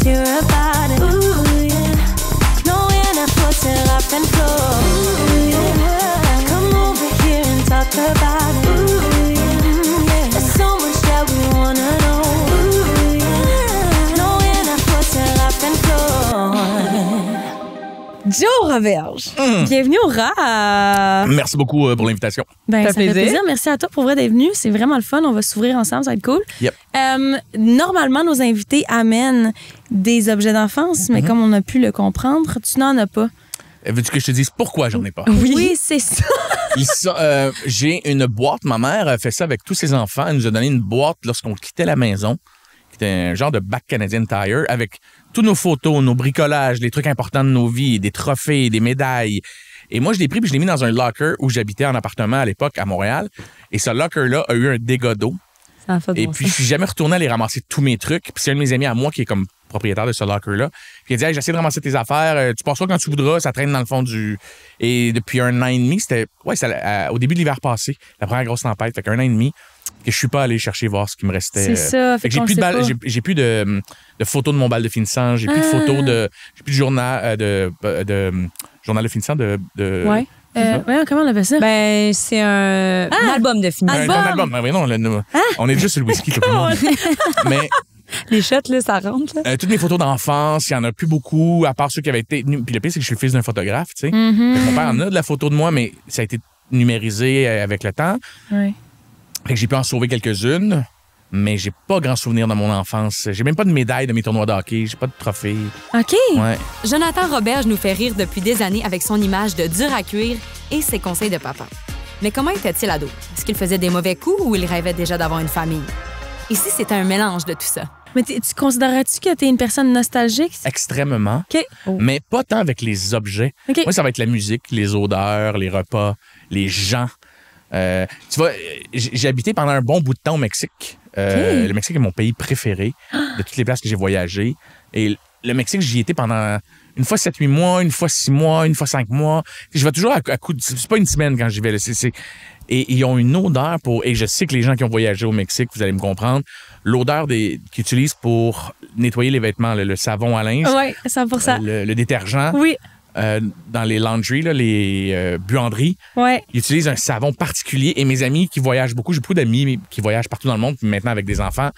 hear about it. Ooh, yeah. No, we're not for till and floor. Ooh, yeah. Come over here and talk about it. Ooh, yeah. There's so much that we wanna know. Ooh, yeah. No, we're not for till and floor. Joe Roberge, bienvenue au RAP. Merci beaucoup pour l'invitation. Ça fait plaisir. Merci à toi pour vrai d'être venu. C'est vraiment le fun. On va s'ouvrir ensemble, ça va être cool. Yep. Normalement, nos invités amènent des objets d'enfance, mais comme on a pu le comprendre, tu n'en as pas. Veux-tu que je te dise pourquoi j'en ai pas? Oui, c'est ça. J'ai une boîte. Ma mère a fait ça avec tous ses enfants. Elle nous a donné une boîte lorsqu'on quittait la maison. C'était un genre de bac Canadian Tire avec tous nos photos, nos bricolages, les trucs importants de nos vies, des trophées, des médailles. Et moi, je l'ai pris et je l'ai mis dans un locker où j'habitais en appartement à l'époque à Montréal. Et ce locker-là a eu un dégât d'eau. Et puis, je suis jamais retourné aller ramasser tous mes trucs. Puis c'est un de mes amis à moi qui est comme propriétaire de ce locker-là. Puis il a dit, hey, j'essaie de ramasser tes affaires. Tu passeras quand tu voudras. Ça traîne dans le fond du... Et depuis 1 an et demi, c'était... Ouais, au début de l'hiver passé, la première grosse tempête. Fait qu'1 an et demi que je suis pas allé chercher voir ce qui me restait. C'est ça. Fait que j'ai plus de photos de mon bal de finissant. J'ai plus de photos de... J'ai plus de journal journal de finissant de... Ouais. Comment on appelle ça? Ben, c'est un album de finissant. Un album. Mais non, on est juste sur le whisky, tout le monde. Mais... Les shots, là, ça rentre. Là. Toutes mes photos d'enfance, il y en a plus beaucoup, à part ceux qui avaient été... Puis le pire, c'est que je suis le fils d'un photographe, tu sais. Mon père en a de la photo de moi, mais ça a été numérisé avec le temps. Ouais. Fait que j'ai pu en sauver quelques-unes, mais j'ai pas grand souvenir dans mon enfance. J'ai même pas de médaille de mes tournois de hockey, j'ai pas de trophée. OK. Ouais. Jonathan Roberge nous fait rire depuis des années avec son image de dur à cuire et ses conseils de papa. Mais comment était-il ado? Est-ce qu'il faisait des mauvais coups ou il rêvait déjà d'avoir une famille? Ici, c'était un mélange de tout ça. Mais tu considérais-tu que t'es une personne nostalgique? Extrêmement. OK. Mais pas tant avec les objets. OK. Moi, ça va être la musique, les odeurs, les repas, les gens. Tu vois, j'ai habité pendant un bon bout de temps au Mexique. Le Mexique est mon pays préféré de toutes les places que j'ai voyagé. Et le Mexique, j'y étais pendant une fois 7-8 mois, une fois 6 mois, une fois 5 mois. Je vais toujours à coup de... C'est pas une semaine quand j'y vais. Là. Et ils ont une odeur pour... Et je sais que les gens qui ont voyagé au Mexique, vous allez me comprendre, l'odeur qu'ils utilisent pour nettoyer les vêtements, le savon à linge. Oui, 100%. Le détergent. Oui. Dans les laundries, là, les buanderies, ils utilisent un savon particulier. Et mes amis qui voyagent beaucoup, j'ai beaucoup d'amis qui voyagent partout dans le monde, puis maintenant avec des enfants.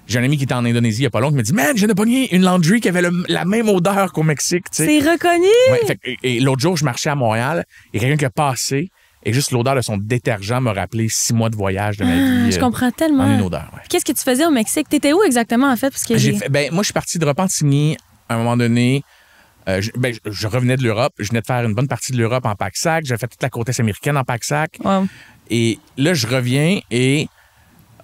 J'ai un ami qui était en Indonésie il n'y a pas longtemps qui m'a dit « Man, j'ai pogné une laundry qui avait la même odeur qu'au Mexique. » C'est reconnu! Ouais, et l'autre jour, je marchais à Montréal et quelqu'un qui a passé et juste l'odeur de son détergent m'a rappelé 6 mois de voyage de ma vie. Je comprends tellement. En une odeur, ouais. Qu'est-ce que tu faisais au Mexique? T'étais où exactement, en fait? Parce que moi, je suis parti de Repentigny à un moment donné. Je revenais de l'Europe. Je venais de faire une bonne partie de l'Europe en pack-sac. J'avais fait toute la côte est américaine en pack-sac. Wow. Et là, je reviens et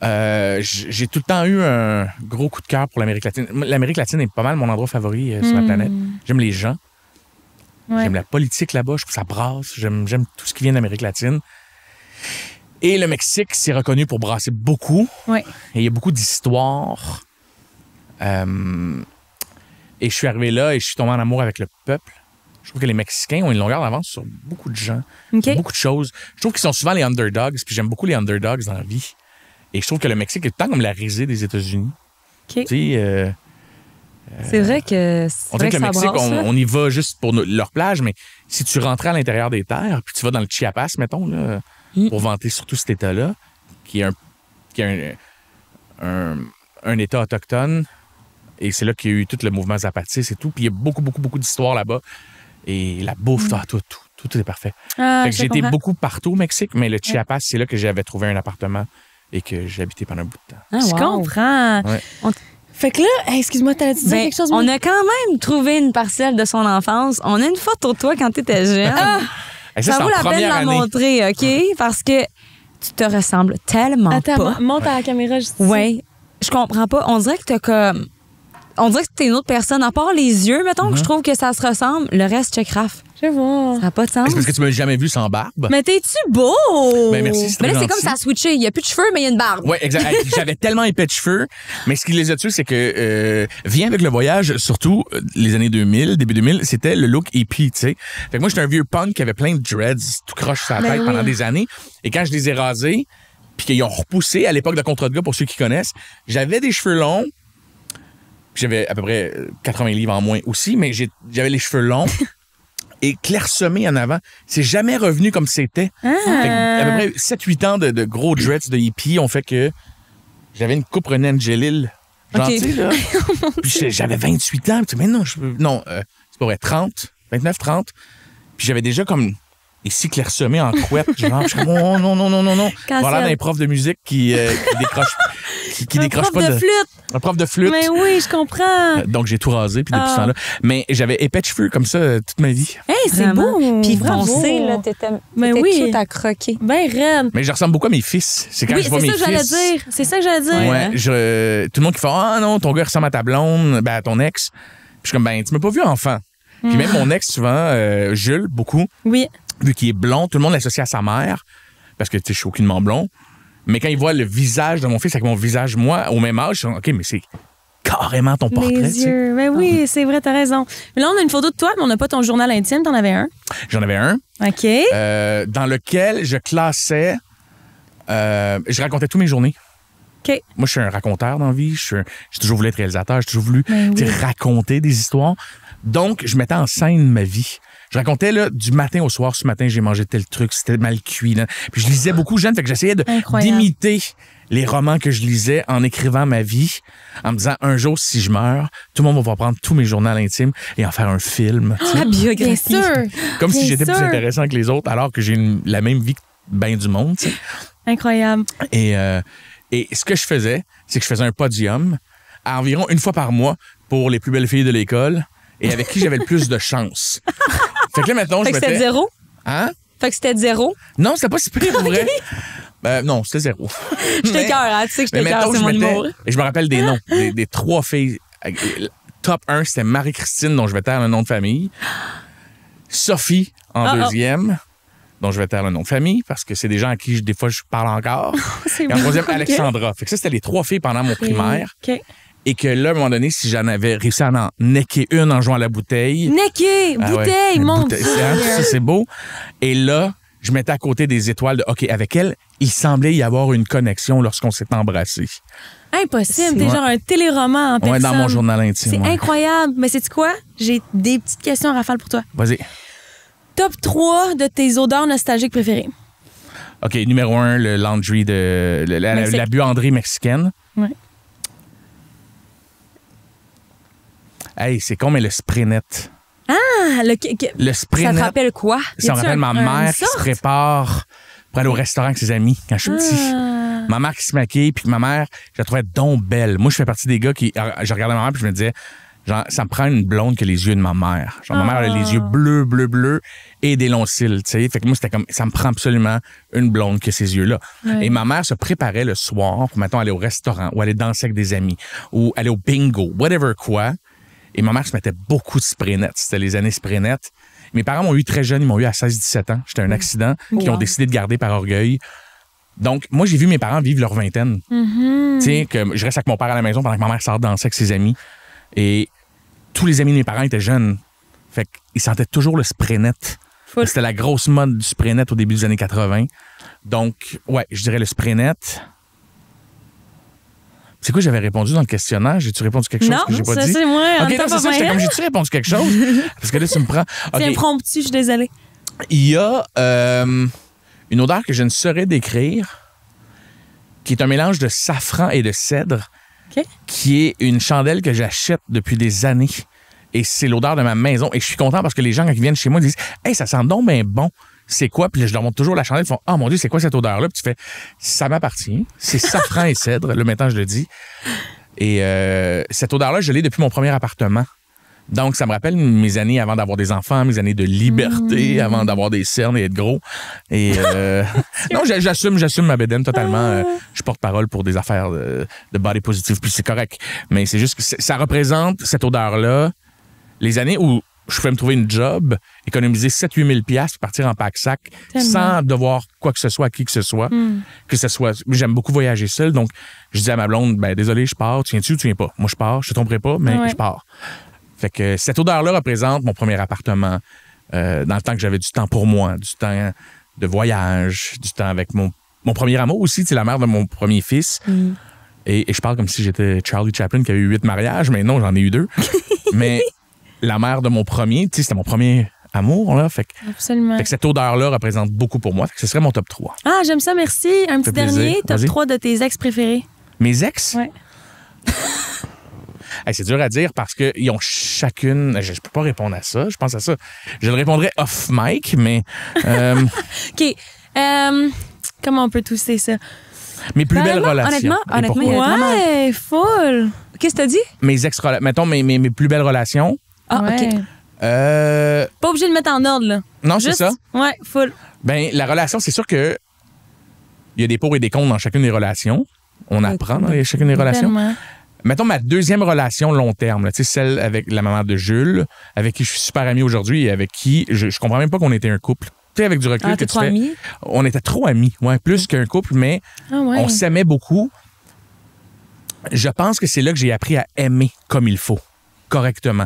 j'ai tout le temps eu un gros coup de cœur pour l'Amérique latine. L'Amérique latine est pas mal mon endroit favori sur la planète. J'aime les gens. Ouais. J'aime la politique là-bas. Je trouve que ça brasse. J'aime tout ce qui vient d'Amérique latine. Et le Mexique, c'est reconnu pour brasser beaucoup. Ouais. Et il y a beaucoup d'histoires. Et je suis arrivé là et je suis tombé en amour avec le peuple. Je trouve que les Mexicains ont une longueur d'avance sur beaucoup de gens, beaucoup de choses. Je trouve qu'ils sont souvent les underdogs, puis j'aime beaucoup les underdogs dans la vie. Et je trouve que le Mexique est tout le temps comme la risée des États-Unis. Okay. Tu sais, c'est vrai que on dirait que le Mexique, on y va juste pour leur plage, mais si tu rentrais à l'intérieur des terres, puis tu vas dans le Chiapas, mettons, là, pour vanter surtout cet État-là, qui est un État autochtone. Et c'est là qu'il y a eu tout le mouvement zapatiste et tout. Puis il y a beaucoup, beaucoup, beaucoup d'histoires là-bas. Et la bouffe, tout est parfait. Fait que j'ai été beaucoup partout au Mexique, mais le Chiapas, c'est là que j'avais trouvé un appartement et que j'ai habité pendant un bout de temps. Je comprends. Ouais. Fait que là, excuse-moi, t'allais dire quelque chose? On a quand même trouvé une parcelle de son enfance. On a une photo de toi quand t'étais jeune. Ça vaut la peine de la montrer, OK? Parce que tu te ressembles tellement pas. Monte à la caméra juste ici. Oui. Je comprends pas. On dirait que t'as comme... On dirait que t'es une autre personne. À part les yeux, mettons, que je trouve que ça se ressemble. Le reste, check Raph. Je vois. Ça n'a pas de sens. C'est parce que tu m'as jamais vu sans barbe. Mais t'es-tu beau? Ben merci, c'est mais là, très c'est comme ça a switché. Il n'y a plus de cheveux, mais il y a une barbe. Oui, exact. J'avais tellement épais de cheveux. Mais ce qui les a tués, c'est que vient avec le voyage, surtout les années 2000, début 2000, c'était le look hippie, tu sais. Fait que moi, j'étais un vieux punk qui avait plein de dreads, tout croche sur la tête pendant des années. Et quand je les ai rasés, puis qu'ils ont repoussé à l'époque de Contre de gars, pour ceux qui connaissent, j'avais des cheveux longs. Puis j'avais à peu près 80 livres en moins aussi, mais j'avais les cheveux longs et clairsemés en avant. C'est jamais revenu comme c'était. Fait que à peu près 7-8 ans de gros dreads de hippie ont fait que j'avais une coupe René Angelil. Gentil, là. Puis j'avais 28 ans. Mais non, c'est pas vrai, 29, 30. Puis j'avais déjà comme ici clairsemé en couette. Genre, je suis comme, oh, non. Voilà d'un prof de musique qui décroche, qui décroche pas de... Un prof de flûte. Mais oui, je comprends. Donc, j'ai tout rasé, puis depuis ce temps-là. Mais j'avais épais de cheveux comme ça toute ma vie. Hey, c'est Vraiment. beau. Puis Bravo. foncé, là, t'étais oui. cute à croquer. Ben raide. Mais je ressemble beaucoup à mes fils. C'est quand Oui, je c'est vois ça mes que j'allais fils. dire. C'est ça que j'allais dire. Ouais, tout le monde qui fait « Ah non, ton gars ressemble à ta blonde, à ton ex. » Puis je suis comme « Ben, tu m'as pas vu enfant. » Puis même mon ex, souvent, Jules, beaucoup, Oui. vu qu'il est blond, tout le monde l'associe à sa mère, parce que, tu sais, je suis aucunement blond. Mais quand il voit le visage de mon fils avec mon visage, moi, au même âge, je suis OK, mais c'est carrément ton portrait. Les tu sais. yeux. Ben oui, c'est vrai, t'as raison. Mais là, on a une photo de toi, mais on n'a pas ton journal intime. T'en avais un. J'en avais un. OK. Dans lequel je classais... je racontais toutes mes journées. OK. Moi, je suis un raconteur dans la vie. J'ai toujours voulu être réalisateur. J'ai toujours voulu Ben oui. raconter des histoires. Donc, je mettais en scène ma vie. Je racontais là, du matin au soir. Ce matin, j'ai mangé tel truc. C'était mal cuit. Là. Puis je lisais beaucoup jeune. Fait que j'essayais Incroyable. d'imiter les romans que je lisais en écrivant ma vie, en me disant, un jour, si je meurs, tout le monde va pouvoir prendre tous mes journaux intimes et en faire un film. tu sais. La Bien biographie. sûr. Comme si bien j'étais plus sûr. intéressant que les autres, alors que j'ai la même vie que bien du monde. tu sais. Incroyable. Et ce que je faisais, c'est que je faisais un podium à environ une fois par mois pour les plus belles filles de l'école et avec qui j'avais le plus de chance. Fait que là, maintenant, Fait je que c'était mettais... 0? Hein? Fait que c'était 0? Non, c'était pas si pire, pour vrai. Non, c'était 0. Je t'écœure, hein? Tu sais que je Mais t'écœure, mettons, c'est je mon mettais... humour. Et je me rappelle des noms, des 3 filles. Top 1, c'était Marie-Christine, dont je vais taire le nom de famille. Sophie, en deuxième, dont je vais taire le nom de famille, parce que c'est des gens à qui, des fois, je parle encore. C'est Et en troisième, beau. Alexandra. Fait que ça, c'était les 3 filles pendant mon primaire. OK. Et que là, à un moment donné, si j'en avais réussi à en necker une en jouant à la bouteille... Necké, Ah ouais, bouteille, la mon bouteille, Dieu. ça, c'est beau. Et là, je mettais à côté des étoiles de OK, avec elle, il semblait y avoir une connexion lorsqu'on s'est embrassés. Impossible. T'es Ouais. genre un téléroman en personne. Ouais, dans mon journal intime. C'est ouais. incroyable. Mais sais-tu quoi? J'ai des petites questions à rafale pour toi. Vas-y. Top 3 de tes odeurs nostalgiques préférées. OK, numéro 1, le laundry de... Mexique. la buanderie mexicaine. Ouais. Hey, c'est con, mais le spray net. Ah, Le spray Ça te net, rappelle quoi? ça me rappelle ma mère qui se sorte? prépare pour aller au restaurant avec ses amis quand je suis petit. Ah. Ma mère qui se maquille, puis que ma mère, je la trouvais donc belle. Moi, je fais partie des gars qui... Je regardais ma mère, puis je me disais, genre, ça me prend une blonde qui a les yeux de ma mère. Genre, ma mère, elle a les yeux bleus et des longs cils, tu sais. Fait que moi, c'était comme, ça me prend absolument une blonde qui a ces yeux-là. Ouais. Et ma mère se préparait le soir pour, mettons, aller au restaurant ou aller danser avec des amis ou aller au bingo, whatever quoi. Et ma mère se mettait beaucoup de spray net. C'était les années spray net. Mes parents m'ont eu très jeune, ils m'ont eu à 16-17 ans. J'étais un accident qu'ils ont décidé de garder par orgueil. Donc, moi, j'ai vu mes parents vivre leur vingtaine. Tu sais, que je reste avec mon père à la maison pendant que ma mère sort danser avec ses amis. Et tous les amis de mes parents étaient jeunes. Fait qu'ils sentaient toujours le spray net. Full. C'était la grosse mode du spray net au début des années 80. Donc, ouais, je dirais le spray net. C'est quoi j'avais répondu dans le questionnaire? J'ai-tu répondu quelque chose Non, que j'ai pas ça, dit? c'est moi, en OK, top non, c'est of ça. my J'étais comme, head. j'ai-tu répondu quelque chose? Parce que là, tu me prends... C'est OK. impromptu, je suis désolée. Il y a une odeur que je ne saurais décrire, qui est un mélange de safran et de cèdre, OK. qui est une chandelle que j'achète depuis des années. Et c'est l'odeur de ma maison. Et je suis content parce que les gens, quand ils viennent chez moi, ils disent « Hey, ça sent donc bien bon. C'est quoi? » Puis là, je leur montre toujours la chandelle. Ils font « Oh mon Dieu, c'est quoi cette odeur-là? » Puis tu fais « Ça m'appartient. C'est safran et cèdre. » Là, maintenant, je le dis. Et cette odeur-là, je l'ai depuis mon premier appartement. Donc, ça me rappelle mes années avant d'avoir des enfants, mes années de liberté, avant d'avoir des cernes et être gros. Et non, j'assume ma bédaine totalement. Je porte parole pour des affaires de body positive, puis c'est correct. Mais c'est juste que ça représente cette odeur-là. Les années où je pouvais me trouver une job, économiser 7-8 000 piastres, partir en pack-sac, Tellement. sans devoir quoi que ce soit à qui que ce soit. Que ce soit. J'aime beaucoup voyager seul, donc je dis à ma blonde, ben désolé, je pars. Tu viens-tu ou tu viens pas? Moi, je pars. Je te tromperai pas, mais Ouais. je pars. Fait que cette odeur-là représente mon premier appartement dans le temps que j'avais du temps pour moi, du temps de voyage, du temps avec mon premier amour aussi, c'est la mère de mon premier fils. Et je parle comme si j'étais Charlie Chaplin qui a eu 8 mariages, mais non, j'en ai eu 2. Mais la mère de mon premier, tu sais, c'était mon premier amour, là. Fait Absolument. que cette odeur-là représente beaucoup pour moi. Fait que ce serait mon top 3. Ah, j'aime ça, merci. Un petit fait plaisir. dernier, top Vas-y. 3 de tes ex préférés. Mes ex? Ouais. Hey, c'est dur à dire parce qu'ils ont chacune... Je peux pas répondre à ça. Je pense à ça. Je le répondrais off mic, mais OK. Comment on peut tousser ça? mes plus belles relations. honnêtement, Et pourquoi? il y a vraiment- Ouais, full. Qu'est-ce que t'as dit? Mes ex-relations. Mettons mes plus belles relations. Ah, Ouais. OK. Pas obligé de le mettre en ordre, là. Non, c'est Juste- ça. Ouais, full. Ben, la relation, c'est sûr que il y a des pour et des contre dans chacune des relations. On apprend dans chacune des relations. Tellement. Mettons ma deuxième relation long terme, là, tu sais, celle avec la maman de Jules, avec qui je suis super ami aujourd'hui et avec qui je comprends même pas qu'on était un couple. Tu sais, avec du recul Ah, que t'es tu trop fais. amis? On était trop amis, ouais, plus qu'un couple, mais Ah ouais. on s'aimait beaucoup. Je pense que c'est là que j'ai appris à aimer comme il faut, correctement.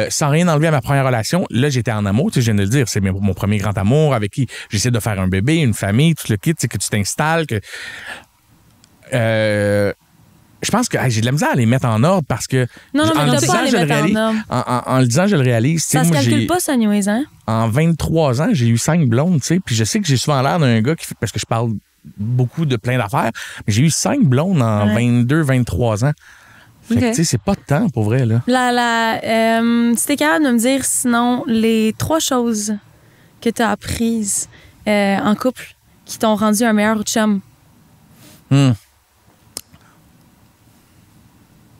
Sans rien enlever à ma première relation, là, j'étais en amour, tu sais, je viens de le dire, c'est mon premier grand amour avec qui j'essaie de faire un bébé, une famille, tout le kit, tu sais, que tu t'installes, que... je pense que j'ai de la misère à les mettre en ordre parce que Non, mais en t'as le disant, pas à les je le mettre en réalise. ordre. En le disant, je le réalise. Tu sais, Ça se moi, calcule pas, ça, Nuise, hein? en 23 ans, j'ai eu 5 blondes, tu sais, puis je sais que j'ai souvent l'air d'un gars qui fait, parce que je parle beaucoup de plein d'affaires, mais j'ai eu 5 blondes en Ouais. 22, 23 ans. Fait que, OK. tu sais, c'est pas de temps, pour vrai, là. Si t'es capable de me dire, sinon, les 3 choses que t'as apprises en couple qui t'ont rendu un meilleur chum.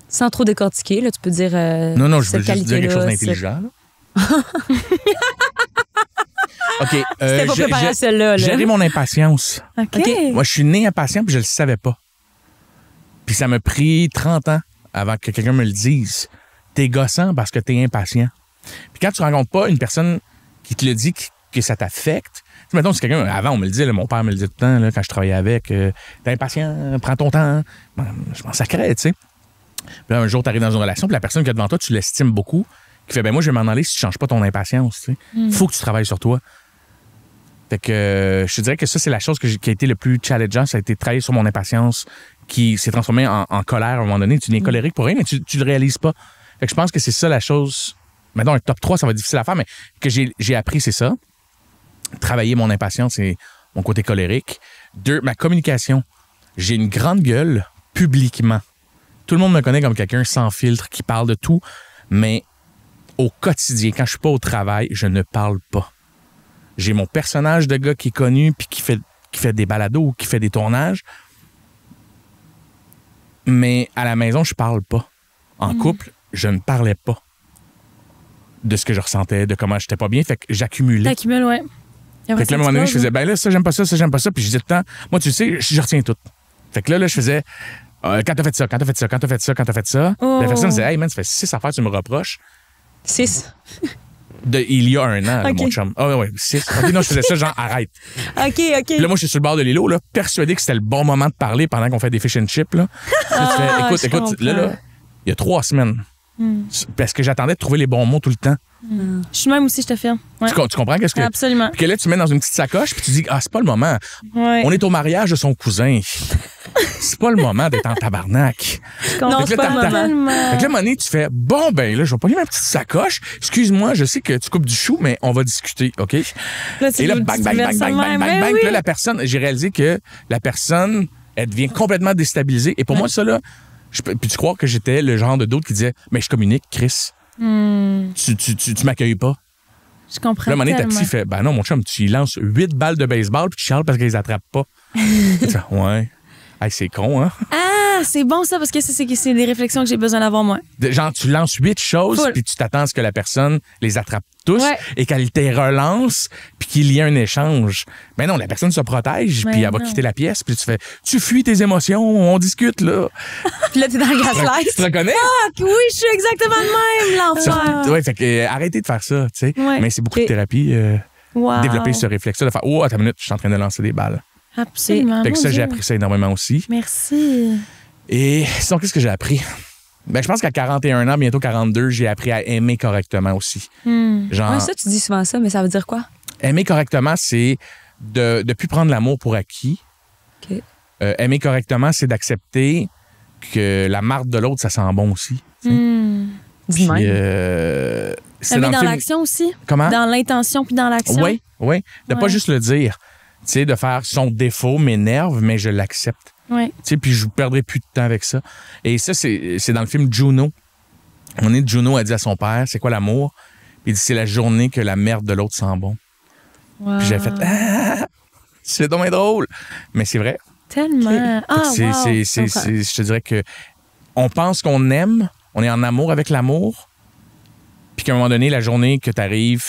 Sans trop décortiquer, là, tu peux dire. Non, je veux cette juste dire quelque chose qualité-là, d'intelligent, là. OK. C'était pas préparé à celle-là, là. Gérer mon impatience. OK. OK. Moi, je suis né impatient, puis je le savais pas. Puis ça m'a pris 30 ans avant que quelqu'un me le dise. T'es gossant parce que t'es impatient. Puis quand tu rencontres pas une personne qui te le dit que ça t'affecte, tu sais, mettons, c'est quelqu'un, avant, on me le disait, là, mon père me le disait tout le temps, là, quand je travaillais avec, t'es impatient, prends ton temps. Ben, je m'en sacrais, tu sais. Puis là, un jour, t'arrives dans une relation, puis la personne qui est devant toi, tu l'estimes beaucoup, qui fait, ben moi, je vais m'en aller si tu changes pas ton impatience, tu sais. Faut que tu travailles sur toi. Fait que je te dirais que ça, c'est la chose qui a été le plus challengeant, ça a été de travailler sur mon impatience qui s'est transformée en colère à un moment donné. Tu n'es colérique pour rien, mais tu le réalises pas. Fait que je pense que c'est ça la chose. Maintenant, un top 3, ça va être difficile à faire, mais que j'ai appris, c'est ça. Travailler mon impatience et mon côté colérique. 2, ma communication. J'ai une grande gueule publiquement. Tout le monde me connaît comme quelqu'un sans filtre, qui parle de tout, mais au quotidien, quand je suis pas au travail, je ne parle pas. J'ai mon personnage de gars qui est connu puis qui fait des balados ou qui fait des tournages. Mais à la maison, je parle pas. En couple, je ne parlais pas de ce que je ressentais, de comment j'étais pas bien. Fait que j'accumulais. T'accumules, ouais. Fait que là, à un moment donné, je faisais, ben là, ça, j'aime pas ça, ça, j'aime pas ça. Puis je disais tout le temps, moi, tu sais, je retiens tout. Fait que là, je faisais, quand t'as fait ça, quand t'as fait ça, quand t'as fait ça, quand t'as fait ça. Oh. La personne disait, hey man, ça fait 6 affaires, tu me reproches. 6. Il y a un an, là, Ok. mon chum. Ah ouais, 6. OK, non, je faisais ça, genre, arrête. OK. Puis là, moi, je suis sur le bord de l'îlot, là, persuadé que c'était le bon moment de parler pendant qu'on fait des fish and chips, là. Puis là, tu fais, je écoute, là, comprends. il y a 3 semaines. Parce que j'attendais de trouver les bons mots tout le temps. Je suis même aussi, je te filme. Ouais. Tu comprends qu'est-ce que... Absolument. Puis que là, tu mets dans une petite sacoche, puis tu dis, ah, c'est pas le moment. Ouais. On est au mariage de son cousin. C'est pas le moment d'être en tabarnak. Non, Fait que c'est là, pas t'as- tellement. Fait que là, à un moment donné, tu fais, bon, ben là, je vais pas ma petite sacoche. Excuse-moi, je sais que tu coupes du chou, mais on va discuter, OK? Là, tu Et là, veux- bang, tu bang, veux bang, ça bang, de bang, même. bang, Ben bang. oui. Puis là, la personne, j'ai réalisé que la personne, elle devient complètement déstabilisée. Et pour moi, ça, là, puis tu crois que j'étais le genre de d'autres qui disait, mais je communique, Chris. Tu m'accueilles pas. Je comprends. Puis là, à un moment donné, ta tellement. petite fait, ben non, mon chum, tu y lances 8 balles de baseball puis tu chiales parce qu'ils les attrapent pas. Tu fais, ouais. Hey, c'est con, hein? Ah, c'est bon ça, parce que c'est des réflexions que j'ai besoin d'avoir, moi. Genre, tu lances 8 choses Full. puis tu t'attends à ce que la personne les attrape tous Ouais. et qu'elle te relance puis qu'il y ait un échange. Mais non, la personne se protège Mais puis elle va non. quitter la pièce puis tu fais, tu fuis tes émotions, on discute, là. Puis là, t'es dans le Tu gaslight. te reconnais? Oui, je suis exactement de même, l'enfer. Ouais, fait que arrêtez de faire ça, tu sais. Ouais. Mais c'est beaucoup Ok. de thérapie, Wow. développer ce réflexe-là de faire, oh, attends une minute, je suis en train de lancer des balles. Absolument. Fait que mon ça, j'ai Dieu. appris ça énormément aussi. Merci. Et sinon, qu'est-ce que j'ai appris? Ben, je pense qu'à 41 ans, bientôt 42, j'ai appris à aimer correctement aussi. Genre, Ouais, ça, tu dis souvent ça, mais ça veut dire quoi? aimer correctement, c'est de ne plus prendre l'amour pour acquis. OK. aimer correctement, c'est d'accepter que la marde de l'autre, ça sent bon aussi. tu sais. Puis, c'est Aimer le dans film- l'action aussi. Comment? Dans l'intention puis dans l'action. Oui, oui. De pas Ouais. juste le dire. Tu sais, de faire son défaut m'énerve, mais je l'accepte. Oui. Tu sais, puis je ne perdrai plus de temps avec ça. Et ça, c'est dans le film Juno. Juno a dit à son père, c'est quoi l'amour? Puis il dit, c'est la journée que la merde de l'autre sent bon. Wow. Puis j'ai fait, ah, c'est dommage drôle. Mais c'est vrai. Tellement. Ah, C'est- wow. je te dirais que on pense qu'on aime, on est en amour avec l'amour, puis qu'à un moment donné, la journée que tu arrives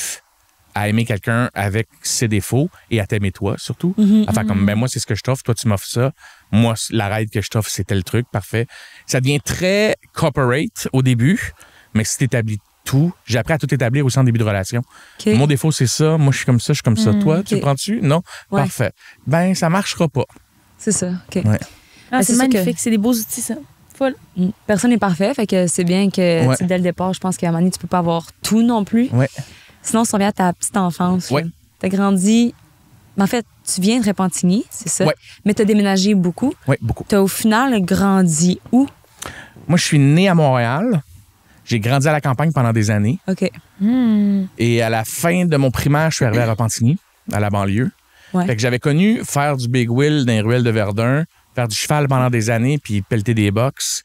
à aimer quelqu'un avec ses défauts et à t'aimer toi, surtout, à faire comme, ben moi, c'est ce que je t'offre, toi, tu m'offres ça. Moi, la ride que je t'offre, c'est tel truc, parfait. Ça devient très corporate au début, mais si t'établis tout, j'ai appris à tout établir aussi en début de relation. OK. Mon défaut, c'est ça. Moi, je suis comme ça, je suis comme ça. Toi, tu OK. le prends-tu? Non? Ouais. Parfait. Ben, ça marchera pas. C'est ça. OK. Ouais. Ah, Mais c'est c'est sûr magnifique. C'est des beaux outils, ça. Full. Personne n'est parfait, fait que c'est bien que Ouais. tu sais, dès le départ, je pense qu'à un moment donné, tu peux pas avoir tout non plus. Ouais. Sinon, si on vient à ta petite enfance, Ouais. tu as grandi. En fait, tu viens de Repentigny, c'est ça. Ouais. Mais tu as déménagé beaucoup. Oui, beaucoup. Tu as au final grandi où? Moi, je suis né à Montréal. J'ai grandi à la campagne pendant des années. OK. Et à la fin de mon primaire, je suis arrivé à Repentigny, à la banlieue. Ouais. Fait que j'avais connu faire du big wheel dans les ruelles de Verdun, faire du cheval pendant des années, puis pelleter des box,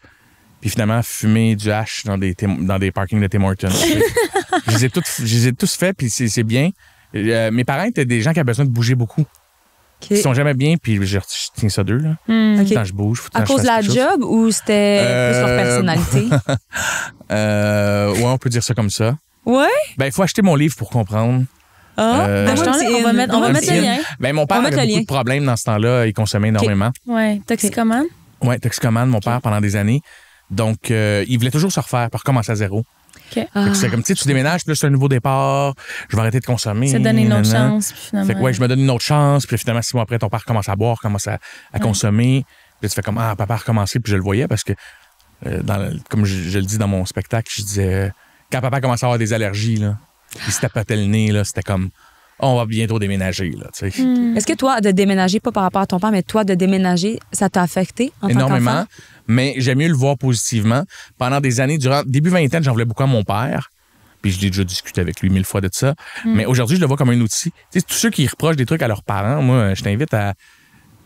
puis finalement fumer du hash dans des parkings de Tim Hortons. je les ai tous faits, puis c'est bien. Mes parents étaient des gens qui avaient besoin de bouger beaucoup. OK. Ils sont jamais bien, puis je tiens ça d'eux. Là. OK. Quand je bouge, faut À que je cause de fasse la quelque chose. job ou c'était plus leur personnalité? Ouais, on peut dire ça comme ça. Ouais? Ben, il faut acheter mon livre pour comprendre. Ah, Achetons-le, on va mettre le lien. Ben, mon père On va mettre avait le beaucoup lien. de problèmes dans ce temps-là. Il consommait énormément. Ouais. Toxicomane. Ouais, toxicomane, mon père, pendant des années. Donc, il voulait toujours se refaire, puis recommencer à zéro. OK. Ah. Fait que c'est comme, tu sais, tu déménages, puis là, c'est un nouveau départ, je vais arrêter de consommer. C'est donner une autre nanana. chance, puis finalement. Fait que, ouais, je me donne une autre chance, puis finalement, 6 mois après, ton père commence à boire, commence à consommer. Puis là, tu fais comme, ah, papa a recommencé, puis je le voyais parce que, comme je le dis dans mon spectacle, je disais, quand papa commençait à avoir des allergies, là, il se tapotait le nez, là, c'était comme, oh, on va bientôt déménager, là, tu sais. Est-ce que toi, de déménager, pas par rapport à ton père, mais toi, de déménager, ça t'a affecté en tant Énormément, qu'enfant? mais j'aime mieux le voir positivement. Pendant des années, durant début vingtaine, j'en voulais beaucoup à mon père. Puis je l'ai déjà discuté avec lui 1000 fois de ça. Mais aujourd'hui, je le vois comme un outil. Tu sais, tous ceux qui reprochent des trucs à leurs parents, moi, je t'invite à...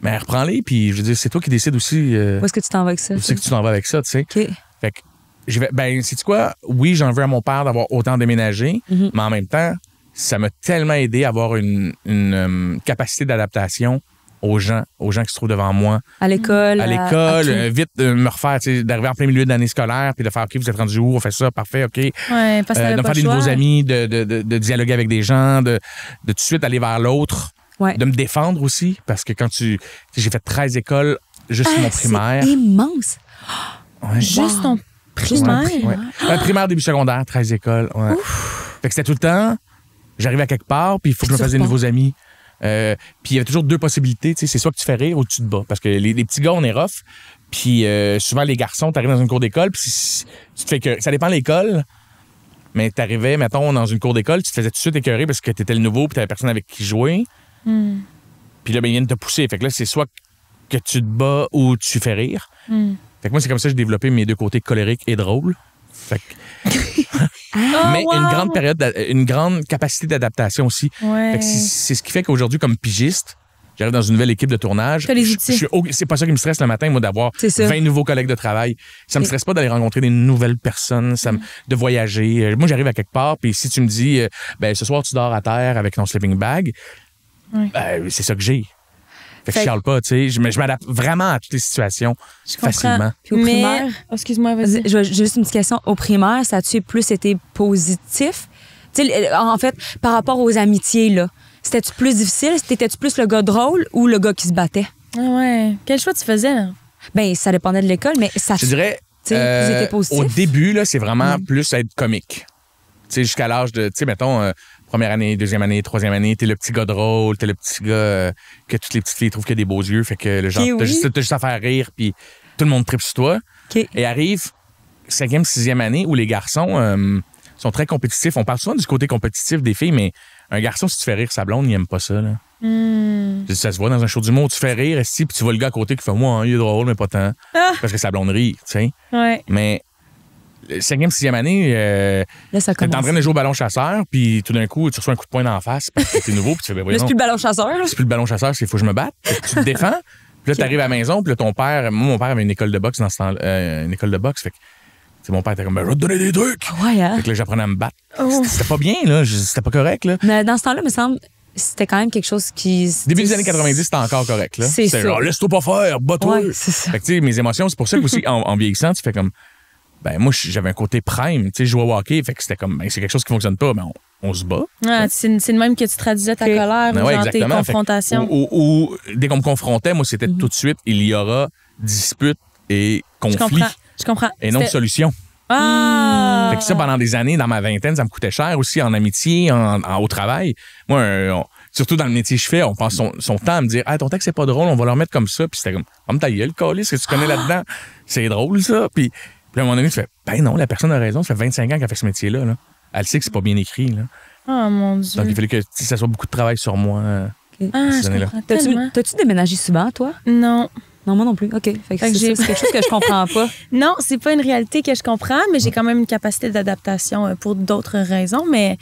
Mais reprends-les, puis je veux dire, c'est toi qui décides aussi Où est-ce que tu t'en vas avec ça? où c'est que tu t'en vas avec ça, tu sais. OK. Fait que, ben, sais-tu quoi? Oui, j'en veux à mon père d'avoir autant déménagé, mais en même temps, ça m'a tellement aidé à avoir une capacité d'adaptation aux gens qui se trouvent devant moi. À l'école? À l'école, à tout. vite me refaire, tu sais, d'arriver en plein milieu de l'année scolaire, puis de faire, OK, vous êtes rendu où? On fait ça, parfait, OK. Ouais, parce que t'avais de me pas faire le des choix. nouveaux amis, de dialoguer avec des gens, de tout de suite aller vers l'autre, Ouais. de me défendre aussi, parce que quand tu sais, j'ai fait 13 écoles juste mon primaire. C'est immense. Ouais. Juste ton primaire. Ouais. Primaire, début secondaire, 13 écoles. Ouais. Fait que c'était tout le temps, j'arrivais à quelque part, puis il faut que je me Tu fasse des repars. nouveaux amis. Puis il y avait toujours deux possibilités, tu sais, c'est soit que tu fais rire ou tu te bats. Parce que les petits gars, on est rough. Puis souvent, les garçons, t'arrives dans une cour d'école, puis tu te fais que ça dépend de l'école. Mais t'arrivais, mettons, dans une cour d'école, tu te faisais tout de suite écœurer parce que t'étais le nouveau, puis t'avais personne avec qui jouer. Puis là, ben, ils viennent te pousser. Fait que là, c'est soit que tu te bats ou tu fais rire. Fait que moi, c'est comme ça que j'ai développé mes deux côtés colériques et drôles. Fait que... Mais wow! une grande période, une grande capacité d'adaptation aussi. Ouais. Fait que c'est ce qui fait qu'aujourd'hui, comme pigiste, j'arrive dans une nouvelle équipe de tournage. T'as les outils. C'est pas ça qui me stresse le matin, moi, d'avoir C'est ça. 20 nouveaux collègues de travail. Ça me stresse pas d'aller rencontrer des nouvelles personnes, de voyager. Moi, j'arrive à quelque part, puis si tu me dis, ben, ce soir, tu dors à terre avec ton sleeping bag, Ouais. ben, c'est ça que j'ai. Fait que Fait je chiale pas, tu sais. Je m'adapte vraiment à toutes les situations Je comprends. facilement. Puis au Mais... primaire? Oh, excuse-moi, vas-y. J'ai juste une petite question. Au primaire, ça a-tu plus été positif? Tu sais, en fait, par rapport aux amitiés, là, c'était-tu plus difficile? T'étais-tu plus le gars drôle ou le gars qui se battait? Ah ouais. Quel choix tu faisais, là? Ben, ça dépendait de l'école, mais ça... Je dirais, Tu sais, vous étiez positif? au début, là, c'est vraiment plus être comique. Tu sais, jusqu'à l'âge de, tu sais, mettons, première année, deuxième année, troisième année, t'es le petit gars drôle, t'es le petit gars que toutes les petites filles trouvent qu'il a des beaux yeux, fait que le genre, Ok, oui. t'as juste à faire rire, puis tout le monde tripe sur toi. OK. Et arrive cinquième, sixième année où les garçons sont très compétitifs. On parle souvent du côté compétitif des filles, mais un garçon, si tu fais rire sa blonde, il aime pas ça, là. Ça se voit dans un show d'humour, tu fais rire, puis tu vois le gars à côté qui fait moi, il est drôle, mais pas tant. Parce que sa blonde rit, tu sais. Ouais. Mais 5e, 6e année, Là, ça t'es en commence. train de jouer au ballon chasseur, puis tout d'un coup, tu reçois un coup de poing d'en face parce que t'es nouveau, puis tu fais, ben Là, voyons, c'est plus le ballon chasseur. là. c'est plus le ballon chasseur, c'est faut que je me batte. Fait que tu te défends, puis là, t'arrives à la maison, puis là, ton père, moi, mon père avait une école de boxe dans ce temps-là, une école de boxe, fait que, tu sais, mon père était comme, ben, je vais te donner des trucs. Ouais, hein? Fait que là, j'apprenais à me battre. Oh. C'était pas bien, là, c'était pas correct, là. Mais dans ce temps-là, il me semble, c'était quand même quelque chose qui. Début des années 90, c'était encore correct, là. C'est ça. genre, laisse-toi pas faire, bats-toi. Ouais, c'est ça. Fait que, tu sais, mes émotions, c'est pour ça que aussi, en vieillissant, tu fais comme, ben, moi, j'avais un côté prime, tu sais, je jouais au hockey, fait que c'était comme, ben, c'est quelque chose qui fonctionne pas, mais on se bat. Ah, c'est le même que tu traduisais ta colère Ben ou ouais, genre tes exactement. Fait que, confrontations. ou dès qu'on me confrontait, moi, c'était tout de suite, il y aura dispute et Je conflit. comprends. Et non C'était- solution. Ah! Fait que ça, pendant des années, dans ma vingtaine, ça me coûtait cher aussi en amitié, au travail. Moi, surtout dans le métier que je fais, on passe son temps à me dire « Ah, ton texte, c'est pas drôle, on va le remettre comme ça. » Puis c'était comme « Comme ta gueule, câlisse, que tu connais là-dedans. C'est drôle, ça. » Puis à un moment donné, tu fais « Ben non, la personne a raison. Ça fait 25 ans qu'elle fait ce métier-là. Là. Elle sait que c'est pas bien écrit. Là. Oh mon Dieu. Donc, il fallait que ça soit beaucoup de travail sur moi. Ah, ces je années-là. comprends tellement. T'as-tu déménagé souvent, toi? Non. Non, moi non plus. OK. Fait que Fait que c'est j'ai- ça, c'est quelque chose que je comprends pas. Non, c'est pas une réalité que je comprends, mais j'ai quand même une capacité d'adaptation pour d'autres raisons. Mais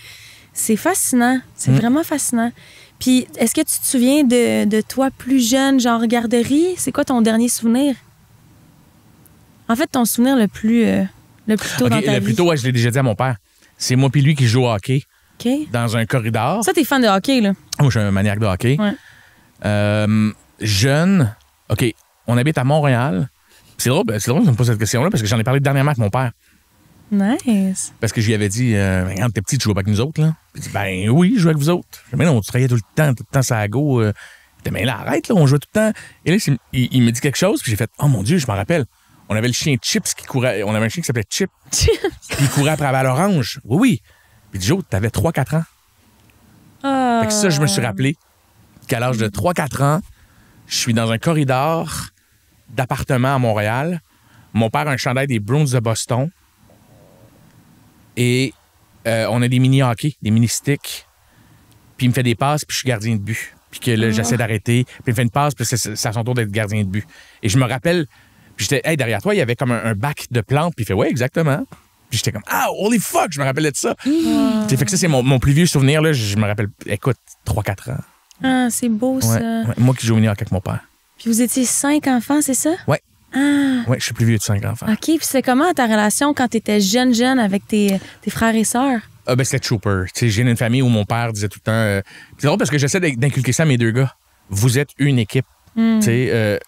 c'est fascinant. C'est vraiment fascinant. Puis, est-ce que tu te souviens de toi plus jeune, genre garderie? C'est quoi ton dernier souvenir? En fait, ton souvenir le plus tôt OK, dans ta le vie. plus tôt, ouais, je l'ai déjà dit à mon père. C'est moi puis lui qui joue au hockey OK. dans un corridor. Ça, t'es fan de hockey, là. Moi, je suis un maniaque de hockey. Ouais. Jeune, OK, on habite à Montréal. C'est drôle que tu me poses cette question-là parce que j'en ai parlé dernièrement avec mon père. Nice. Parce que je lui avais dit, quand t'es petit, tu joues pas avec nous autres, là. Il dit, ben oui, je joue avec vous autres. Je dis, mais non, tu travaillais tout le temps ça à go. Il dit, mais là, arrête, là, on jouait tout le temps. Et là, il me dit quelque chose, puis j'ai fait, oh mon Dieu, je m'en rappelle. On avait le chien Chips qui courait, on avait un chien qui s'appelait Chip, puis il courait après la balle orange. Oui, oui. Puis il dit, Joe, t'avais 3-4 ans. Ah. Fait que ça, je me suis rappelé qu'à l'âge de 3-4 ans, je suis dans un corridor d'appartement à Montréal. Mon père a un chandail des Bruins de Boston. Et on a des mini-hockey, des mini-sticks. Puis il me fait des passes, puis je suis gardien de but. Puis que là, j'essaie d'arrêter. Puis il me fait une passe, puis c'est à son tour d'être gardien de but. Et je me rappelle, puis j'étais, hey, derrière toi, il y avait comme un bac de plantes. Puis il fait, ouais, exactement. Puis j'étais comme, ah, holy fuck, je me rappelais de ça. Fait que ça, c'est mon plus vieux souvenir. Là, je me rappelle, écoute, 3-4 ans. Ah, c'est beau, ça. Ouais. Moi qui joue au mini-hockey avec mon père. Puis vous étiez 5 enfants, c'est ça? Ouais. Ah. Ouais, je suis plus vieux de 5 enfants. OK. Puis c'est comment ta relation quand tu étais jeune avec tes frères et sœurs? Ah, ben, c'était trooper. Tu sais, j'ai une famille où mon père disait tout le temps. C'est drôle parce que j'essaie d'inculquer ça à mes deux gars. Vous êtes une équipe. Tu sais,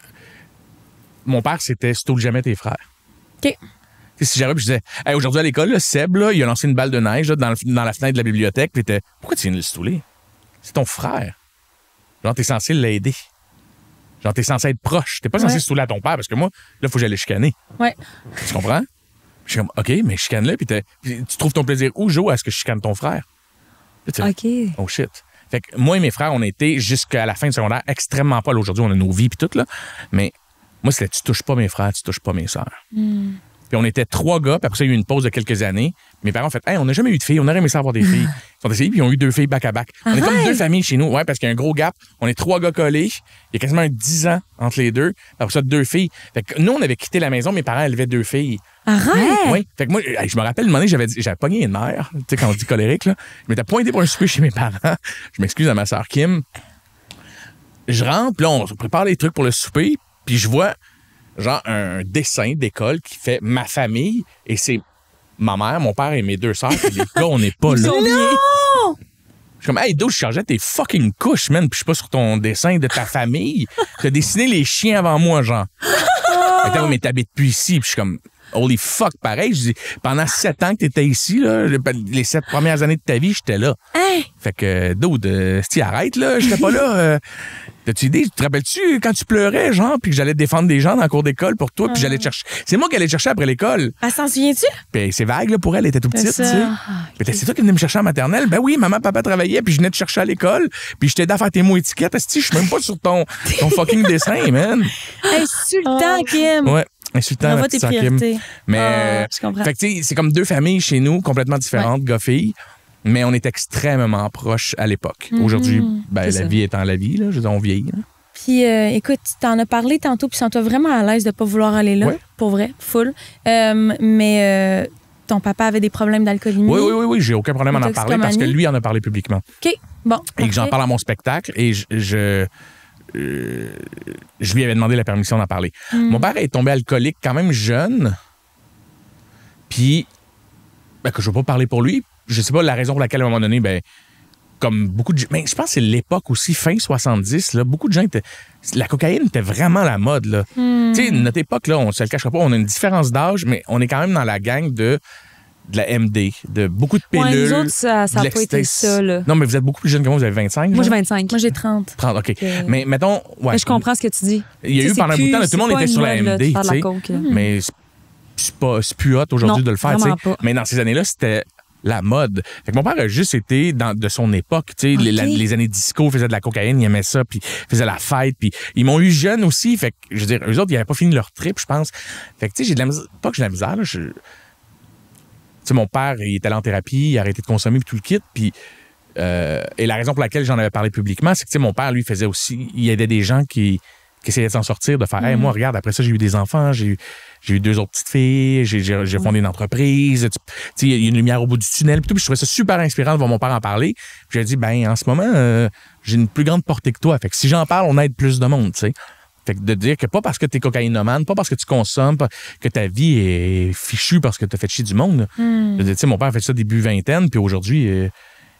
mon père, c'était stoule jamais tes frères. OK. Tu sais, si j'arrive, je disais, hey, aujourd'hui à l'école, là, Seb, là, il a lancé une balle de neige là, dans la fenêtre de la bibliothèque. Puis il était, pourquoi tu viens de le stouler? C'est ton frère. Genre, t'es censé l'aider. Genre, t'es censé être proche. T'es pas censé Ouais. stouler à ton père parce que moi, là, faut que j'aille chicaner. Ouais. Tu comprends? Je suis comme, OK, mais chicane-le, puis tu trouves ton plaisir où, Joe, à ce que je chicane ton frère? Là, tu fais, OK. oh shit. Fait que moi et mes frères, on a été jusqu'à la fin du secondaire extrêmement pas. Là, aujourd'hui, on a nos vies puis tout, là. Mais moi, c'était tu touches pas mes frères, tu touches pas mes sœurs. Puis on était 3 gars, puis après ça, il y a eu une pause de quelques années. Mes parents ont fait, hey, on n'a jamais eu de filles, on aurait aimé ça avoir des filles. Ils sont essayés, puis ils ont eu 2 filles back-à-back. On est comme 2 familles chez nous, ouais, parce qu'il y a un gros gap. On est 3 gars collés. Il y a quasiment un 10 ans entre les deux. Après ça, 2 filles. Fait que nous, on avait quitté la maison, mes parents élevaient 2 filles. Arrête! Oui. Fait que moi, je me rappelle, une année, j'avais pogné une mère, tu sais, quand on dit colérique, là. Je m'étais pointé pour un souper chez mes parents. Je m'excuse à ma sœur Kim. Je rentre, puis là, on prépare les trucs pour le souper, puis je vois, genre, un dessin d'école qui fait ma famille, et c'est ma mère, mon père et mes 2 sœurs, puis les gars, on n'est pas là. Non! Je suis comme, hey, d'où je chargeais tes fucking couches, man, puis je suis pas sur ton dessin de ta famille. T'as dessiné les chiens avant moi, genre. Attends, mais t'habites plus ici, puis je suis comme, holy fuck, pareil. Je dis, pendant 7 ans que t'étais ici, là, les 7 premières années de ta vie, j'étais là. Hey! Fait que, dude, si arrête, là, j'étais pas là. T'as-tu idée? Te rappelles-tu quand tu pleurais, genre, puis que j'allais défendre des gens dans la cour d'école pour toi, puis j'allais te chercher. C'est moi qui allais te chercher après l'école. Elle s'en souvient-tu? Puis c'est vague, là, pour elle, elle était tout petite, tu C'est ça. sais. Puis c'est toi qui venais me chercher en maternelle. Ben oui, maman, papa travaillaient, puis je venais te chercher à l'école, puis je t'aidais à faire tes mots étiquettes. Esti, je suis même pas sur ton fucking dessin, man. Insultant, Kim! Ouais, insultant, Envoie ma tes petite sœur Kim. priorités. Mais, Je comprends. fait que, tu sais, c'est comme 2 familles chez nous, complètement différentes, gars-filles. Mais on est extrêmement proches à l'époque. Aujourd'hui, ben, C'est la ça. vie étant la vie, là, je veux dire, on vieillit. Là. Puis, écoute, tu t'en as parlé tantôt, puis sens-toi vraiment à l'aise de pas vouloir aller là, Ouais. pour vrai, full. Mais ton papa avait des problèmes d'alcoolémie. Oui, j'ai aucun problème à en parler parce que lui en a parlé publiquement. OK, bon. Et que j'en parfait. parle à mon spectacle et je lui avais demandé la permission d'en parler. Mon père est tombé alcoolique quand même jeune. Puis, ben, que je ne veux pas parler pour lui. Je sais pas la raison pour laquelle, à un moment donné, ben, comme beaucoup de gens. Mais je pense que c'est l'époque aussi, fin 70, là, beaucoup de gens étaient. La cocaïne était vraiment la mode, là. Tu sais, notre époque, là, on se le cachera pas, on a une différence d'âge, mais on est quand même dans la gang de la MD, de beaucoup de pilules. Ouais, nous autres, ça de n'a pas été l'ecstasy. ça, là. Non, mais vous êtes beaucoup plus jeune que moi, vous avez 25. Moi, j'ai genre? 25. Moi, j'ai 30. 30, OK. Euh, Mais mettons. Ouais, Mais je comprends ce que tu dis. Il y a Tu eu sais, pendant un c'est bout de temps, plus- tout le monde c'est pas était une sur la mode, là, de MD, faire de la tu sais. coke, là. Mais c'est plus hot aujourd'hui Non, de le faire, tu sais. vraiment pas. Mais dans ces années-là, c'était la mode. Fait que mon père a juste été de son époque, tu sais, les années disco, faisait de la cocaïne, il aimait ça, puis faisait la fête, puis ils m'ont eu jeune aussi, fait que, je veux dire, eux autres, ils n'avaient pas fini leur trip, je pense. Fait que, tu sais, j'ai de la misère, pas que j'ai de la misère, là, tu sais, mon père, il était allé en thérapie, il a arrêté de consommer, puis tout le kit, puis et la raison pour laquelle j'en avais parlé publiquement, c'est que, tu sais, mon père, lui, faisait aussi, il aidait des gens qui essayaient de s'en sortir, de faire, hey, moi, regarde, après ça, j'ai eu des enfants, j'ai eu 2 autres petites filles, j'ai fondé une entreprise, tu sais, il y a une lumière au bout du tunnel, puis tout, puis je trouvais ça super inspirant de voir mon père en parler. Puis j'ai dit, ben, en ce moment, j'ai une plus grande portée que toi, fait que si j'en parle, on aide plus de monde, tu sais. Fait que de dire que pas parce que t'es cocaïnomane, pas parce que tu consommes, que ta vie est fichue parce que t'as fait chier du monde. Je veux dire, tu sais, mon père a fait ça début vingtaine, puis aujourd'hui,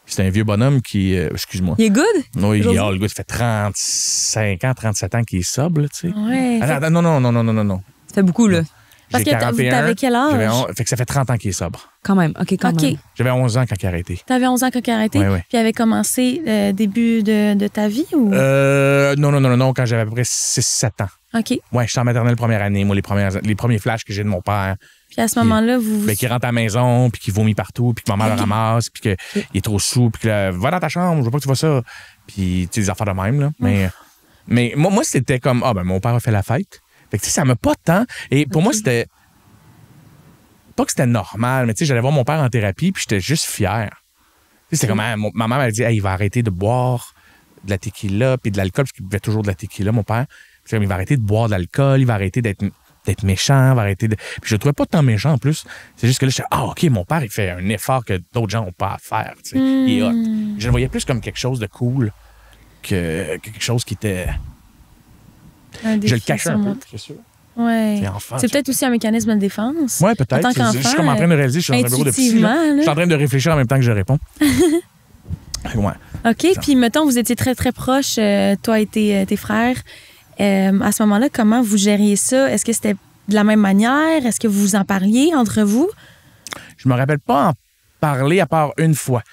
c'est un vieux bonhomme qui... excuse-moi. Il est good? Oui, Aujourd'hui? le gars, ça fait 35 ans, 37 ans qu'il est sobre, là, tu sais. Ouais. Ah, non. Ça fait beaucoup, là. Parce J'ai que 41, t'avais quel âge? fait que ça fait 30 ans qu'il est sobre. Quand même. OK, quand OK. même. J'avais 11 ans quand il a arrêté. T'avais 11 ans quand il a arrêté, Ouais, ouais. puis il avait commencé début de ta vie ou? Non, quand j'avais à peu près 6-7 ans. OK. Ouais, j'étais en maternelle première année, moi, les premiers flashs que j'ai de mon père. Puis à ce moment-là, vous... Ben, qui rentre à la maison, puis qui vomit partout, puis que ma mère le ramasse, puis qu'il est trop sous, puis que là, va dans ta chambre, je veux pas que tu vois ça. Puis, tu sais, des affaires de même, là. Mais moi, c'était comme, ben, mon père a fait la fête. Fait que, tu sais, ça m'a pas tant. Et pour moi, c'était. Pas que c'était normal, mais tu sais, j'allais voir mon père en thérapie, puis j'étais juste fier. Tu sais, c'était comme, ma mère m'a dit, hey, il va arrêter de boire de la tequila, puis de l'alcool, parce qu'il buvait toujours de la tequila, mon père. Puis, comme, il va arrêter de boire de l'alcool, il va arrêter d'être méchant, il va arrêter de. Puis, je le trouvais pas tant méchant en plus. C'est juste que là, je disais, OK, mon père, il fait un effort que d'autres gens n'ont pas à faire. Tu sais. Il est hot. Je le voyais plus comme quelque chose de cool que quelque chose qui était. un défi Je le cachais un peu, surmontable. c'est sûr. Ouais. C'est enfant, C'est tu- peut-être aussi un mécanisme de défense. Ouais, En peut-être. tant qu'enfant, Je suis comme en train de réaliser, je suis dans un bureau de psy. intuitivement, là. là. Je suis en train de réfléchir en même temps que je réponds. Ouais. OK, puis mettons, vous étiez très, très proches, toi et tes frères. À ce moment-là, comment vous gériez ça? Est-ce que c'était de la même manière? Est-ce que vous en parliez entre vous? Je me rappelle pas en parler à part une fois.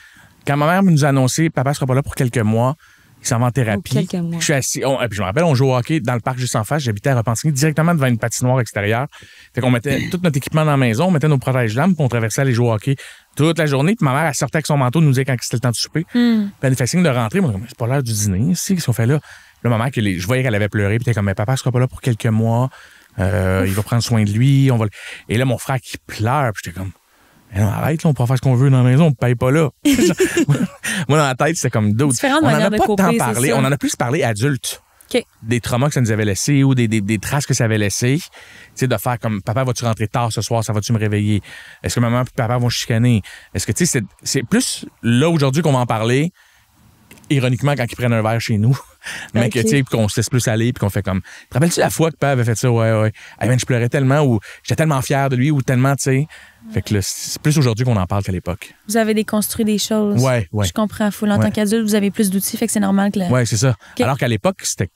Quand ma mère nous a annoncé papa sera pas là pour quelques mois, il s'en va en thérapie. Quelques mois. Je suis assis. Et puis je me rappelle, on jouait au hockey dans le parc juste en face. J'habitais à Repentigny, directement devant une patinoire extérieure. Fait qu'on mettait tout notre équipement dans la maison, on mettait nos protège-lames, puis on traversait aller jouer au hockey toute la journée. Puis ma mère, elle sortait avec son manteau, nous disait quand c'était le temps de souper. Puis elle nous fait signe de rentrer. Moi, c'est pas l'heure du dîner ici, qu'est-ce qu'on fait là? Là, ma mère, je voyais qu'elle avait pleuré, puis elle était comme, mais papa sera pas là pour quelques mois. Il va prendre soin de lui. Et là, mon frère qui pleure, puis j'étais comme, mais non, arrête, là, on peut faire ce qu'on veut dans la maison, on ne paye pas là. Moi, dans la tête, c'était comme d'autres. Différentes On n'en manières a de pas coper, tant c'est parlé. ça. On en a plus parlé adulte. OK. Des traumas que ça nous avait laissés ou des traces que ça avait laissées. Tu sais, de faire comme, papa, vas-tu rentrer tard ce soir? Ça va-tu me réveiller? Est-ce que maman et papa vont chicaner? Est-ce que, tu sais, c'est plus là, aujourd'hui, qu'on va en parler, ironiquement, quand ils prennent un verre chez nous. Mais que, OK. tu sais, puis qu'on se laisse plus aller, puis qu'on fait comme. Te rappelles-tu la fois que papa avait fait ça? Ouais. Hey, man, je pleurais tellement, ou j'étais tellement fier de lui, ou tellement, tu sais. Fait que là, c'est plus aujourd'hui qu'on en parle qu'à l'époque. Vous avez déconstruit des choses. Ouais. Je comprends. En Ouais. tant qu'adulte, vous avez plus d'outils, fait que c'est normal que... Ouais, c'est ça. OK. Alors qu'à l'époque, c'était.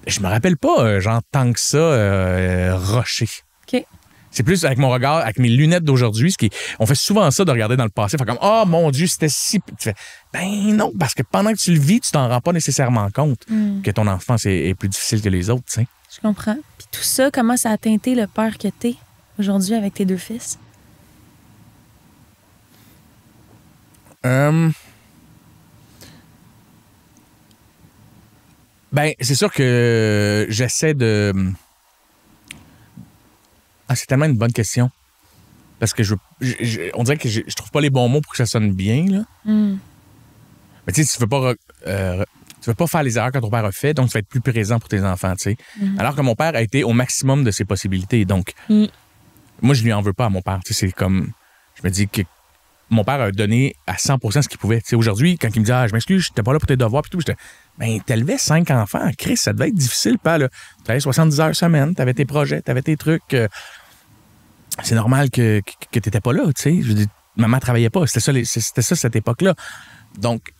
Je me rappelle pas, genre, tant que ça, rocher. OK. C'est plus avec mon regard, avec mes lunettes d'aujourd'hui, on fait souvent ça de regarder dans le passé, faire comme, oh mon Dieu, c'était si. Tu fais, ben non, parce que pendant que tu le vis, tu t'en rends pas nécessairement compte que ton enfance est plus difficile que les autres, tu sais. Je comprends. Puis tout ça, comment ça a teinté le père que t'es aujourd'hui avec tes 2 fils? Ben, c'est sûr que j'essaie de. Ah, c'est tellement une bonne question. Parce que on dirait que je trouve pas les bons mots pour que ça sonne bien, là. Mais tu sais, tu veux pas faire les erreurs que ton père a fait, donc tu vas être plus présent pour tes enfants, tu sais. Alors que mon père a été au maximum de ses possibilités. Donc, moi, je lui en veux pas à mon père. Tu sais, c'est comme... Je me dis que mon père a donné à 100% ce qu'il pouvait. Tu sais, aujourd'hui, quand il me dit « Ah, je m'excuse, j'étais pas là pour tes devoirs, puis tout », j'étais « Ben, t'élevais 5 enfants. Chris, ça devait être difficile, pas là. Tu travaillais 70 heures semaine, t'avais tes projets, t'avais tes trucs. C'est normal que t'étais pas là, tu sais. Je dis, maman travaillait pas. C'était ça cette époque-là. Donc,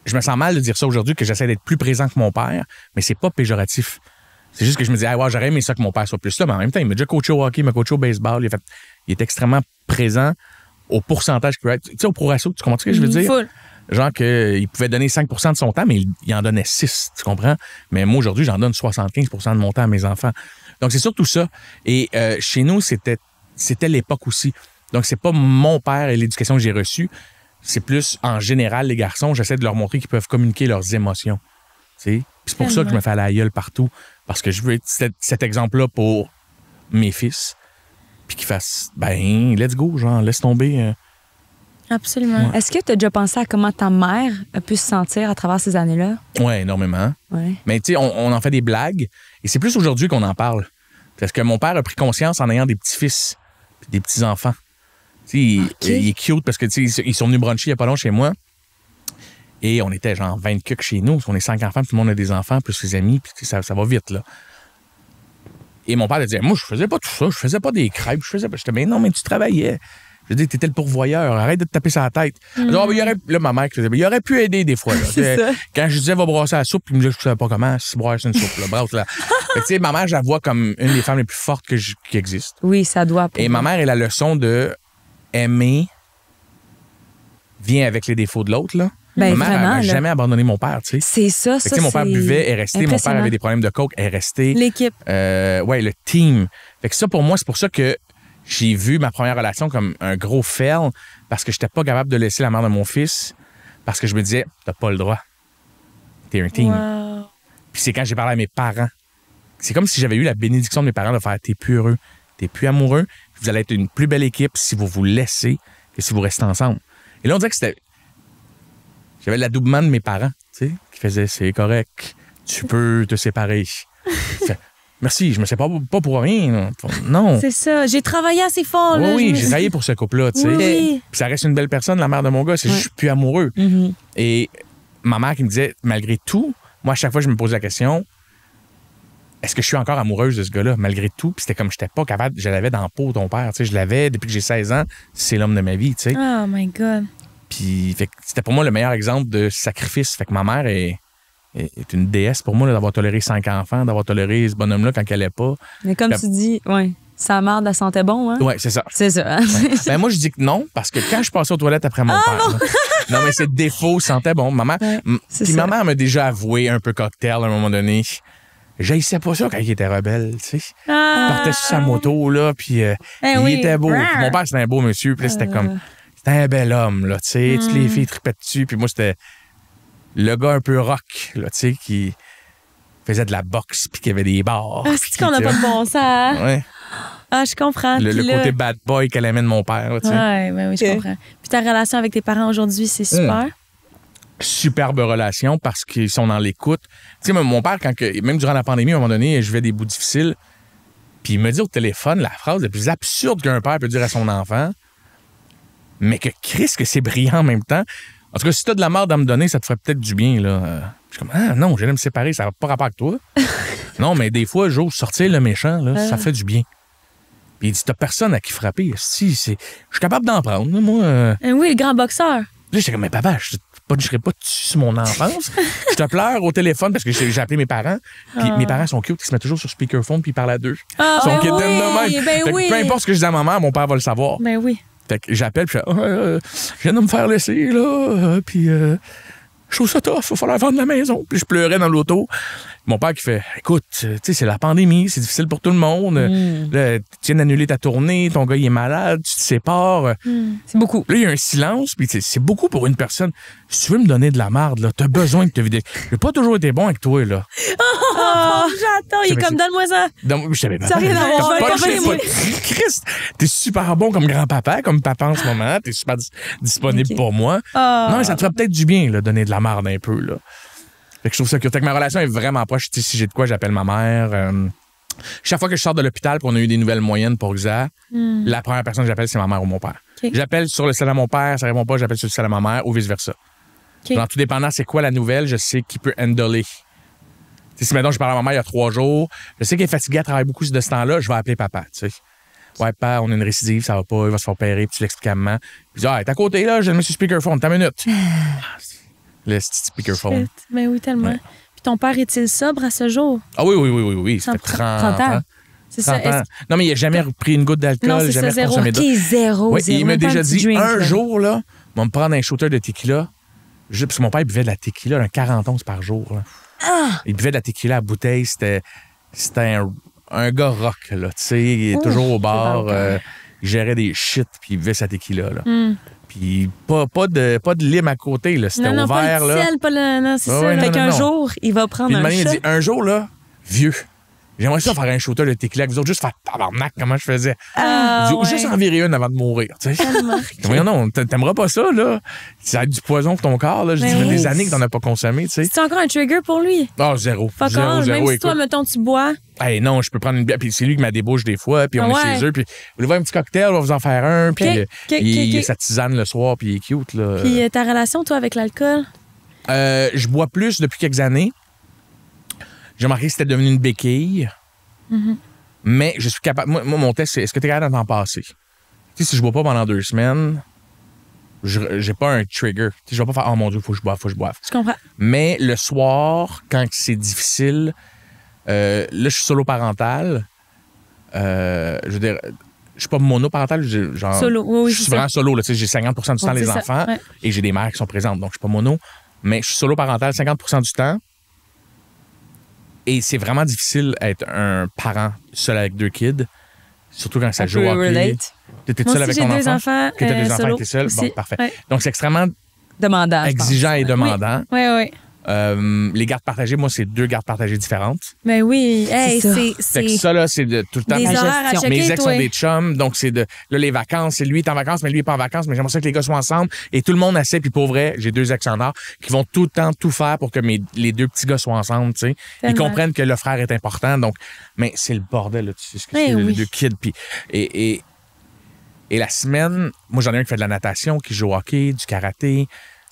je me sens mal de dire ça aujourd'hui, que j'essaie d'être plus présent que mon père, mais c'est pas péjoratif. C'est juste que je me dis, ah ouais, j'aurais aimé ça que mon père soit plus là, mais en même temps, il m'a déjà coaché au hockey, il m'a coaché au baseball. Il est extrêmement présent au pourcentage qu'il peut être. Tu sais, au pro ratio, tu comprends ce que je veux dire? Full. Genre qu'il pouvait donner 5% de son temps, mais il en donnait 6, tu comprends? Mais moi, aujourd'hui, j'en donne 75% de mon temps à mes enfants. Donc, c'est surtout ça. Et chez nous, c'était l'époque aussi. Donc, c'est pas mon père et l'éducation que j'ai reçue. C'est plus, en général, les garçons, j'essaie de leur montrer qu'ils peuvent communiquer leurs émotions. Tu sais? Puis c'est pour ça que je me fais à la gueule partout. Parce que je veux être cet exemple-là pour mes fils. Puis qu'ils fassent, ben, let's go, genre, laisse tomber. Absolument. Est-ce que tu as déjà pensé à comment ta mère a pu se sentir à travers ces années-là? Oui, énormément. Ouais. Mais tu sais, on en fait des blagues. Et c'est plus aujourd'hui qu'on en parle. Parce que mon père a pris conscience en ayant des petits-fils puis des petits-enfants. Tu sais, il est cute parce que tu sais, ils sont venus bruncher il n'y a pas longtemps chez moi. Et on était genre 20 cucs chez nous. On est 5 enfants, tout le monde a des enfants, plus ses amis. Puis ça va vite, là. Et mon père disait, moi, je faisais pas tout ça. Je faisais pas des crêpes. J'étais, mais non, mais tu travaillais. Je veux dire, t'étais le pourvoyeur. Arrête de te taper sur la tête. Alors, là, ma mère qui faisait, il aurait pu aider des fois. Là. Ça. Quand je disais, va brasser la soupe, puis je ne savais pas comment, si brasser une soupe. Là, brasse, là. Fait que, tu sais, ma mère, je la vois comme une des femmes les plus fortes qui existent. Oui, ça doit. Et ma mère est la leçon de aimer vient avec les défauts de l'autre, là. Ben, ma mère vraiment, n'a jamais abandonné mon père, tu sais. C'est ça, Fait que, mon père buvait, est resté. Mon père avait des problèmes de coke, est resté. L'équipe. Ouais, le team. Fait que ça, pour moi, c'est pour ça que j'ai vu ma première relation comme un gros fail parce que j'étais pas capable de laisser la mère de mon fils parce que je me disais, t'as pas le droit. T'es un team. Wow. Puis c'est quand j'ai parlé à mes parents. C'est comme si j'avais eu la bénédiction de mes parents de faire, t'es plus heureux, t'es plus amoureux, vous allez être une plus belle équipe si vous vous laissez que si vous restez ensemble. Et là, on dirait que c'était... J'avais l'adoubement de mes parents, tu sais, qui faisait, c'est correct, tu peux te séparer. Merci, je me sépare pas pour rien. Non. C'est ça. J'ai travaillé assez fort. Là, oui, j'ai travaillé pour ce couple-là, tu sais. Oui. Puis ça reste une belle personne, la mère de mon gars, c'est juste, je suis plus amoureux. Mm-hmm. Et ma mère qui me disait, malgré tout, moi, à chaque fois, je me posais la question, est-ce que je suis encore amoureuse de ce gars-là, malgré tout? Puis c'était comme, j'étais pas capable, je l'avais dans la peau, ton père, tu sais, je l'avais depuis que j'ai 16 ans, c'est l'homme de ma vie, tu sais. Oh my God. Puis fait que c'était pour moi le meilleur exemple de sacrifice. Fait que ma mère est une déesse pour moi là, d'avoir toléré 5 enfants, d'avoir toléré ce bonhomme-là quand elle allait pas. Mais comme tu dis, sa mère, elle sentait bon, hein? Oui, c'est ça. C'est ça. Hein? Ouais. Ben moi, je dis que non, parce que quand je passais aux toilettes après mon père, non, mais c'est défaut, sentait bon. Ma mère, puis ma mère m'a déjà avoué un peu cocktail à un moment donné. J'haïssais pas ça quand il était rebelle, tu sais. Il partait sur sa moto, là, puis il était beau. Puis mon père, c'était un beau monsieur, puis là, c'était comme... C'était un bel homme, là, tu sais. Toutes les filles tripaient dessus. Puis moi, c'était le gars un peu rock, là, tu sais, qui faisait de la boxe puis qui avait des bars. Ah, c'est qu'on n'a pas de bon sens. Ouais. Ah, je comprends. Le côté bad boy qu'elle aimait de mon père, là, tu sais. Oui, je comprends. Puis ta relation avec tes parents aujourd'hui, c'est super. Superbe relation parce qu'ils sont dans l'écoute. Tu sais, mon père, même durant la pandémie, à un moment donné, je vivais des bouts difficiles. Puis il me dit au téléphone la phrase la plus absurde qu'un père peut dire à son enfant. Mais que Chris, que c'est brillant en même temps. En tout cas, si t'as de la merde à me donner, ça te ferait peut-être du bien, là. Je suis comme, ah non, j'allais me séparer, ça n'a pas rapport avec toi. Non, mais des fois, j'ose sortir le méchant, là, ça fait du bien. Puis il dit, t'as personne à qui frapper. Si, je suis capable d'en prendre, là, moi. Oui, le grand boxeur. Là, j'étais comme, mais papa, je ne serais pas dessus sur mon enfance. Je te pleure au téléphone parce que j'ai appelé mes parents. Puis mes parents sont cute, ils se mettent toujours sur speakerphone puis ils parlent à deux. Ils sont quétaines de même. Peu importe ce que je dis à ma mère, mon père va le savoir. Ben oui. Fait que j'appelle, puis je viens de me faire laisser, là, puis je trouve ça tough, il va falloir vendre la maison. Puis je pleurais dans l'auto. Mon père qui fait, écoute, tu sais, c'est la pandémie, c'est difficile pour tout le monde. Là, tu viens d'annuler ta tournée, ton gars, il est malade, tu te sépares. C'est beaucoup. Là, il y a un silence, puis c'est beaucoup pour une personne. Si tu veux me donner de la merde, là, t'as besoin de te vider. J'ai pas toujours été bon avec toi, là. J'attends, il est comme donne-moi ça. Donc, je savais pas. Ça a rien à voir. T'as pas Pas le Christ, t'es super bon comme grand-papa, comme papa en ce moment. T'es super disponible pour moi. Non, mais ça te ferait peut-être du bien, là, donner de la merde un peu, là. Fait que je trouve ça cute. Fait que ma relation est vraiment proche. Tu sais, si j'ai de quoi, j'appelle ma mère. Chaque fois que je sors de l'hôpital et on a eu des nouvelles moyennes pour Xa, la première personne que j'appelle, c'est ma mère ou mon père. OK. J'appelle sur le cell à mon père, ça répond pas, j'appelle sur le cell à ma mère ou vice-versa. OK. Dans tout dépendant, c'est quoi la nouvelle, je sais qui peut handler. Tu sais, si maintenant je parle à ma mère il y a 3 jours, je sais qu'elle est fatiguée, elle travaille beaucoup de ce temps-là, je vais appeler papa, tu sais. Ouais, père, on a une récidive, ça va pas, il va se faire opérer, puis tu l'expliques à maman. Puis je dis, t'es à côté, là, je le mets sur speakerphone, t'as une minute. Le petit speakerphone. Mais oui, tellement. Ouais. Puis ton père est-il sobre à ce jour? Ah oui, ça fait 30 ans. C'est ça. 30 ans. Non, mais il a jamais pris une goutte d'alcool, Non, c'est jamais ça, zéro. consommé d'eau. OK, zéro. Oui, zéro. il m'a Même pas déjà petit dit, drink, un là. jour, là, on va me prendre un shooter de tequila. Parce que mon père buvait de la tequila, un 40 onces par jour. Là. Il buvait de la tequila à bouteille. C'était un gars rock, là. Tu sais, il est toujours au bar. Il gérait des shit, puis il buvait sa tequila, là. Puis pas de lime à côté, là. C'était non, ouvert, pas le là. sel, pas le... Non, c'est Ah ça. ouais, là. Fait non, qu'un non. jour, il va prendre Puis un il shot. dit, un jour, là, vieux. J'aimerais ça faire un shooter de tequila avec vous autres, juste faire tabarnak, comment je faisais. Ah, Ou juste en virer une avant de mourir, tu sais. Voyons, non, t'aimerais pas ça, là. Ça a du poison pour ton corps, là. Je Mais dis, oui. des années que t'en as pas consommé, tu sais. C'est encore un trigger pour lui. Ah, zéro. Fuck Zéro, all, zéro. même si toi, Écoute. mettons, tu bois. Hey, non, je peux prendre une bière. Puis c'est lui qui m'a débouche des fois, puis on Ah est ouais. chez eux, puis vous voulez voir un petit cocktail, on va vous en faire un, puis il ok. sa tisane le soir, puis il est cute, là. Puis ta relation, toi, avec l'alcool? Je bois plus depuis quelques années. J'ai remarqué que c'était devenu une béquille. Mais je suis capable. Moi, mon test, c'est est-ce que tu es capable d'en passer? Tu sais, si je bois pas pendant 2 semaines, j'ai pas un trigger. Tu sais, je vais pas faire oh mon Dieu, faut que je boive. Je comprends. Mais le soir, quand c'est difficile, là, je suis solo parental. Je veux dire, je suis pas monoparental. Genre, Solo, oui, je suis c'est vraiment solo. Là, tu sais, j'ai 50 du temps Ouais, les c'est ça, enfants ouais. et j'ai des mères qui sont présentes. Donc, je suis pas mono. Mais je suis solo parental 50 du temps. Et c'est vraiment difficile d'être un parent seul avec 2 kids. Surtout quand ça joue au hockey. relate. T'es Moi seul aussi, avec j'ai ton 2 enfants. Que t'as 2 enfants solo et t'es seul. aussi. Bon, parfait. Ouais. Donc, c'est extrêmement Demandant. je pense. exigeant et demandant. Oui. Les gardes partagées, moi, c'est 2 gardes partagées différentes. Mais oui, hey, C'est ça. Fait que ça, là, c'est de tout le temps. des La horaires à gestion. checker, Mes ex toi. sont des chums, donc c'est de. Là, les vacances, c'est lui est en vacances, mais lui est pas en vacances, mais j'aimerais ça que les gars soient ensemble. Et tout le monde essaie, puis pour vrai, j'ai 2 ex en or qui vont tout le temps tout faire pour que les 2 petits gars soient ensemble, tu sais. Ils Tellement. comprennent que le frère est important, donc. Mais c'est le bordel, là, tu sais ce que Mais c'est, oui. les 2 kids. Puis, et la semaine, moi, j'en ai un qui fait de la natation, qui joue au hockey, du karaté.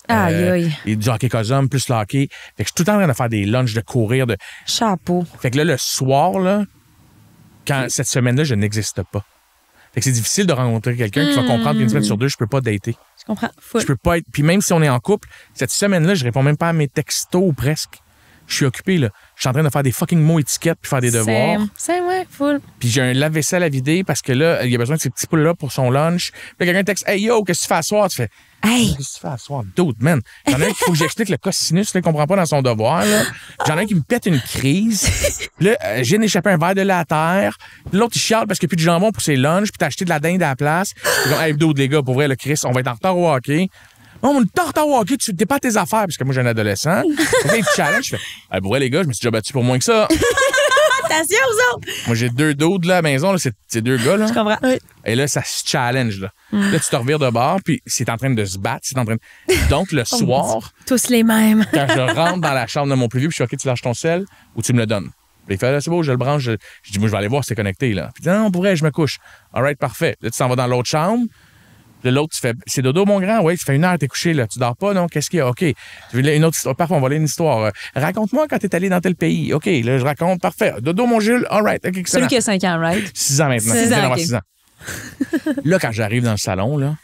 Aïe, aïe. Et du hockey cosum, plus le hockey. Fait que je suis tout le temps en train de faire des lunchs, de courir, de. Chapeau. Fait que là, le soir, là, cette semaine-là, je n'existe pas. Fait que c'est difficile de rencontrer quelqu'un qui va comprendre qu'une semaine sur 2, je peux pas dater. Je comprends. Full. Je peux pas être. Puis même si on est en couple, cette semaine-là, je réponds même pas à mes textos ou presque. Je suis occupé, là. Je suis en train de faire des fucking mots étiquettes puis faire des devoirs. C'est ouais, full. Puis j'ai un lave-vaisselle à vider parce que là, il y a besoin de ces petits poules-là pour son lunch. Puis quelqu'un texte Hey yo, qu'est-ce que tu fais à soir? Tu fais Hey! Qu'est-ce que tu fais à soir? D'autres, man. J'en ai un qu'il faut que j'explique le cosinus, là, il comprend pas dans son devoir, là. J'en ai un qui me pète une crise. Puis là, je viens d'échapper un verre de lait à terre. Puis l'autre, il chiale parce qu'il n'y a plus de jambon pour ses lunchs. Puis t'as acheté de la dinde à la place. Puis comme, hey, d'autres, les gars, pour vrai, le Chris, on va être en retard au hockey. Non, on est en retard au hockey, t'es pas à tes affaires, parce que moi, j'ai un adolescent. Fait que là, il challenge, je fais, hey, pour vrai, les gars, je me suis déjà battu pour moins que ça. Attention aux autres! Moi, j'ai 2 d'autres, là, à la maison, là, c'est 2 gars, là. Je comprends. Et là, ça se challenge, là. Là, tu te revires de bord, puis c'est en train de se battre, c'est en train de... Donc, le soir, Tous les mêmes. quand je rentre dans la chambre de mon plus vieux, puis je suis OK, tu lâches ton sel ou tu me le donnes. Puis il fait, là, c'est beau, je le branche. Je dis, moi, je vais aller voir si c'est connecté, là. Puis il dit, non, pour vrai, je me couche. All right, parfait. Là, tu t'en vas dans l'autre chambre. Puis là, l'autre, tu fais, c'est dodo, mon grand? Oui, ça fait 1 heure, t'es couché, là. Tu dors pas, non? Qu'est-ce qu'il y a? OK. Tu veux une autre histoire? Parfait, on va aller une histoire. Raconte-moi quand t'es allé dans tel pays. OK, là, je raconte. Parfait. Dodo, mon Jules. All right. OK, excellent. Celui qui a 5 ans, right? 6 ans maintenant. 6 Il vient ans, d'avoir OK. 6 ans. Là, quand j'arrive dans le salon, là,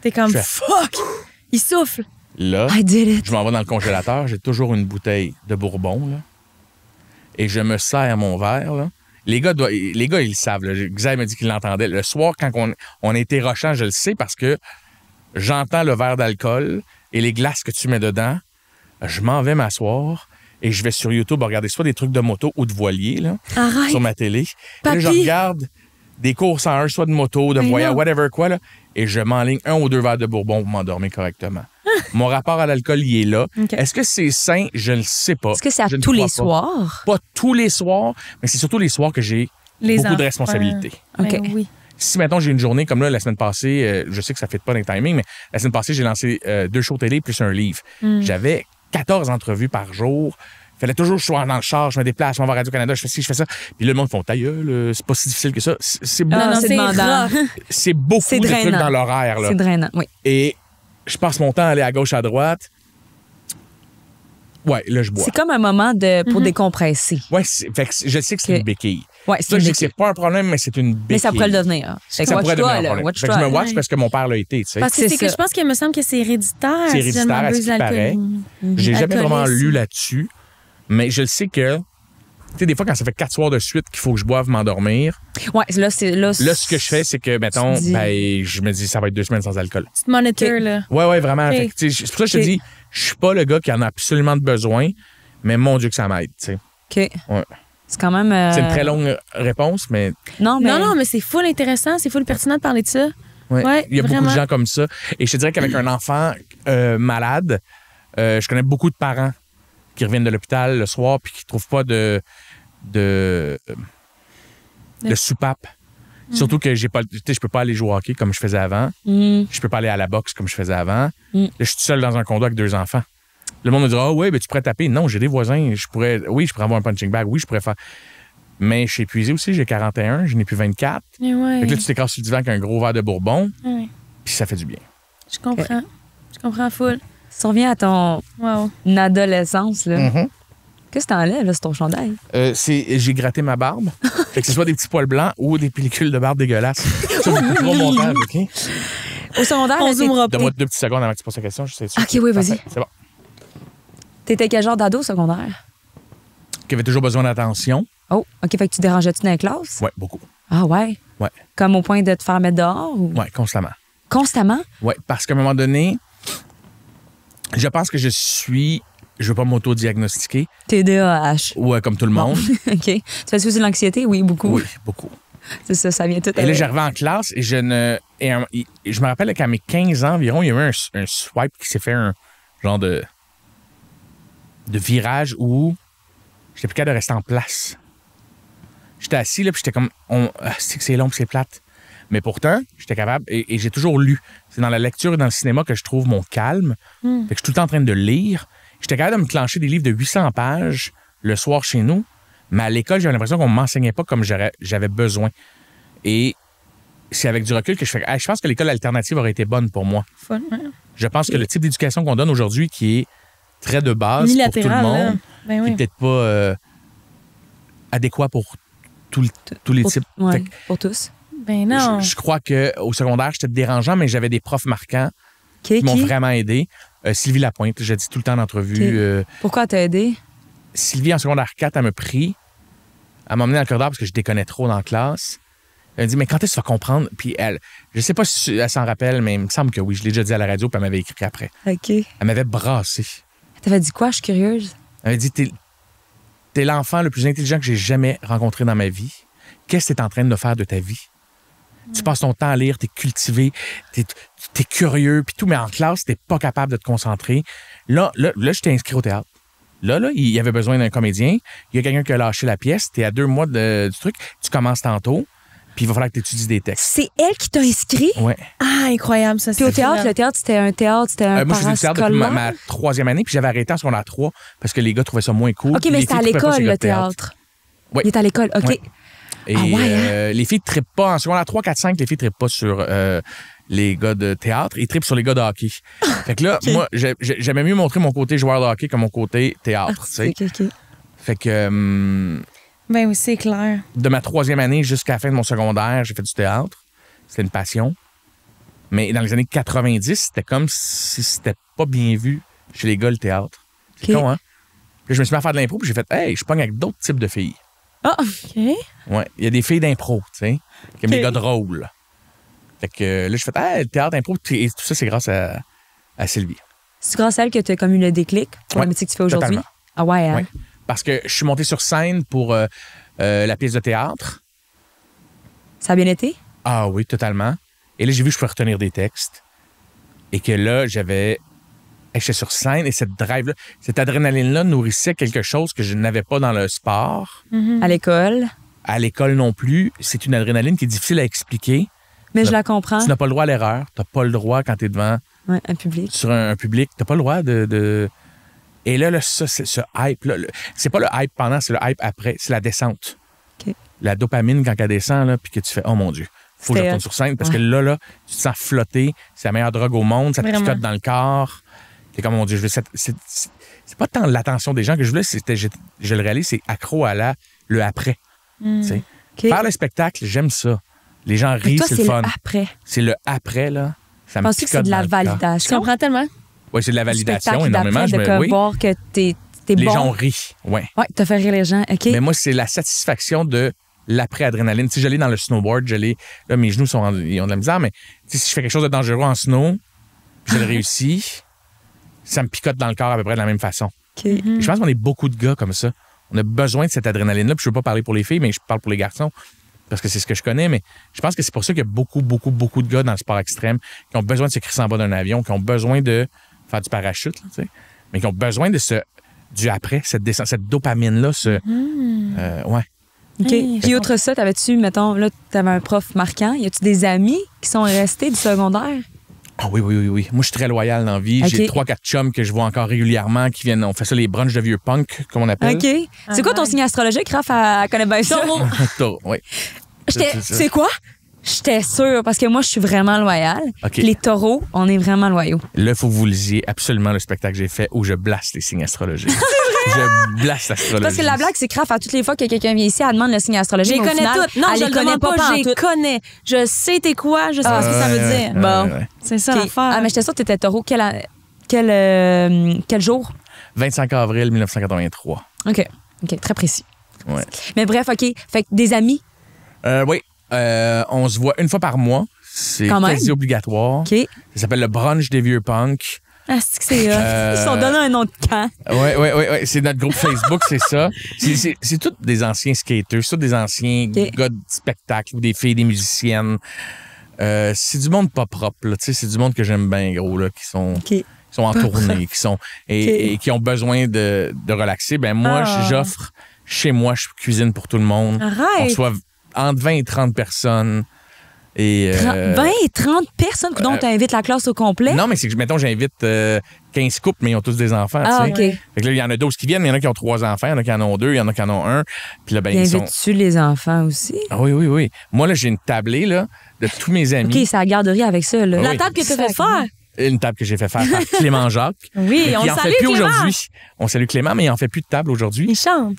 T'es comme Je fais- fuck! Il souffle. là, I did it. je m'en vais dans le congélateur. J'ai toujours une bouteille de bourbon, là. Et je me sers mon verre, là. Les gars, ils le savent. Là. Xavier m'a dit qu'il l'entendait. Le soir, quand on a été rochant, je le sais parce que j'entends le verre d'alcool et les glaces que tu mets dedans. Je m'en vais m'asseoir et je vais sur YouTube regarder soit des trucs de moto ou de voilier là, Arrête. sur ma télé. Et là, je Papy. regarde des courses en un, soit de moto, de Mais voyage, non. whatever quoi, là, et je m'enligne 1 ou 2 verres de bourbon pour m'endormir correctement. Mon rapport à l'alcool, il est là. OK. Est-ce que c'est sain? Je ne le sais pas. Est-ce que c'est à Je ne tous les crois pas. soirs? Pas tous les soirs, mais c'est surtout les soirs que j'ai Les beaucoup de enfants. responsabilités. Ben OK. oui. Si, mettons, j'ai une journée comme là, la semaine passée, je sais que ça ne fait pas dans les timings, mais la semaine passée, j'ai lancé 2 shows télé plus un livre. J'avais 14 entrevues par jour. Il fallait toujours que je sois dans le char, je me déplace, je m'en vais à Radio-Canada, je fais ci, je fais ça. Puis là, le monde font ta gueule, c'est pas si difficile que ça. C'est beaucoup, Ah, Non, c'est c'est demandant. rough. c'est beaucoup c'est de trucs drainant. dans l'horaire. Là. C'est drainant, oui. Et je passe mon temps à aller à gauche, à droite. Ouais, là, je bois. C'est comme un moment pour décompresser. Ouais, fait que je sais que c'est Ok. une béquille. Ouais, Ça, une je dis que béquille. c'est pas un problème, mais c'est une béquille. Mais ça pourrait le devenir. Fait que Ça pourrait devenir watch-toi, un là. problème. Fait que je Watch-toi. me watch Ouais. parce que mon père l'a été, tu sais. Parce que C'est c'est que ça. je pense qu'il me semble que c'est héréditaire. C'est héréditaire, à ce qui paraît. J'ai jamais vraiment Alcoolisme. lu là-dessus, mais je le sais que, tu sais, des fois, quand ça fait 4 soirs de suite qu'il faut que je boive m'endormir, Ouais, là, là, ce que je fais, c'est que, mettons, Tu dis- ben, je me dis, ça va être 2 semaines sans alcool. Tu te monitors, Ok. là. Ouais, vraiment. Ok. Fait que, tu sais, c'est pour ça que je te Ok. dis, je suis pas le gars qui en a absolument besoin, mais mon Dieu que ça m'aide, tu sais. OK. Ouais. C'est quand même... C'est une très longue réponse, mais Non, mais... Non, mais c'est full intéressant, c'est full pertinent de parler de ça. ouais, Ouais, il y a beaucoup vraiment. de gens comme ça. Et je te dirais qu'avec un enfant malade, je connais beaucoup de parents qui reviennent de l'hôpital le soir puis qui trouvent pas de soupape. Surtout que j'ai pas, tu sais, je peux pas aller jouer au hockey comme je faisais avant. Je peux pas aller à la boxe comme je faisais avant. Là, je suis tout seul dans un condo avec 2 enfants. Le monde me dira, ouais, ben tu pourrais taper. Non, j'ai des voisins. Je pourrais avoir un punching bag. Oui, je pourrais faire. Mais je suis épuisé aussi. J'ai 41, je n'ai plus 24. Mais ouais. Fait que là, tu t'écrasses sur le divan avec un gros verre de bourbon, Ouais. puis ça fait du bien. Je comprends. Je comprends full. Si on revient à ton Wow. adolescence, là, Mm-hmm. qu'est-ce que t'enlèves, là, c'est ton chandail? J'ai gratté ma barbe. Fait que ce soit des petits poils blancs ou des pellicules de barbe dégueulasses. Ça, c'est trop montage, OK? Au secondaire, On là, zoomera pas. Donne-moi 2 petites secondes avant que tu poses la question. Je sais OK, oui, vas-y. Parfait, c'est bon. t'étais quel genre d'ado au secondaire? Qui avait toujours besoin d'attention. Oh, OK, fait que tu dérangeais-tu dans la classe? Ouais, beaucoup. Ah ouais? Ouais. Comme au point de te faire mettre dehors? Ou... Ouais, constamment. Constamment? Ouais, parce qu'à un moment donné, je pense que je veux pas m'auto-diagnostiquer, TDAH. ou comme tout le monde. OK. Tu fais aussi de l'anxiété? Oui, beaucoup. Oui, beaucoup. C'est ça, ça vient tout Et là, j'arrivais en classe et je me rappelle qu'à mes 15 ans environ, il y a eu un swipe qui s'est fait un genre de virage où j'étais plus capable de rester en place. J'étais assis là, puis j'étais comme, c'est long, puis c'est plate. Mais pourtant, j'étais capable, et j'ai toujours lu. C'est dans la lecture et dans le cinéma que je trouve mon calme. Fait que je suis tout le temps en train de lire. J'étais capable de me clencher des livres de 800 pages le soir chez nous, mais à l'école, j'avais l'impression qu'on ne m'enseignait pas comme j'avais besoin. Et c'est avec du recul que je fais, je pense que l'école alternative aurait été bonne pour moi. Fun, ouais. Je pense que le type d'éducation qu'on donne aujourd'hui, qui est très de base pour tout le Unilatéral, là. monde, Ben qui oui. n'est peut-être pas adéquat pour tous les Pour, types. ouais, Fait que pour tous. Ben non. je crois qu'au secondaire, j'étais dérangeant, mais j'avais des profs marquants Qui? qui m'ont vraiment aidé. Sylvie Lapointe, j'ai dit tout le temps en entrevue. Ok. Pourquoi t'as aidé? Sylvie, en secondaire 4, elle m'a pris. Elle m'a emmené dans le corridor parce que je déconnais trop dans la classe. Elle m'a dit, mais quand est-ce que tu vas comprendre? Puis elle, je sais pas si elle s'en rappelle, mais il me semble que oui. Je l'ai déjà dit à la radio, puis elle m'avait écrit après. OK. Elle m'avait brassé. T'avais dit quoi? Je suis curieuse. Elle m'a dit, t'es l'enfant le plus intelligent que j'ai jamais rencontré dans ma vie. Qu'est-ce que t'es en train de faire de ta vie? Tu passes ton temps à lire, t'es cultivé, t'es curieux, puis tout, mais en classe, t'es pas capable de te concentrer. Là, je t'ai inscrit au théâtre. Là, il y avait besoin d'un comédien. Il y a quelqu'un qui a lâché la pièce. T'es à 2 mois du truc. Tu commences tantôt, puis il va falloir que tu étudies des textes. C'est elle qui t'a inscrit? Ouais. Ah, incroyable, ça. Puis au théâtre, le théâtre, c'était un Moi, je faisais du théâtre depuis parascolaire? ma 3e année, puis j'avais arrêté en secondaire 3 parce que les gars trouvaient ça moins cool. OK, puis mais les c'était à filles trouvaient pas l'école, ces gars le de théâtre. théâtre. Oui. Il est à l'école, OK. Ouais. Et Ah ouais, les filles ne trippent pas. En secondaire 3, 4, 5, les filles ne trippent pas sur les gars de théâtre. Ils trippent sur les gars de hockey. Fait que là, moi, j'aimais mieux montrer mon côté joueur de hockey que mon côté théâtre. tu sais. OK. Fait que Ben oui, c'est clair. de ma 3e année jusqu'à la fin de mon secondaire, j'ai fait du théâtre. C'était une passion. Mais dans les années 90, c'était comme si c'était pas bien vu chez les gars, le théâtre. C'est OK. con, hein? Puis je me suis mis à faire de l'impro, puis j'ai fait, hey, je pogne avec d'autres types de filles. Ah! OK. Ouais, il y a des filles d'impro, tu sais, qui aiment les OK. gars de rôle. Fait que là, je fais, hey, le théâtre, impro, et tout ça, c'est grâce à Sylvie. C'est grâce à elle que tu as comme eu le déclic pour Ouais, le métier que tu fais aujourd'hui? Ah ouais, hein? Ouais. Parce que je suis monté sur scène pour la pièce de théâtre. Ça a bien été? Ah oui, totalement. Et là, j'ai vu que je pouvais retenir des textes. Et que là, j'étais sur scène et cette drive-là, cette adrénaline-là nourrissait quelque chose que je n'avais pas dans le sport. À l'école? À l'école non plus. C'est une adrénaline qui est difficile à expliquer. Mais je la comprends. Tu n'as pas le droit à l'erreur. Tu n'as pas le droit quand tu es devant Ouais, un public. sur un public. Tu n'as pas le droit de... Et là, ça, c'est ce hype-là. C'est pas le hype pendant, c'est le hype après. C'est la descente. OK. La dopamine quand elle descend, là, puis que tu fais « Oh mon Dieu, faut que je C'était retourne sur scène. » Parce que là, tu te sens flotter. C'est la meilleure drogue au monde. Ça te Vraiment. picote dans le corps. T'es comme « Mon Dieu, je veux... » C'est pas tant l'attention des gens que je voulais, je le réalise, c'est accro à le après. Tu sais. OK. Faire le spectacle, j'aime ça. Les gens Mais rient, toi, c'est c'est le fun. après. C'est le après, là. Ça me Penses-tu que c'est picote de la dans le corps. Je validation? comprends tellement. Oui, c'est de la Du validation spectacle énormément. d'après, de comme Oui. voir que t'es Les bon. gens rient, oui. Ouais, t'as fait rire les gens. OK. Mais moi, c'est la satisfaction de l'après-adrénaline. Si j'allais dans le snowboard, là, mes genoux ils ont de la misère, mais si je fais quelque chose de dangereux en snow, puis je le réussis, ça me picote dans le corps à peu près de la même façon. OK. Et je pense qu'on est beaucoup de gars comme ça. On a besoin de cette adrénaline-là. Puis je ne veux pas parler pour les filles, mais je parle pour les garçons parce que c'est ce que je connais. Mais je pense que c'est pour ça qu'il y a beaucoup, beaucoup, beaucoup de gars dans le sport extrême qui ont besoin de se crisser en bas d'un avion, qui ont besoin de faire du parachute, là, tu sais, mais qui ont besoin de du après, cette dopamine-là, ouais. OK. Puis outre ça, t'avais-tu, mettons, là, t'avais un prof marquant. Y a-tu des amis qui sont restés du secondaire? Ah oui. Moi, je suis très loyal dans la vie. OK. J'ai 3-4 chums que je vois encore régulièrement qui viennent. On fait ça les brunchs de vieux punk, comme on appelle. OK. C'est quoi ton signe astrologique, Raph? Elle connaît bien ça. Taureau, oui. C'est quoi? J'étais sûre, parce que moi, je suis vraiment loyale. OK. Puis les taureaux, on est vraiment loyaux. Là, il faut que vous lisiez absolument le spectacle que j'ai fait où je blaste les signes astrologiques. Je blaste l'astrologie. Parce que la blague, c'est que Raph, à toutes les fois que quelqu'un vient ici, elle demande le signe Je astrologique. les mais au connais final, toutes. Non, elle je les le connaît demande pas, je les pantoute. connais. Je sais t'es quoi, je sais ce que ça veut dire. Bon. Ouais. C'est ça OK. l'affaire. Ah, mais j'étais sûre que t'étais taureau. Quel jour? 25 avril 1983. OK. Très précis. Ouais. Mais bref, OK. Fait que des amis. Oui. On se voit une fois par mois. C'est Quand même. quasi obligatoire. OK. Ça s'appelle le brunch des vieux punks. Ah, c'est que c'est Ils se sont donné un nom de camp. Oui. C'est notre groupe Facebook, c'est ça. C'est tous des anciens skaters, c'est tous des anciens OK. gars de spectacle ou des filles, des musiciennes. C'est du monde pas propre, là. Tu sais, c'est du monde que j'aime bien, gros, là, qui sont en tournée, qui sont et qui ont besoin de relaxer. Ben moi, j'offre chez moi, je cuisine pour tout le monde. Arrête. On reçoit entre 20 et 30 personnes. Et, 20 et 30 personnes. Donc, t'invites la classe au complet? non, mais c'est que, mettons, j'invite 15 couples, mais ils ont tous des enfants. Ah, tu sais. OK. Fait que là, il y en a 12 qui viennent, mais il y en a qui ont 3 enfants, il y en a qui en ont 2, il y en a qui en ont 1. Puis là, ben, ils sont. Invites-tu les enfants aussi? Ah oui. Moi, là, j'ai une tablée là, de tous mes amis. OK, c'est à la garderie avec ça, là. Ah La oui. table que t'as fait faire. Une table que j'ai fait faire par Clément Jacques. Oui, mais on qui en salue fait plus Clément. aujourd'hui. On salue Clément, mais il en fait plus de table aujourd'hui. Il chante.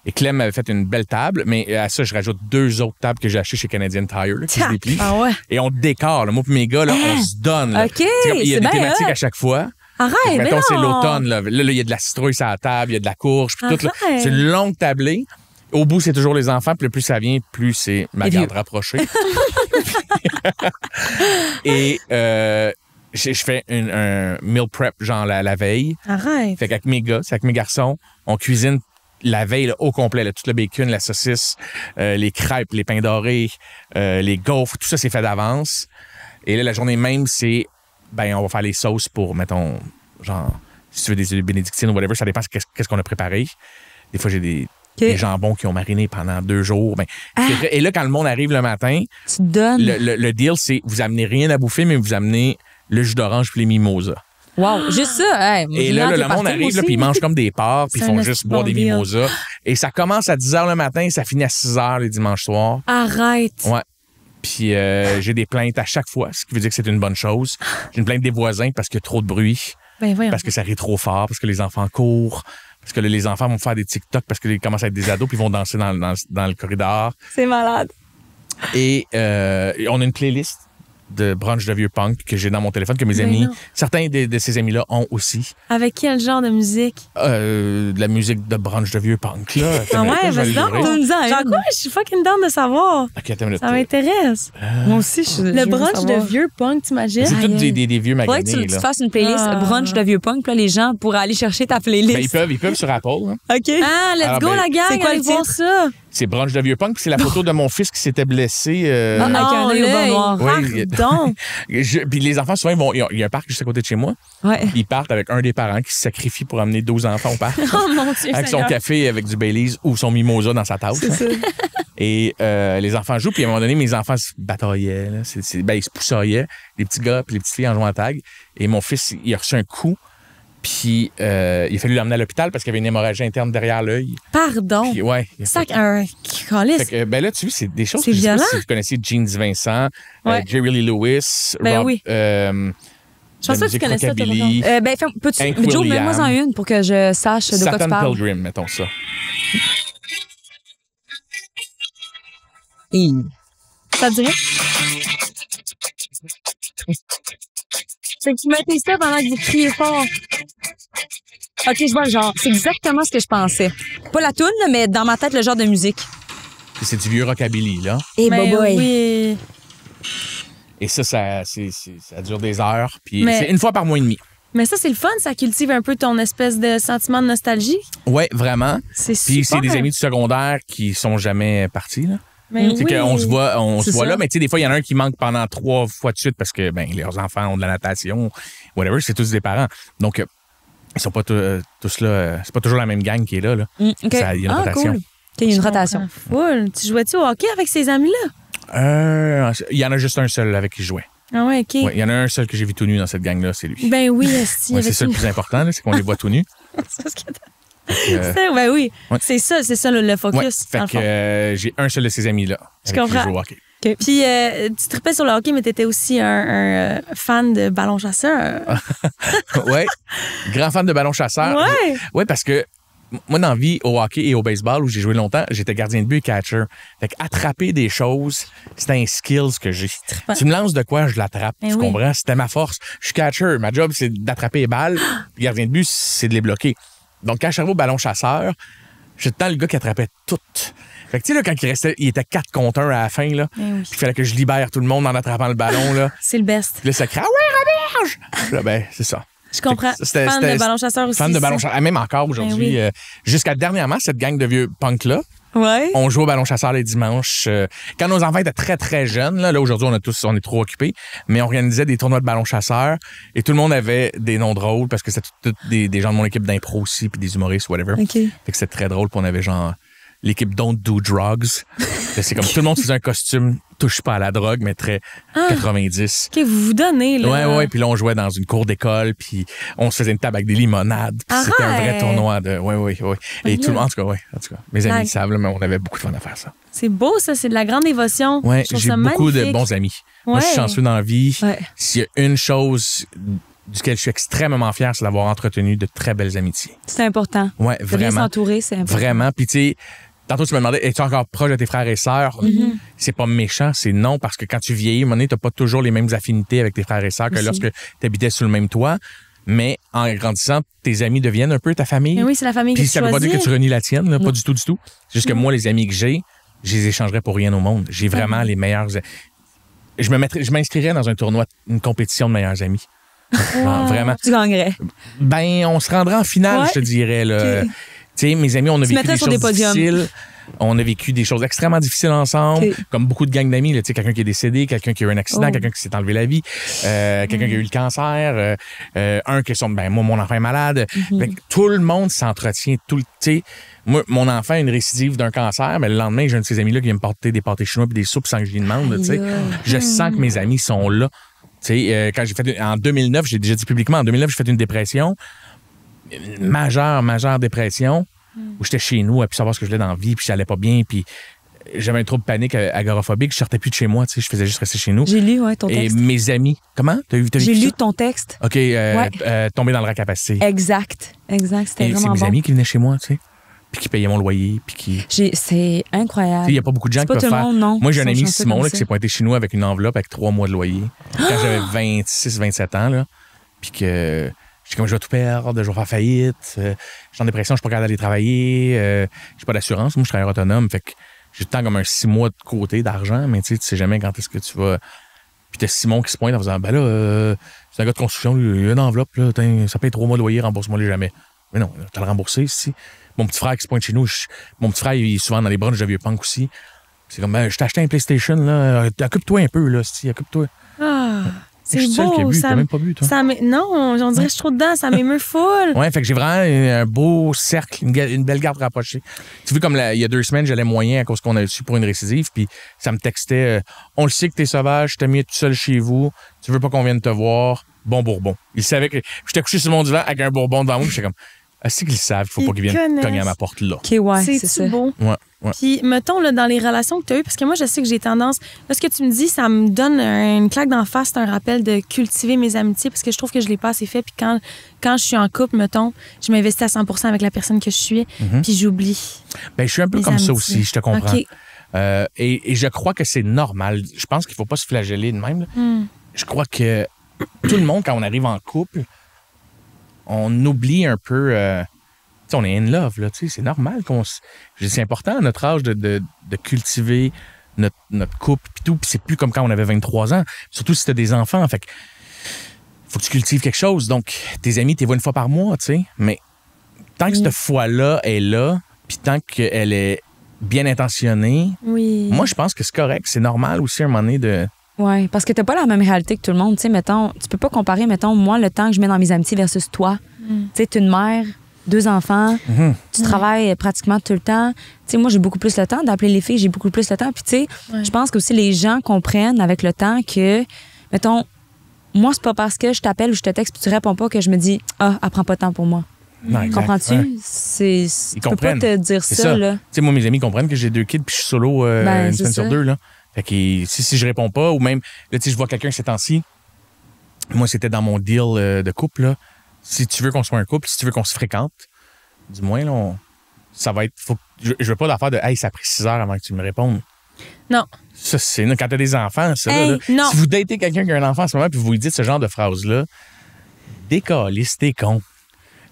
Et Clem avait fait une belle table, mais à ça, je rajoute 2 autres tables que j'ai achetées chez Canadian Tire, là, qui se déplient. Ah ouais. Et on décore, là. Moi et mes gars, là, on se donne. Là. OK, C'est comme, il y a c'est des bien thématiques hot. à chaque fois. Arrête, mais Mettons, c'est non. l'automne. Là, il y a de la citrouille sur la table, il y a de la courge, puis tout. Là. Arrête. C'est une longue tablée. Au bout, c'est toujours les enfants, puis le plus ça vient, plus c'est ma Les garde vieux. rapprochée. Et je fais un meal prep, genre la veille. Arrête. Fait qu'avec mes gars, c'est avec mes garçons, on cuisine la veille là, au complet, là, tout le bacon, la saucisse, les crêpes, les pains dorés, les gaufres, tout ça, c'est fait d'avance. Et là, la journée même, c'est, on va faire les sauces pour, mettons, genre, si tu veux des bénédictines ou whatever, ça dépend qu'est-ce qu'on a préparé. Des fois, j'ai des jambons qui ont mariné pendant 2 jours. C'est vrai. Et là, quand le monde arrive le matin, Tu te donnes. le deal, c'est vous amenez rien à bouffer, mais vous amenez le jus d'orange puis les mimosas. Wow, juste ça. Hey, moi, Et je là, viens le partout, monde arrive, moi là, aussi. puis ils mangent comme des porcs, puis ils C'est font un juste esti boire bon des deal. mimosas. Et ça commence à 10 h le matin et ça finit à 6 h les dimanches soirs. Arrête. Ouais. Puis j'ai des plaintes à chaque fois, ce qui veut dire que c'est une bonne chose. J'ai une plainte des voisins parce qu'il y a trop de bruit, Ben voyons. parce que ça rit trop fort, parce que les enfants courent, parce que là, les enfants vont faire des TikTok parce qu'ils commencent à être des ados puis ils vont danser dans le corridor. C'est malade. Et on a une playlist de brunch de vieux punk que j'ai dans mon téléphone, que mes Mais amis, non. certains de ces amis-là ont aussi. Avec quel genre de musique? De la musique de brunch de vieux punk, là. Ah ouais, Je vais vas-y le donc. livrer. Donne-en Genre une. quoi? Je suis fucking down de savoir. Ok, attends une minute. Ça m'intéresse. Moi aussi, je Le veux brunch savoir. de vieux punk, t'imagines? C'est tous Aïe, des vieux Faudrait que maganés, tu là. fasses une playlist Ah. brunch de vieux punk, puis là, les gens pourraient aller chercher ta playlist. Ben, ils peuvent sur Apple. Hein. OK. Ah, let's Alors, go, ben, la gang. c'est quoi allez le voir titre? ça. C'est brunch de vieux punk, puis c'est la photo de mon fils qui s'était blessé. Ah, avec un œil au bas l'œil. noir. Oui. Pardon. Puis les enfants, souvent, il y a un parc juste à côté de chez moi. Ouais. Ils partent avec un des parents qui se sacrifie pour amener 12 enfants au parc. Oh mon Dieu, Avec son Seigneur. café, avec du Baileys ou son mimosa dans sa tasse. C'est ça. Et les enfants jouent, puis à un moment donné, mes enfants se bataillaient. Là. Ils se poussaillaient, les petits gars puis les petites filles en jouant à tag. Et mon fils, il a reçu un coup, puis il a fallu l'emmener à l'hôpital parce qu'il y avait une hémorragie interne derrière l'œil. Pardon. Puis, ouais. Sac un calice. Fait que, ben là, tu vois, c'est des choses C'est que je sais pas violent. si vous connaissez Jeans Vincent, Ouais. Jerry Lee Lewis, Ben Rob, oui. Je pense pas que tu connais ça, toi, Rockabilly, Peux-tu. Hank Joe, Williams. mets-moi en une pour que je sache de quoi tu Satan parles. Pilgrim, mettons ça. Ça te dirait? C'est que tu mettez ça pendant que vous criez fort. OK, je vois le genre. C'est exactement ce que je pensais. Pas la toune, là, mais dans ma tête, le genre de musique. Puis c'est du vieux rockabilly, là. Et Ben boy. oui. Et ça dure des heures. Puis Mais- c'est une fois par mois et demi. Mais ça, c'est le fun. Ça cultive un peu ton espèce de sentiment de nostalgie. Ouais, vraiment. C'est Puis super. c'est des amis du secondaire qui sont jamais partis, là. Ben C'est oui. qu'on se voit, C'est là, ça. mais tu sais, des fois, il y en a un qui manque pendant 3 fois de suite parce que, ben, leurs enfants ont de la natation, whatever, c'est tous des parents. Donc, ils sont pas tous là, c'est pas toujours la même gang qui est là. OK. Ça, il y a une rotation. Cool. OK, il y a une rotation. Full. Tu jouais-tu au hockey avec ces amis-là? Il y en a juste un seul avec qui je jouais. Ah ouais, OK. Ouais, il y en a un seul que j'ai vu tout nu dans cette gang-là, c'est lui. Ben oui, esti. Ouais, c'est ça le plus important, là, c'est qu'on les voit tout nus. C'est parce que Euh, ben oui. ouais. C'est ça le focus. Ouais, dans le fait que fond. j'ai un seul de ces amis-là. Je avec qui comprends. joue au hockey. Puis tu trippais sur le hockey, mais t'étais aussi un fan de ballon chasseur. Ouais. Grand fan de ballon chasseur. Ouais. Ouais, parce que moi, dans la vie, au hockey et au baseball, où j'ai joué longtemps, j'étais gardien de but et catcher. Fait qu'attraper des choses, c'était un skills que j'ai. trippant. Tu me lances de quoi, je l'attrape. Ben tu oui. comprends? C'était ma force. Je suis catcher. Ma job, c'est d'attraper les balles. Puis gardien de but, c'est de les bloquer. Donc, quand je suis arrivé au ballon chasseur, j'étais tout le temps le gars qui attrapait tout. Fait que, tu sais, là, quand il était 4 contre 1 à la fin, là, Ben oui. puis il fallait que je libère tout le monde en attrapant le ballon, là. C'est le best. Puis là, ça crie, ah ouais, Roberge! Puis là, ben, c'est ça. Je comprends. C'était- Fan c'était- de ballon chasseur aussi. Fan de ballon ça. chasseur. Même encore aujourd'hui. Ben oui. Jusqu'à dernièrement, cette gang de vieux punk-là, Ouais. on jouait au ballon chasseur les dimanches. Quand nos enfants étaient très, très jeunes, là aujourd'hui, on est trop occupés, mais on organisait des tournois de ballon chasseur et tout le monde avait des noms drôles parce que c'était tous des gens de mon équipe d'impro aussi, puis des humoristes, whatever. OK. Fait que c'était très drôle, puis on avait genre l'équipe Don't Do Drugs. Là, c'est comme tout le monde faisait un costume, touche pas à la drogue, mais très 90. OK, vous vous donnez, là. Ouais. Puis là, on jouait dans une cour d'école, puis on se faisait une table avec des limonades. Puis c'était un vrai Arrête! tournoi de. Ouais. Et tout le monde, en tout cas, mes amis La- le savent, là, mais on avait beaucoup de fun à faire ça. C'est beau, ça. C'est de la grande dévotion. Ouais, Je trouve j'ai ça beaucoup de magnifique. bons amis. Moi, je suis Ouais. chanceux dans la vie. Ouais. S'il y a une chose duquel je suis extrêmement fier, c'est d'avoir entretenu de très belles amitiés. C'est important. Ouais, De bien vraiment. s'entourer, c'est important. Vraiment. Puis, tu sais, tantôt, tu me demandais, es-tu encore proche de tes frères et sœurs? C'est pas méchant, c'est non, parce que quand tu vieillis, à un moment donné, t'as pas toujours les mêmes affinités avec tes frères et sœurs que Aussi. lorsque tu habitais sous le même toit. Mais en grandissant, tes amis deviennent un peu ta famille. Mais oui, c'est la famille Puis que tu ça veut pas dire que tu choisis. renies la tienne, là, pas du tout, du tout. C'est juste que moi, les amis que j'ai, je les échangerais pour rien au monde. J'ai vraiment les meilleurs. Je m'inscrirais dans un tournoi, une compétition de meilleurs amis. Genre, vraiment. Tu gagnerais. Ben, on se rendra en finale, Ouais. je te dirais. Là. OK. Tu sais, mes amis, on a vécu mettrais des sur des choses podiums. difficiles. On a vécu des choses extrêmement difficiles ensemble, OK. comme beaucoup de gangs d'amis. Là, tu sais, quelqu'un qui est décédé, quelqu'un qui a eu un accident, Oh. quelqu'un qui s'est enlevé la vie, quelqu'un qui a eu le cancer, un qui sont, ben moi, mon enfant est malade. Fait que tout le monde s'entretient tout le tu sais, moi, mon enfant a une récidive d'un cancer, mais le lendemain, j'ai un de ces amis-là qui vient me porter des pâtés chinois et des soupes sans que je lui demande. Là, tu sais. Aïe, aïe. Je sens que mes amis sont là. Tu sais, quand j'ai fait en 2009, j'ai déjà dit publiquement, en 2009, j'ai fait une dépression, une majeure dépression, où j'étais chez nous, à plus savoir ce que je voulais dans la vie, puis j'allais pas bien, puis j'avais un trouble panique agoraphobique, je sortais plus de chez moi, tu sais, je faisais juste rester chez nous. J'ai lu, ton Et texte. mes amis, comment? T'as J'ai vécu lu ça? ton texte. OK, tomber dans le rack à passer. Exact. C'était Et c'est vraiment mes bon. amis qui venaient chez moi, tu sais. puis qui payait mon loyer, puis qui... C'est incroyable. Il n'y a pas beaucoup de gens C'est qui pas peuvent tout le faire. monde, non. Moi, j'ai un Ils sont ami, chanceux Simon, comme là, ça. qui s'est pointé chez nous avec une enveloppe avec 3 mois de loyer. Quand j'avais 26, 27 ans, là. Puis que j'étais comme, je vais tout perdre, je vais faire faillite. Je suis en dépression, je suis pas capable d'aller travailler. J'ai pas d'assurance. Moi, je suis travailleur autonome. Fait que j'ai tout le temps comme un 6 mois de côté d'argent, mais tu sais jamais quand est-ce que tu vas. Puis t'as Simon qui se pointe en faisant, ben là, c'est un gars de construction, lui, il y a une enveloppe, là, ça paye 3 mois de loyer, rembourse-moi-les jamais. Mais non, t'as le remboursé ici. Mon petit frère qui se pointe chez nous, mon petit frère, il est souvent dans les brunchs de vieux punk aussi. C'est comme, ben, je t'ai acheté un PlayStation, là, occupe-toi un peu, là, occupe-toi. Ah, Je c'est suis seul qui a beau. bu, t'as même pas bu, toi. Non, on dirait que je suis trop dedans, ça m'émeut full. Ouais, fait que j'ai vraiment un beau cercle, une belle garde rapprochée. Tu vois, comme il y a 2 semaines, j'allais moyen à cause qu'on a reçu pour une récidive, puis ça me textait on le sait que t'es sauvage, t'as mis tout seul chez vous, tu veux pas qu'on vienne te voir, bon bourbon. Il savait que j'étais couché sur mon divan avec un bourbon devant moi, puis j'étais comme c'est qu'ils savent qu'il faut pas qu'ils viennent cogner à ma porte là. OK, ouais, c'est ça. C'est beau. Ouais. Puis, mettons, là, dans les relations que tu as eues, parce que moi, je sais que j'ai tendance. Là, ce que tu me dis, ça me donne une claque d'en face, c'est un rappel de cultiver mes amitiés, parce que je trouve que je l'ai pas assez fait. Puis, quand je suis en couple, mettons, je m'investis à 100% avec la personne que je suis, puis j'oublie. Ben, je suis un peu mes comme ça amitiés. aussi, je te comprends. OK. Et je crois que c'est normal. Je pense qu'il faut pas se flageller de même. Là. Je crois que tout le monde, quand on arrive en couple, on oublie un peu. Tu sais, on est in love, là. Tu sais, c'est normal c'est important à notre âge de cultiver notre couple puis tout. Puis c'est plus comme quand on avait 23 ans. Surtout si t'as des enfants. Fait que faut que tu cultives quelque chose. Donc, tes amis, t'es vois une fois par mois, tu sais. Mais tant que cette fois-là est là, puis tant qu'elle est bien intentionnée, Oui. moi, je pense que c'est correct. C'est normal aussi, à un moment donné, de... Oui, parce que t'as pas la même réalité que tout le monde. Tu sais, mettons, tu peux pas comparer, mettons, moi, le temps que je mets dans mes amitiés versus toi. Tu sais, t'es une mère, 2 enfants, tu travailles pratiquement tout le temps. Tu sais, moi, j'ai beaucoup plus le temps d'appeler les filles, j'ai beaucoup plus le temps. Puis, tu sais, je pense que aussi les gens comprennent avec le temps que, mettons, moi, c'est pas parce que je t'appelle ou je te texte puis tu réponds pas que je me dis, elle prend pas de temps pour moi. Non, exact, Comprends-tu? ouais. Tu peux pas comprennent. te dire C'est ça, là. Tu sais, moi, mes amis comprennent que j'ai 2 kids puis je suis solo une c'est semaine sur ça. 2, là. Fait que si je réponds pas, ou même, là, tu sais, je vois quelqu'un ces temps-ci, moi, c'était dans mon deal de couple, là. Si tu veux qu'on soit un couple, si tu veux qu'on se fréquente, du moins, là, ça va être... je veux pas l'affaire de « Hey, ça a pris 6 heures avant que tu me répondes ». Non. Ça, c'est... Quand t'as des enfants, ça, Hey, là, non. si vous datez quelqu'un qui a un enfant en ce moment puis vous lui dites ce genre de phrase-là, décalisse, t'es con.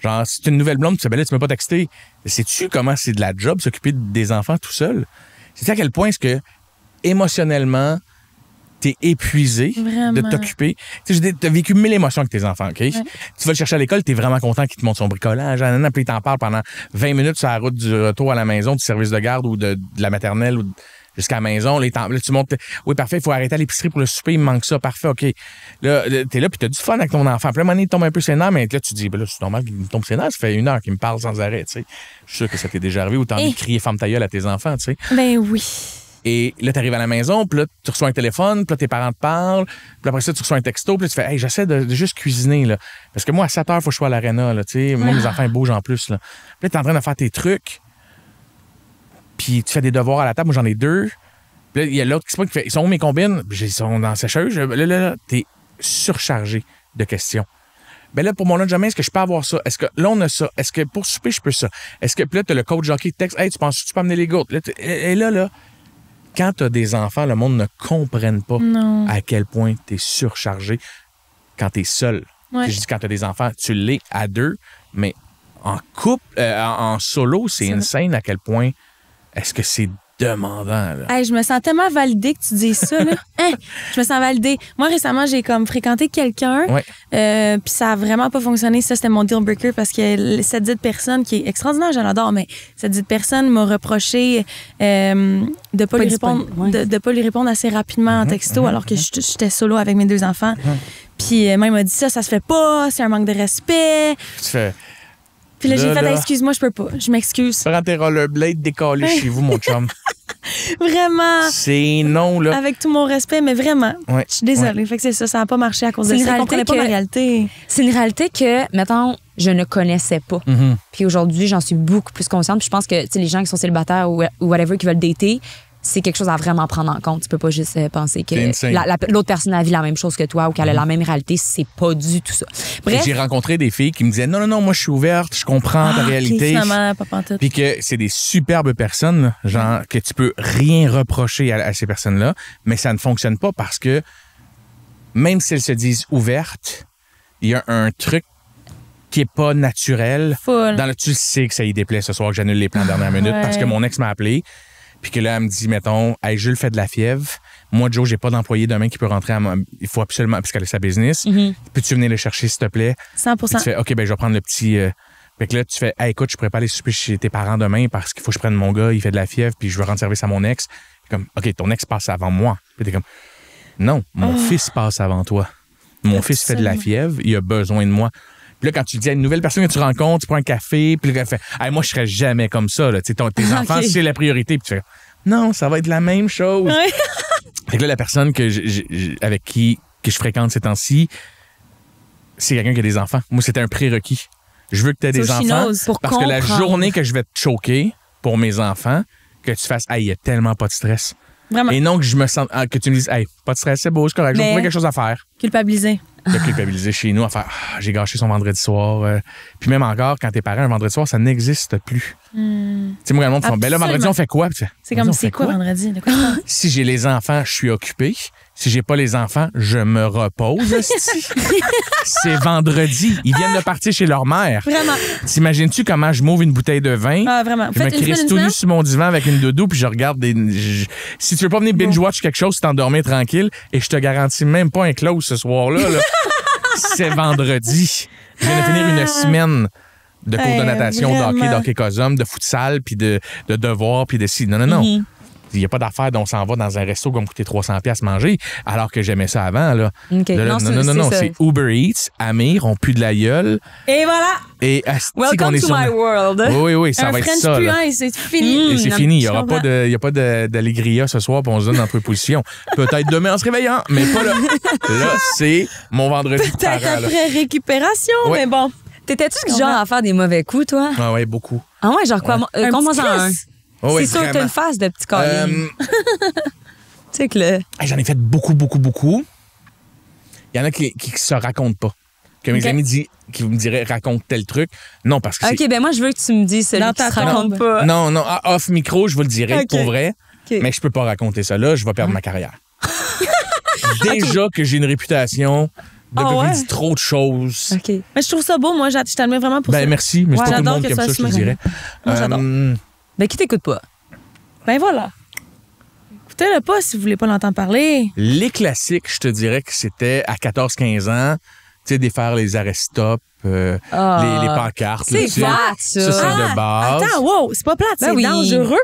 Genre, si tu es une nouvelle blonde, tu sais, là, tu m'as pas texté. Sais-tu comment c'est de la job s'occuper des enfants tout seul? C'est à quel point est-ce que émotionnellement, t'es épuisé Vraiment. de t'occuper. Tu sais, t'as vécu 1000 émotions avec tes enfants, OK? Tu vas le chercher à l'école, t'es vraiment content qu'il te montre son bricolage. Puis il t'en parle pendant 20 minutes sur la route du retour à la maison, du service de garde ou de la maternelle ou jusqu'à la maison. Là, tu montes. Oui, parfait, il faut arrêter à l'épicerie pour le souper, il me manque ça. Parfait, OK. Là, t'es là, puis t'as du fun avec ton enfant. Puis là, à un moment donné, il tombe un peu ses nerfs, mais là, tu te dis, ben là, c'est normal qu'il me tombe ses nerfs. Ça fait 1 heure qu'il me parle sans arrêt, tu sais. Je suis sûr que ça t'est déjà arrivé ou t'as envie de crier ferme ta gueule à tes enfants, tu sais. Ben oui. Et là, t'arrives à la maison, puis là, tu reçois un téléphone, puis là, tes parents te parlent, puis après ça, tu reçois un texto, puis là, tu fais, hey, j'essaie de juste cuisiner, là. Parce que moi, à 7 heures, il faut que je sois à l'aréna, là, tu sais. Moi, mes enfants, ils bougent en plus, là. Puis là, t'es en train de faire tes trucs, puis tu fais des devoirs à la table. Moi, j'en ai 2. Puis là, il y a l'autre qui se pointe qui fait, ils sont où mes combines? Ils sont dans la sécheuse. Là, t'es surchargé de questions. Ben là, pour mon lunch demain, est-ce que je peux avoir ça? Est-ce que là, on a ça? Est-ce que pour souper, je peux ça? Est-ce que, puis là, t'as le coach jockey qui texte, hey, tu penses que tu peux amener les gouttes? Et là, quand tu as des enfants, le monde ne comprenne pas à quel point tu es surchargé quand tu es seul. Ouais. Je dis quand tu as des enfants, tu l'es à 2, mais en couple, en solo, c'est insane à quel point est-ce que c'est demandant. Là. Hey, je me sens tellement validée que tu dises ça. Là. Je me sens validée. Moi, récemment, j'ai comme fréquenté quelqu'un, puis ça a vraiment pas fonctionné. Ça, c'était mon deal breaker parce que cette dite personne qui est extraordinaire, je l'adore, mais cette dite personne m'a reproché de pas lui répondre, de pas lui répondre assez rapidement en texto alors que j'étais solo avec mes 2 enfants. Puis même m'a dit ça se fait pas, c'est un manque de respect. Tu fais... Puis là, j'ai fait, excuse-moi, je peux pas. Je m'excuse. Prends tes rollerblades, décoller chez vous, mon chum. Vraiment. C'est non, là. Avec tout mon respect, mais vraiment. Ouais. Je suis désolée. Fait que c'est ça, ça n'a pas marché à cause de ça. Je comprenais pas ma réalité. C'est une réalité que, mettons, je ne connaissais pas. Puis aujourd'hui, j'en suis beaucoup plus consciente. Puis je pense que les gens qui sont célibataires ou whatever, qui veulent dater, c'est quelque chose à vraiment prendre en compte. Tu peux pas juste penser que C'est insane. l'autre personne a vu la même chose que toi ou qu'elle a la même réalité. C'est pas du tout ça. Bref. J'ai rencontré des filles qui me disaient non, moi je suis ouverte, je comprends ta réalité. Finalement, pas pantoute. Puis que c'est des superbes personnes, genre que tu peux rien reprocher à ces personnes-là, mais ça ne fonctionne pas parce que même si elles se disent ouvertes, il y a un truc qui est pas naturel. Full. Dans le tu sais que ça y déplaît ce soir que j'annule les plans de dernière minute Ouais. parce que mon ex m'a appelé. Puis que là, elle me dit, mettons, hey, Jules fait de la fièvre. Moi, Joe, j'ai pas d'employé demain qui peut rentrer à il faut absolument, puisqu'elle a sa business. Peux-tu venir le chercher, s'il te plaît? 100%. Puis tu fais, OK, ben je vais prendre le petit. Fait que là, tu fais, hey, écoute, je pourrais pas aller souper chez tes parents demain parce qu'il faut que je prenne mon gars, il fait de la fièvre, puis je veux rendre service à mon ex. Comme, OK, ton ex passe avant moi. Puis t'es comme, non, mon fils passe avant toi. Mon fils fait de la fièvre, il a besoin de moi. Puis là, quand tu dis à une nouvelle personne que tu rencontres, tu prends un café, puis là, elle fait, hey, moi, je serais jamais comme ça. Là. Tu sais, tes enfants, c'est la priorité. Puis tu fais, non, ça va être la même chose. Ouais. Fait que là, la personne avec qui que je fréquente ces temps-ci, c'est quelqu'un qui a des enfants. Moi, c'était un prérequis. Je veux que tu aies des So she enfants knows. Pour parce que la comprendre. journée que je vais te choquer pour mes enfants, que tu fasses, hey, il y a tellement pas de stress. Vraiment. Et non que je me sens, que tu me dises, hey, pas de stress, c'est beau, c'est correct, je vais Mais- trouver quelque chose à faire. Culpabiliser. De culpabiliser chez nous, à faire, j'ai gâché son vendredi soir. Puis même encore, quand t'es parent, un vendredi soir, ça n'existe plus. Tu sais, moi, quand le monde font, ben là, vendredi, Absolument. on fait quoi? Puis tu fais, C'est vendredi, comme, on c'est fait quoi vendredi? De quoi tu parles? Si j'ai les enfants, je suis occupé. Si j'ai pas les enfants, je me repose. esti. C'est vendredi. Ils viennent de partir chez leur mère. Vraiment. T'imagines-tu comment je m'ouvre une bouteille de vin? Ah, vraiment. Je me Faites une crisse semaine, tout une nu sur mon divan avec une doudou puis je regarde Si tu veux pas venir binge-watch quelque chose, t'endormir tranquille et je te garantis même pas un close ce soir-là. là. C'est vendredi. Je viens de finir une semaine de cours de natation, vraiment. d'hockey cosum, de futsal, puis de devoirs, puis de ci. Non. Il n'y a pas d'affaire dont on s'en va dans un resto qui va me coûter 300$ manger, alors que j'aimais ça avant. Là. OK. Là, non. ça. C'est Uber Eats, Amir, on pue de la gueule. Et voilà. Et asti qu'on Welcome est to sur... my world. Oui, ça un va être French ça. Là. puant et c'est fini. Et c'est Non, fini. Il n'y je aura comprends. pas d'allegria ce soir, puis on se donne dans toutes les positions. Peut-être demain en se réveillant, mais pas là. Là, c'est mon vendredi de Peut-être parent. là. après récupération, Ouais. mais bon. T'étais-tu du genre à faire des mauvais coups, toi? Ah ouais, beaucoup. Ah ouais, genre quoi? Un Comment petit ça un? Chris. Oh, ouais, C'est sûr que t'as vraiment. une face de petit câlin. Tu sais que le... Hey, j'en ai fait beaucoup. Il y en a qui se racontent pas. Que mes Ok. amis qui me diraient raconte tel truc. Non, parce que OK, ben moi, je veux que tu me dises celui Dans qui ta se raconte tombe. pas. Non, off micro, je vous le dirai Ok. pour vrai. Ok. Mais je peux pas raconter ça là, je vais perdre ma carrière. Déjà que j'ai une réputation de Ah ouais? dire trop de choses. OK. Mais je trouve ça beau, moi, je t'admire vraiment pour ça. Ben merci, mais c'est Ouais. pas tout le J'adore monde que qui aime ça ça, je te soit dirais. Moi, j'adore. Ben, qui t'écoute pas? Ben voilà. Écoutez-le pas si vous voulez pas l'entendre parler. Les classiques, je te dirais que c'était à 14-15 ans, tu sais, défaire les arrêts-stop, les pancartes. là, C'est tu sais. plate, ça. Ça, c'est de base. Attends, wow, c'est pas plate, Ben c'est oui. dangereux.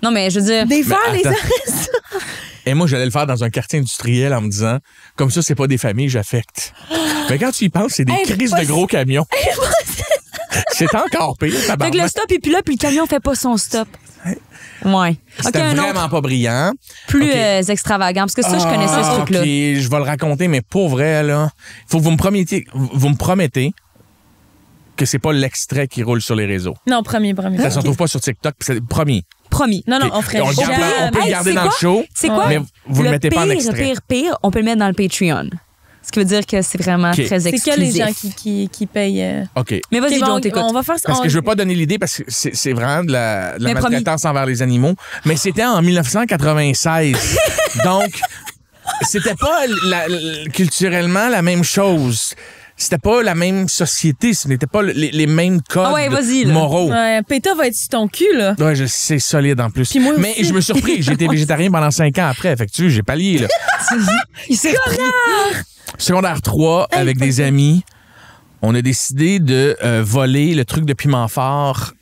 Non, mais je veux dire... Des fois, Mais les attends. arrêts. Et moi, j'allais le faire dans un quartier industriel en me disant, comme ça, c'est pas des familles, j'affecte. Mais quand tu y penses, c'est des crises de gros camions. C'est encore pire, Fait que tabarnak. le stop est plus là, puis le camion fait pas son stop. Ouais. OK, C'était un vraiment autre pas brillant. plus OK. Extravagant. Parce que ça, je connaissais ce truc-là. OK, je vais le raconter, mais pour vrai, là, faut que vous me promettez que c'est pas l'extrait qui roule sur les réseaux. Non, premier. Ça se retrouve pas sur TikTok, puis c'est le premier. Promis. Non, non, OK. on ferait on le garde- jamais. on peut le Hey, garder c'est dans quoi? le show, C'est quoi? mais vous le mettez pas en pire, extrait. pire, on peut le mettre dans le Patreon. Ce qui veut dire que c'est vraiment OK. très C'est exclusif. que les gens qui payent. OK. Mais vas-y, Ok, bon, John, t'écoute. on va faire ça. Parce que je veux pas donner l'idée parce que c'est vraiment de la Mais promis. maltraitance envers les animaux. Mais c'était en 1996. Donc, c'était pas culturellement la même chose. C'était pas la même société. Ce n'était pas les mêmes codes Ah ouais, vas-y, là. moraux. Ouais, Péta va être sur ton cul, là. Ouais, c'est solide en plus. Puis moi Mais aussi. je me suis surpris. J'ai été végétarien pendant 5 ans après. Fait que tu sais, j'ai pallié, là. Il s'est repris. Secondaire 3, avec des amis, on a décidé de voler le truc de piment fort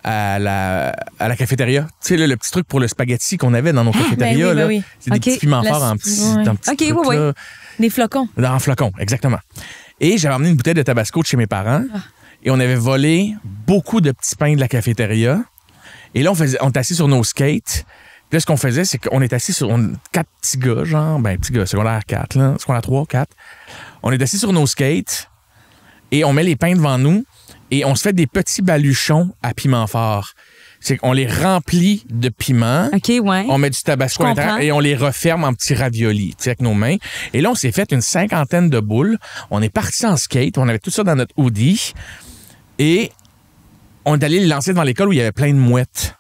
à la cafétéria. Tu sais, là, le petit truc pour le spaghetti qu'on avait dans nos cafétérias. ben là. oui. C'est des OK. petits piments La forts en soupe, petits, ouais. dans petits OK, trucs, ouais, là. Des flocons. En flocons, exactement. Et j'avais emmené une bouteille de tabasco de chez mes parents. Et on avait volé beaucoup de petits pains de la cafétéria. Et là, on était assis sur nos skates. Puis là, ce qu'on faisait, c'est qu'on est assis sur 4 petits gars, genre, petits gars, secondaire 4, là, secondaire 3, 4. On est assis sur nos skates et on met les pains devant nous et on se fait des petits baluchons à piment fort. C'est qu'on les remplit de piment. OK, ouais. On met du tabasco à l'intérieur et on les referme en petits raviolis, tu sais, avec nos mains. Et là, on s'est fait une 50aine de boules. On est parti en skate. On avait tout ça dans notre hoodie. Et on est allé les lancer devant l'école où il y avait plein de mouettes.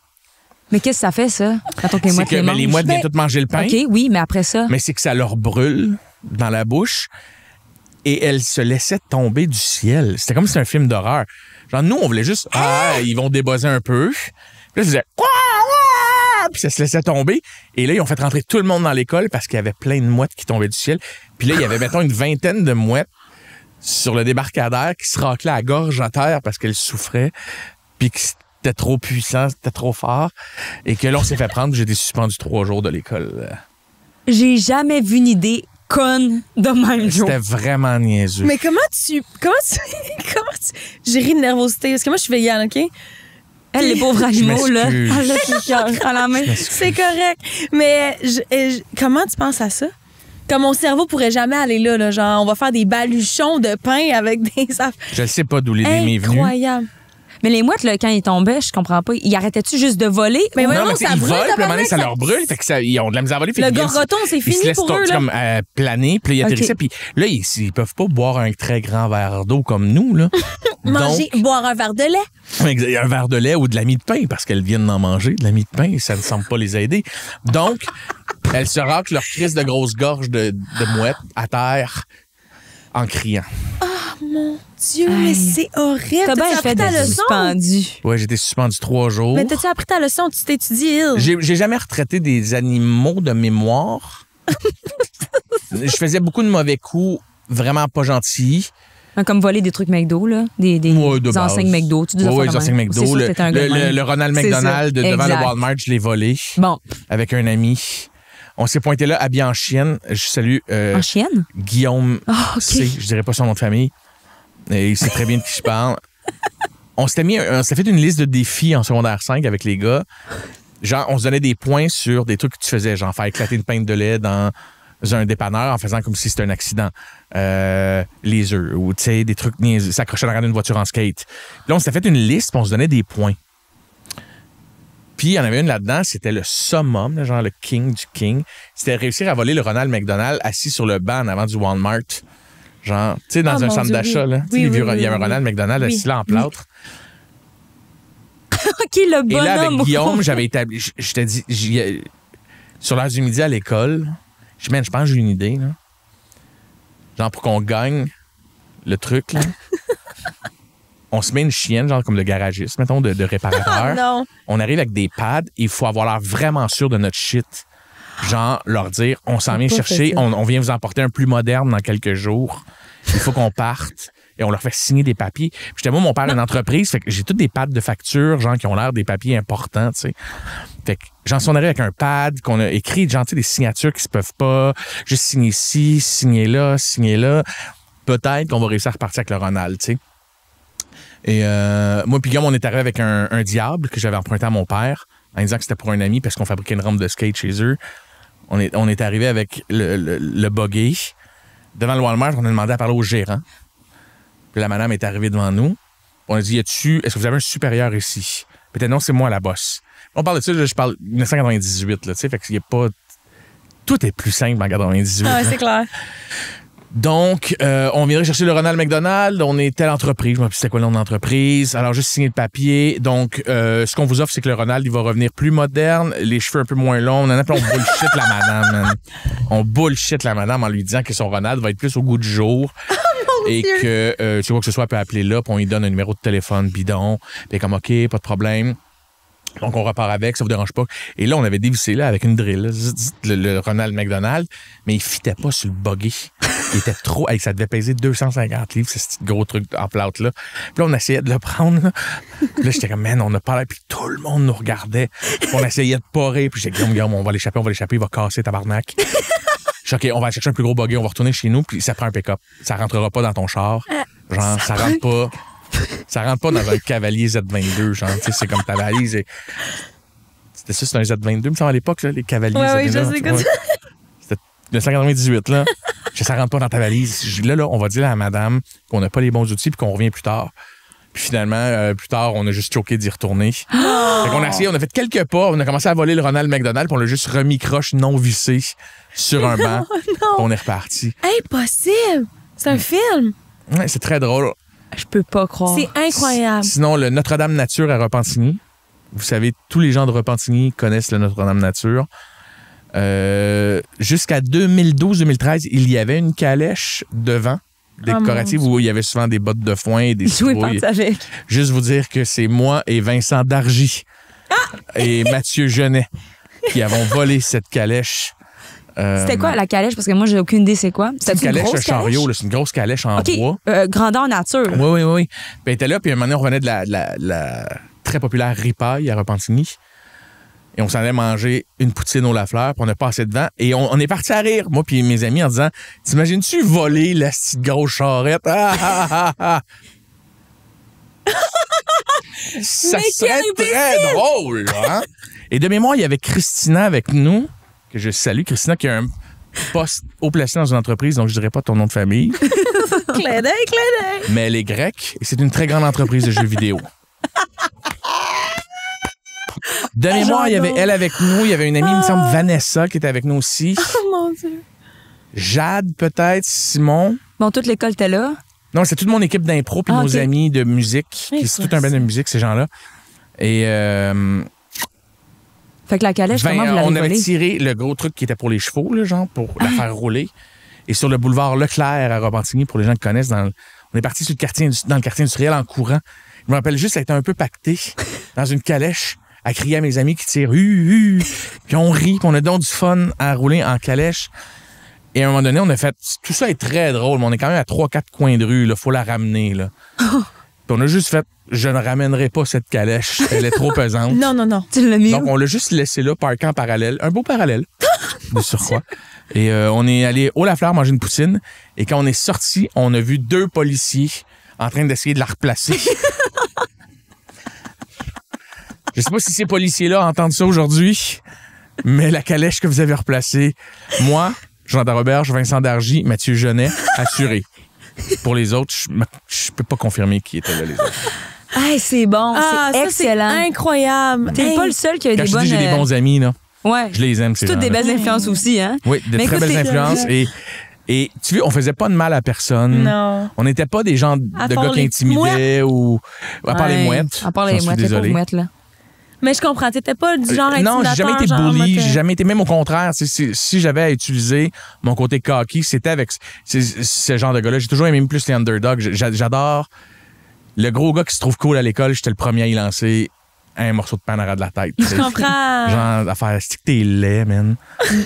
Mais qu'est-ce que ça fait, ça? Quand les mouettes les mangent? Les mouettes viennent toutes manger le pain. OK, oui, mais après ça... Mais c'est que ça leur brûle dans la bouche. Et elles se laissaient tomber du ciel. C'était comme si c'était un film d'horreur. Genre, nous, on voulait juste... ils vont débosser un peu. Puis là, ça faisait... Puis ça se laissait tomber. Et là, ils ont fait rentrer tout le monde dans l'école parce qu'il y avait plein de mouettes qui tombaient du ciel. Puis là, il y avait, mettons, une 20aine de mouettes sur le débarcadère qui se raclaient la gorge à terre parce qu'elles souffraient. Puis que c'était trop puissant, c'était trop fort. Et que là, on s'est fait prendre. J'ai été suspendu 3 jours de l'école. J'ai jamais vu une idée conne de même jour. C'était vraiment niaiseux. Mais comment tu j'ai ri de nervosité parce que moi je suis végane, OK? Elle, les pauvres animaux, là, m'excuse. elle a le cœur à la main. C'est correct. Mais comment tu penses à ça? Comme mon cerveau pourrait jamais aller là, genre on va faire des baluchons de pain avec des affaires. Je ne sais pas d'où l'idée m'est venue. Incroyable. Mais les mouettes, là, quand ils tombaient, je comprends pas. Ils arrêtaient-tu juste de voler? Mais Non, voyons, mais ça ils brûle, volent, puis à un moment donné, ça tabarnak, leur brûle, fait que ils ont de la misère à voler. Le gorgoton, c'est fini Ils se laissent pour eux, là. comme planer, puis là, ils atterrissaient, puis là, ils peuvent pas boire un très grand verre d'eau comme nous, là. Boire un verre de lait. Un verre de lait ou de la mie de pain, parce qu'elles viennent d'en manger, de la mie de pain, ça ne semble pas les aider. Donc, elles se raclent leur crise de grosse gorge de mouette à terre en criant. Mon Dieu, mais c'est horrible. T'as bien T'as-tu fait appris ta de leçon? suspendu. Ouais, j'ai été suspendu 3 jours. Mais t'as-tu appris ta leçon? Tu t'étudies, J'ai jamais retraité des animaux de mémoire. Je faisais beaucoup de mauvais coups, vraiment pas gentils. Comme voler des trucs McDo, là. Des base. enseignes McDo. Tu dis Oui, les enseignes McDo. Le Ronald McDonald devant le Walmart, je l'ai volé. Bon. Avec un ami. On s'est pointé là, habillé en chienne. Je salue en chienne? Guillaume OK. C. Je dirais pas son nom de famille. Et il sait très bien de qui je parle. On s'était fait une liste de défis en secondaire 5 avec les gars. Genre, on se donnait des points sur des trucs que tu faisais, genre faire éclater une pinte de lait dans un dépanneur en faisant comme si c'était un accident. Les œufs, ou tu sais, des trucs niaiseux, s'accrocher à l'arrière d'une voiture en skate. Puis là, on s'était fait une liste, puis on se donnait des points. Puis il y en avait une là-dedans, c'était le summum, là, genre le king du king. C'était réussir à voler le Ronald McDonald assis sur le banc en avant du Walmart. Genre, tu sais, dans un centre d'achat, là. Oui, il y avait un Ronald McDonald assis là en plâtre. OK, le bonhomme. Et là, avec Guillaume, j'avais établi... Je t'ai dit, sur l'heure du midi à l'école, je pense que j'ai une idée, là. Genre, pour qu'on gagne le truc, là. On se met une chienne, genre comme le garagiste, mettons, de réparateur. non. On arrive avec des pads et il faut avoir l'air vraiment sûr de notre shit. Genre, leur dire, on s'en vient chercher, on vient vous emporter un plus moderne dans quelques jours. Il faut qu'on parte. Et on leur fait signer des papiers. Puis j'étais, moi, mon père a une entreprise, fait que j'ai toutes des pads de facture, genre, qui ont l'air des papiers importants, tu sais. Fait que j'en suis arrivé avec un pad qu'on a écrit, genre, tu sais, des signatures qui se peuvent pas. Juste signer ici, signer là, signer là. Peut-être qu'on va réussir à repartir avec le Ronald, tu sais. Et moi puis Guillaume, on est arrivé avec un diable que j'avais emprunté à mon père en disant que c'était pour un ami parce qu'on fabriquait une rampe de skate chez eux. On est arrivé avec le buggy. Devant le Walmart, on a demandé à parler au gérant. Puis la madame est arrivée devant nous. On a dit, est-ce que vous avez un supérieur ici? Peut-être non, c'est moi la boss. On parle de ça, là, je parle 1998, là, tu sais, fait qu'il n'y a pas... Tout est plus simple en 98. Ah, c'est clair. Donc, on viendrait chercher le Ronald McDonald. On est telle entreprise. Je me rappelle c'était quoi le nom de l'entreprise. Alors, juste signer le papier. Donc, ce qu'on vous offre, c'est que le Ronald, il va revenir plus moderne, les cheveux un peu moins longs. On bullshit la madame, man. On bullshit la madame en lui disant que son Ronald va être plus au goût du jour. Et que, tu sais quoi que ce soit, elle peut appeler là, puis on lui donne un numéro de téléphone bidon. Puis comme, OK, pas de problème. Donc, on repart avec, ça vous dérange pas. Et là, on avait dévissé là avec une drill, là, le Ronald McDonald, mais il fitait pas sur le buggy. Il était trop... ça devait peser 250 livres, ce petit gros truc en plâtre là. Puis là, on essayait de le prendre. Là, j'étais comme, man, on a parlé, puis tout le monde nous regardait. Puis on essayait de parer, puis j'étais, Guillaume, on va l'échapper, il va casser, tabarnak. Je suis OK, on va aller chercher un plus gros buggy, on va retourner chez nous, puis ça prend un pick-up. Ça rentrera pas dans ton char. Genre, ça rentre pas... Ça rentre pas dans un Cavalier Z22, genre, tu sais, c'est comme ta valise. C'était ça, c'était un Z22, il me semble, à l'époque, là, les Cavaliers Z22. Oui, je sais que C'était 1998, là. Ça rentre pas dans ta valise. Là, on va dire à la madame qu'on n'a pas les bons outils puis qu'on revient plus tard. Puis finalement, plus tard, on a juste choqué d'y retourner. Fait qu'on a essayé, on a fait quelques pas, on a commencé à voler le Ronald McDonald, puis on l'a juste remis croche non vissé sur un banc. Puis on est reparti. Impossible! C'est un film! Ouais, c'est très drôle. Je peux pas croire. C'est incroyable. Sinon, le Notre-Dame Nature à Repentigny. Vous savez, tous les gens de Repentigny connaissent le Notre-Dame Nature. Jusqu'à 2012-2013, il y avait une calèche devant décorative où il y avait souvent des bottes de foin et des Oui, citrouilles. pense avec. Juste vous dire que c'est moi et Vincent Dargy et Mathieu Genet qui avons volé cette calèche. C'était quoi la calèche? Parce que moi, j'ai aucune idée c'est quoi. C'est une calèche à chariot, là, c'est une grosse calèche en bois. Grandeur nature. Oui. Puis elle était là, puis à un moment donné, on revenait de la très populaire ripaille à Repentigny. Et on s'en allait manger une poutine au Lafleur, puis on a passé devant. Et on est parti à rire, moi puis mes amis, en disant « T'imagines-tu voler la petite grosse charrette? Ça serait très drôle, hein? » Et de mémoire, il y avait Christina avec nous, que je salue. Christina qui a un poste haut placé dans une entreprise, donc je dirais pas ton nom de famille. Clin d'œil. Mais elle est grecque et c'est une très grande entreprise de jeux vidéo. De mémoire, il y avait elle avec nous. Il y avait une amie, il me semble, Vanessa, qui était avec nous aussi. Oh mon Dieu. Jade, peut-être, Simon. Bon, toute l'école était là. Non, c'est toute mon équipe d'impro puis nos ok. amis de musique. C'est tout un band de musique, ces gens-là. Et Fait que la calèche, comment vous l'avez on avait volée? tiré le gros truc qui était pour les chevaux, là, genre, pour la faire rouler. Et sur le boulevard Leclerc à Repentigny, pour les gens qui connaissent, on est parti sur dans le quartier industriel en courant. Je me rappelle juste, ça a été un peu pacté dans une calèche, à crier à mes amis qui tirent puis on rit, puis on a donc du fun à rouler en calèche. Et à un moment donné, on a fait... Tout ça est très drôle, mais on est quand même à 3-4 coins de rue, il faut la ramener, là. Puis on a juste fait, je ne ramènerai pas cette calèche, elle est trop pesante. Non. Tu l'as mis Donc, où? on l'a juste laissé là, parqué en parallèle. Un beau parallèle, de surcroît. Et on est allé au Lafleur manger une poutine. Et quand on est sorti, on a vu 2 policiers en train d'essayer de la replacer. Je sais pas si ces policiers-là entendent ça aujourd'hui, mais la calèche que vous avez replacée, moi, Jonathan Roberge, Vincent Dargy, Mathieu Genet, assuré. Pour les autres, je peux pas confirmer qui était là, les autres. Hey, c'est bon, Ah, c'est ça, excellent. c'est incroyable. T'es pas le seul qui a eu Quand des je bonnes... dis j'ai des bons amis, là, Ouais. je les aime, ces C'est toutes des gens-là. belles influences aussi, hein? Oui, de Mais très écoute, belles c'est- influences. Et tu vois, on faisait pas de mal à personne. Non. On n'était pas des gens À de part gars qui les intimidaient ou... À part les Ouais. mouettes. À part J'en les suis mouettes, les désolé. pauvres mouettes, là. Mais je comprends, t'étais pas du genre Non, j'ai jamais été intimidateur, bully, genre, j'ai jamais été... Même au contraire, si j'avais à utiliser mon côté cocky, c'était avec ce genre de gars-là. J'ai toujours aimé plus les underdogs. J'adore le gros gars qui se trouve cool à l'école. J'étais le premier à y lancer un morceau de pain en arrière de la tête. Je comprends. Genre, à faire, c'est que t'es laid, man.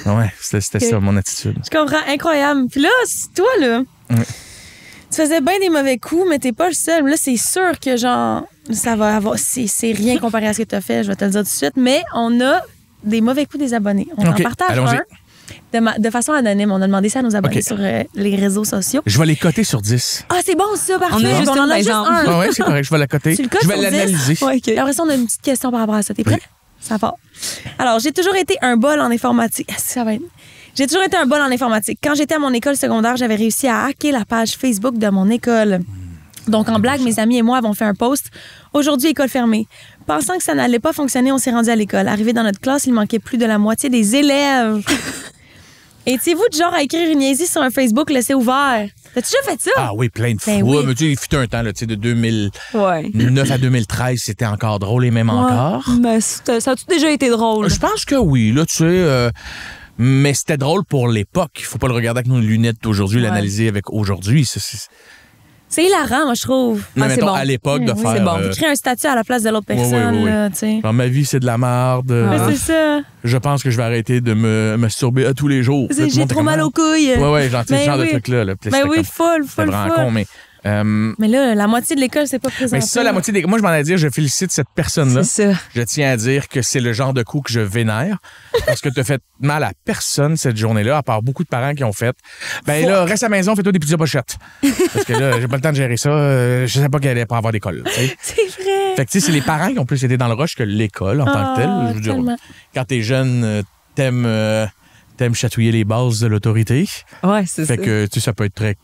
Ouais, c'était ça, mon attitude. Je comprends, incroyable. Puis là, c'est toi, là, tu faisais bien des mauvais coups, mais t'es pas le seul. Là, c'est sûr que, genre, ça va avoir... C'est rien comparé à ce que t'as fait, je vais te le dire tout de suite. Mais on a des mauvais coups des abonnés. On OK, en partage allons-y. de façon anonyme. On a demandé ça à nos abonnés OK. sur les réseaux sociaux. Je vais les coter sur 10. Ah, c'est bon, ça, parfait. On a juste en une, a par juste exemple. un. Ah ouais, c'est correct, je vais la coter. Tu le cotes Je vais sur 10? l'analyser. Ouais, OK. Et après ça, on a une petite question par rapport à ça. T'es prêt? Oui. Ça part. Alors, j'ai toujours été un bol en informatique. Ça va être... J'ai toujours été un bol en informatique. Quand j'étais à mon école secondaire, j'avais réussi à hacker la page Facebook de mon école. Donc, en blague, mes amis et moi avons fait un post. Aujourd'hui, école fermée. Pensant que ça n'allait pas fonctionner, on s'est rendu à l'école. Arrivé dans notre classe, il manquait plus de la moitié des élèves. Étiez-vous du genre à écrire une niaiserie sur un Facebook laissé ouvert? T'as-tu déjà fait ça? Ah oui, plein de fois. Ben oui. Mais tu sais, il fut un temps, là, tu sais, de 2009 Ouais. à 2013, c'était encore drôle et même encore. Mais ça a-tu déjà été drôle? Je pense que oui, là, tu sais. Mais c'était drôle pour l'époque. Il faut pas le regarder avec nos lunettes d'aujourd'hui, Ouais. l'analyser avec aujourd'hui. C'est hilarant, moi, je trouve. Mais Ah, c'est mettons, bon. à l'époque, de Oui, faire... c'est bon. Créer un statut à la place de l'autre oui, personne, oui, oui. là, tu sais. Genre, ma vie, c'est de la merde. Mais c'est ça. Je pense que je vais arrêter de me masturber à tous les jours. Là, tout le J'ai monde trop était mal comme, aux couilles. Ouais, genre, tu sais, Ben ce genre oui. de truc-là. Là. Puis Ben c'était oui, comme- full. C'était vraiment con, mais... Mais là, la moitié de l'école, c'est pas présent. mais ça, la moitié des... Moi, je m'en allais dire, je félicite cette personne-là. C'est ça. Je tiens à dire que c'est le genre de coup que je vénère parce que t'as fait mal à personne cette journée-là, à part beaucoup de parents qui ont fait. Ben là, reste à la maison, fais-toi des pizzas pochettes. Parce que là, j'ai pas le temps de gérer ça. Je sais pas qu'elle allait pas avoir d'école. Tu sais. C'est vrai. Fait que tu sais, c'est les parents qui ont plus été dans le rush que l'école en tant que telle. Je veux dire, tellement. quand t'es jeune, t'aimes chatouiller les bases de l'autorité. Ouais, c'est ça. Fait que tu sais, ça peut être très.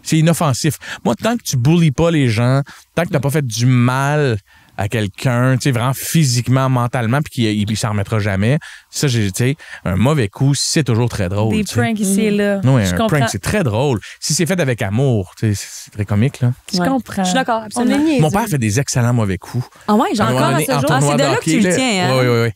C'est inoffensif. Moi, tant que tu bullies pas les gens, tant que t'as pas fait du mal à quelqu'un, tu sais, vraiment physiquement, mentalement, puis qu'il s'en remettra jamais, ça, tu sais, un mauvais coup, c'est toujours très drôle. Des tu sais. pranks ici et là. Oui, Je un comprends. prank, c'est très drôle. Si c'est fait avec amour, tu sais, c'est très comique, là. Je comprends. Je suis d'accord, On absolument. est niaiseux. Mon père fait des excellents mauvais coups. Ah ouais, j'ai À un moment encore à donné, ce en jour. Ah, tournoi c'est de de là que tu hockey, le là. tiens, hein? Oui.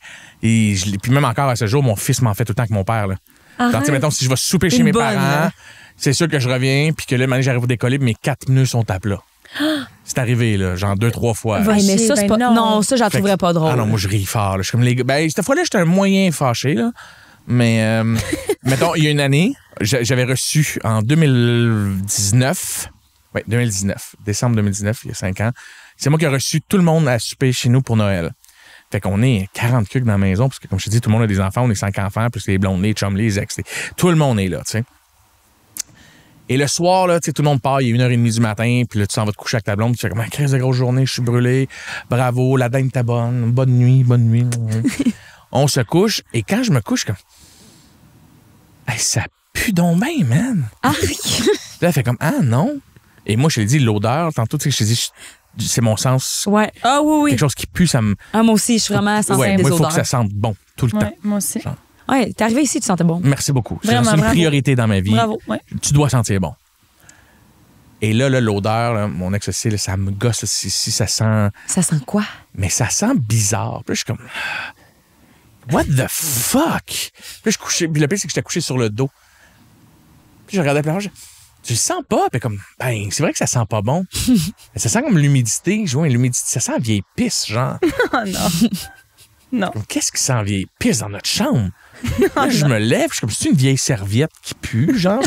Et puis même encore à ce jour, mon fils m'en fait tout le temps avec mon père, là. Genre, tu sais, mettons, si je vais souper chez Une mes bonne, parents, là. c'est sûr que je reviens, puis que là, maintenant, j'arrive au décoller, puis mes 4 pneus sont à plat. C'est arrivé, là, genre 2-3 fois. Ouais, mais ça, c'est Ben pas. non. Non, ça, j'en Fait que- trouverais pas drôle. Ah non, moi, je ris fort. Là. Je suis comme les gars. Ben, cette fois-là, j'étais un moyen fâché, là. Mais, mettons, il y a une année, j'avais reçu en 2019. Oui, 2019. Décembre 2019, il y a 5 ans. C'est moi qui ai reçu tout le monde à souper chez nous pour Noël. Fait qu'on est 40 cucs dans la maison, parce que, comme je te dis, tout le monde a des enfants. On est 5 enfants, plus les blondes, les chums, les ex. Tout le monde est là, tu sais. Et le soir, là, tu sais, tout le monde part, il est 1h30 du matin, puis là, tu s'en vas te coucher avec ta blonde, tu fais comme, crise de grosse journée, je suis brûlé, bravo, la dinde t'a bonne nuit. On se couche, et quand je me couche, comme, hey, ça pue donc bien, man. Ah, Là, elle fait comme, ah non. Et moi, je t'ai dit, l'odeur, tantôt, tu sais, je t'ai dit, c'est mon sens. ouais. Ah oui. Quelque chose qui pue, ça me. Ah, moi aussi, je suis vraiment sensible Ouais, des moi, il faut odeurs. que ça sente bon, tout le temps. Ouais, moi aussi. Genre. Ouais, t'es arrivé ici, tu sentais bon. Merci beaucoup. Vraiment, C'est une bravo. priorité dans ma vie. Bravo. Ouais. Tu dois sentir bon. Et là, l'odeur, là, mon ex aussi, là, ça me gosse là, si ça sent. Ça sent quoi? Mais ça sent bizarre. Puis là, je suis comme. What the fuck? Puis là, je couchais. Puis le pire, c'est que j'étais couché sur le dos. Puis je regardais la plage. Tu le sens pas? Puis comme, ben, c'est vrai que ça sent pas bon. Mais ça sent comme l'humidité. Je vois l'humidité. Ça sent vieille pisse, genre. Oh non. Non. Comme, qu'est-ce qui sent vieille pisse dans notre chambre? Là, je me lève, je suis comme, c'est une vieille serviette qui pue, genre.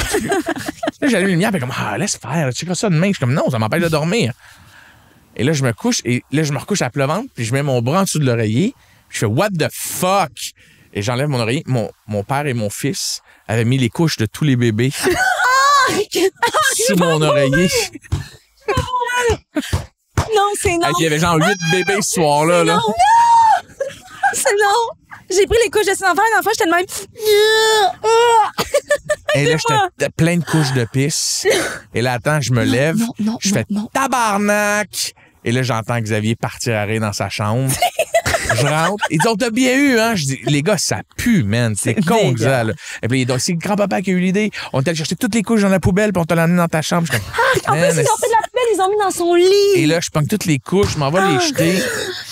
Là, j'allume la lumière, puis comme, ah, laisse faire, tu fais ça demain. Je suis comme, non, ça m'empêche de dormir. Et là, je me couche, et là, je me recouche à plat ventre, puis je mets mon bras en dessous de l'oreiller, puis je fais, what the fuck? Et j'enlève mon oreiller. Mon père et mon fils avaient mis les couches de tous les bébés sous mon oreiller. Non, c'est non. Et puis, il y avait genre 8 bébés ce soir-là. Là. C'est non. J'ai pris les couches de ses enfants. L'enfant, j'étais de même. Et là, j'étais plein de couches de pisse. Et là, attends, je me lève. Je fais tabarnak. Et là, j'entends Xavier partir à rire dans sa chambre. Je rentre. Ils disent, on t'a bien eu, hein? Je dis, les gars, ça pue, man. C'est con, que ça, là. Et puis, c'est le grand-papa qui a eu l'idée. On est allé chercher toutes les couches dans la poubelle, puis on t'a l'emmené dans ta chambre. Je suis comme, En plus, ils ont fait de la poubelle, ils ont mis dans son lit. Et là, je pogne toutes les couches, je m'en vais les jeter.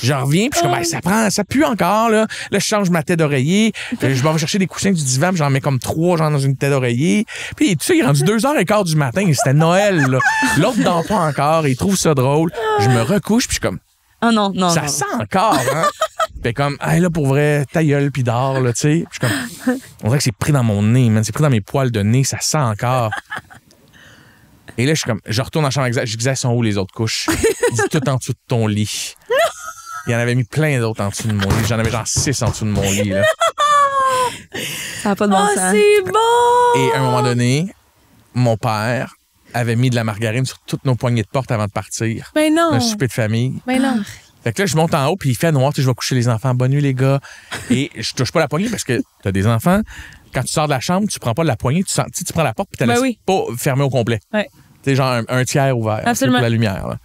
Je reviens, puis je suis comme, hey, ça pue encore, là. Là, je change ma tête d'oreiller. Je m'en vais chercher des coussins du divan, puis j'en mets comme 3, genre, dans une tête d'oreiller. Puis, tu sais, il est rendu 2h15 du matin, c'était Noël, là. L'autre dort pas encore, il trouve ça drôle. Je me recouche, puis je suis comme, Oh non, non, ça non. sent encore, hein? Fait comme, hey, là, pour vrai, ta gueule, puis dors, là, tu sais. Je suis comme, on dirait que c'est pris dans mon nez, man. C'est pris dans mes poils de nez, ça sent encore. Et là, je suis comme, je retourne en chambre avec Zach. Je dis, elles sont où les autres couches? Il dit, tout en dessous de ton lit. Il en avait mis plein d'autres en dessous de mon lit. J'en avais genre 6 en dessous de mon lit, là. Ça n'a pas de bon Oh, sens. c'est bon! Et à un moment donné, mon père avait mis de la margarine sur toutes nos poignées de porte avant de partir. Ben non. Un souper de famille. Ben non. Fait que là, je monte en haut, puis il fait noir, tu sais, je vais coucher les enfants. Bonne nuit, les gars. Et je touche pas la poignée parce que t'as des enfants. Quand tu sors de la chambre, tu prends pas la poignée, tu prends la porte, puis tu la Ben laisses oui. pas fermée au complet. Ouais. Tu sais, genre un tiers ouvert. Absolument. Pour la lumière, là.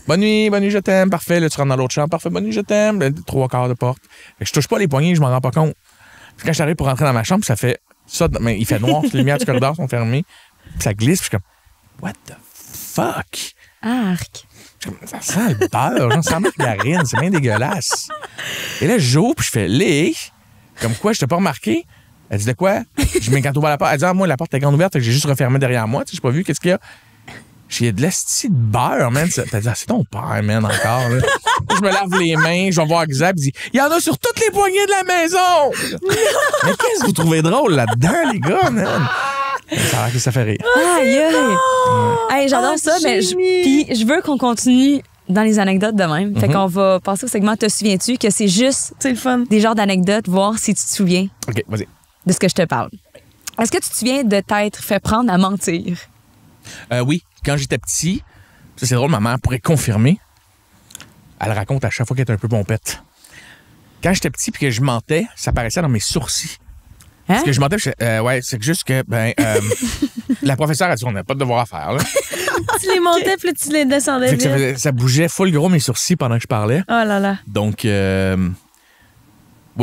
Bonne nuit, je t'aime. Parfait. Là, tu rentres dans l'autre chambre. Parfait, bonne nuit, je t'aime. Là, 3/4 de porte. Fait que je touche pas les poignées, je m'en rends pas compte. Puis quand j'arrive pour rentrer dans ma chambre, ça fait ça. Mais il fait noir, les lumières du corridor sont fermées. Puis ça glisse, puis je suis comme, what the fuck? Arc. Ça sent le beurre, genre, ça sent la margarine, c'est bien dégueulasse. Et là, j'ouvre, puis je fais, Lé, comme quoi, je t'ai pas remarqué. Elle dit, de quoi? Je mets quand ouvert la porte. Elle dit, ah, moi, la porte est grande ouverte, fait que j'ai juste refermé derrière moi, tu sais, j'ai pas vu, qu'est-ce qu'il y a? J'ai de l'esti de beurre, man. T'as dit, ah, c'est ton père, man, encore, là. Je me lave les mains, je vais voir Xav, il dit, il y en a sur toutes les poignées de la maison! Mais qu'est-ce que vous trouvez drôle là-dedans, les gars, man? Ça a l'air que ça fait rire. Aïe, aïe. Hey, j'adore Oh, ça, mais Jimmy. puis je veux qu'on continue dans les anecdotes de même. Fait qu'on va passer au segment Te souviens-tu, que c'est juste C'est le fun. des genres d'anecdotes, voir si tu te souviens OK, vas-y. de ce que je te parle. Est-ce que tu te souviens de t'être fait prendre à mentir? Oui, quand j'étais petit, ça c'est drôle, ma mère pourrait confirmer. Elle raconte à chaque fois qu'elle est un peu pompette. Quand j'étais petit puis que je mentais, ça paraissait dans mes sourcils. Parce que je montais, ouais, c'est juste que, la professeure a dit qu'on n'avait pas de devoir à faire, là. Tu les montais, puis là, tu les descendais Fait que vite. ça bougeait full gros mes sourcils pendant que je parlais. Oh là là. Donc, ouais,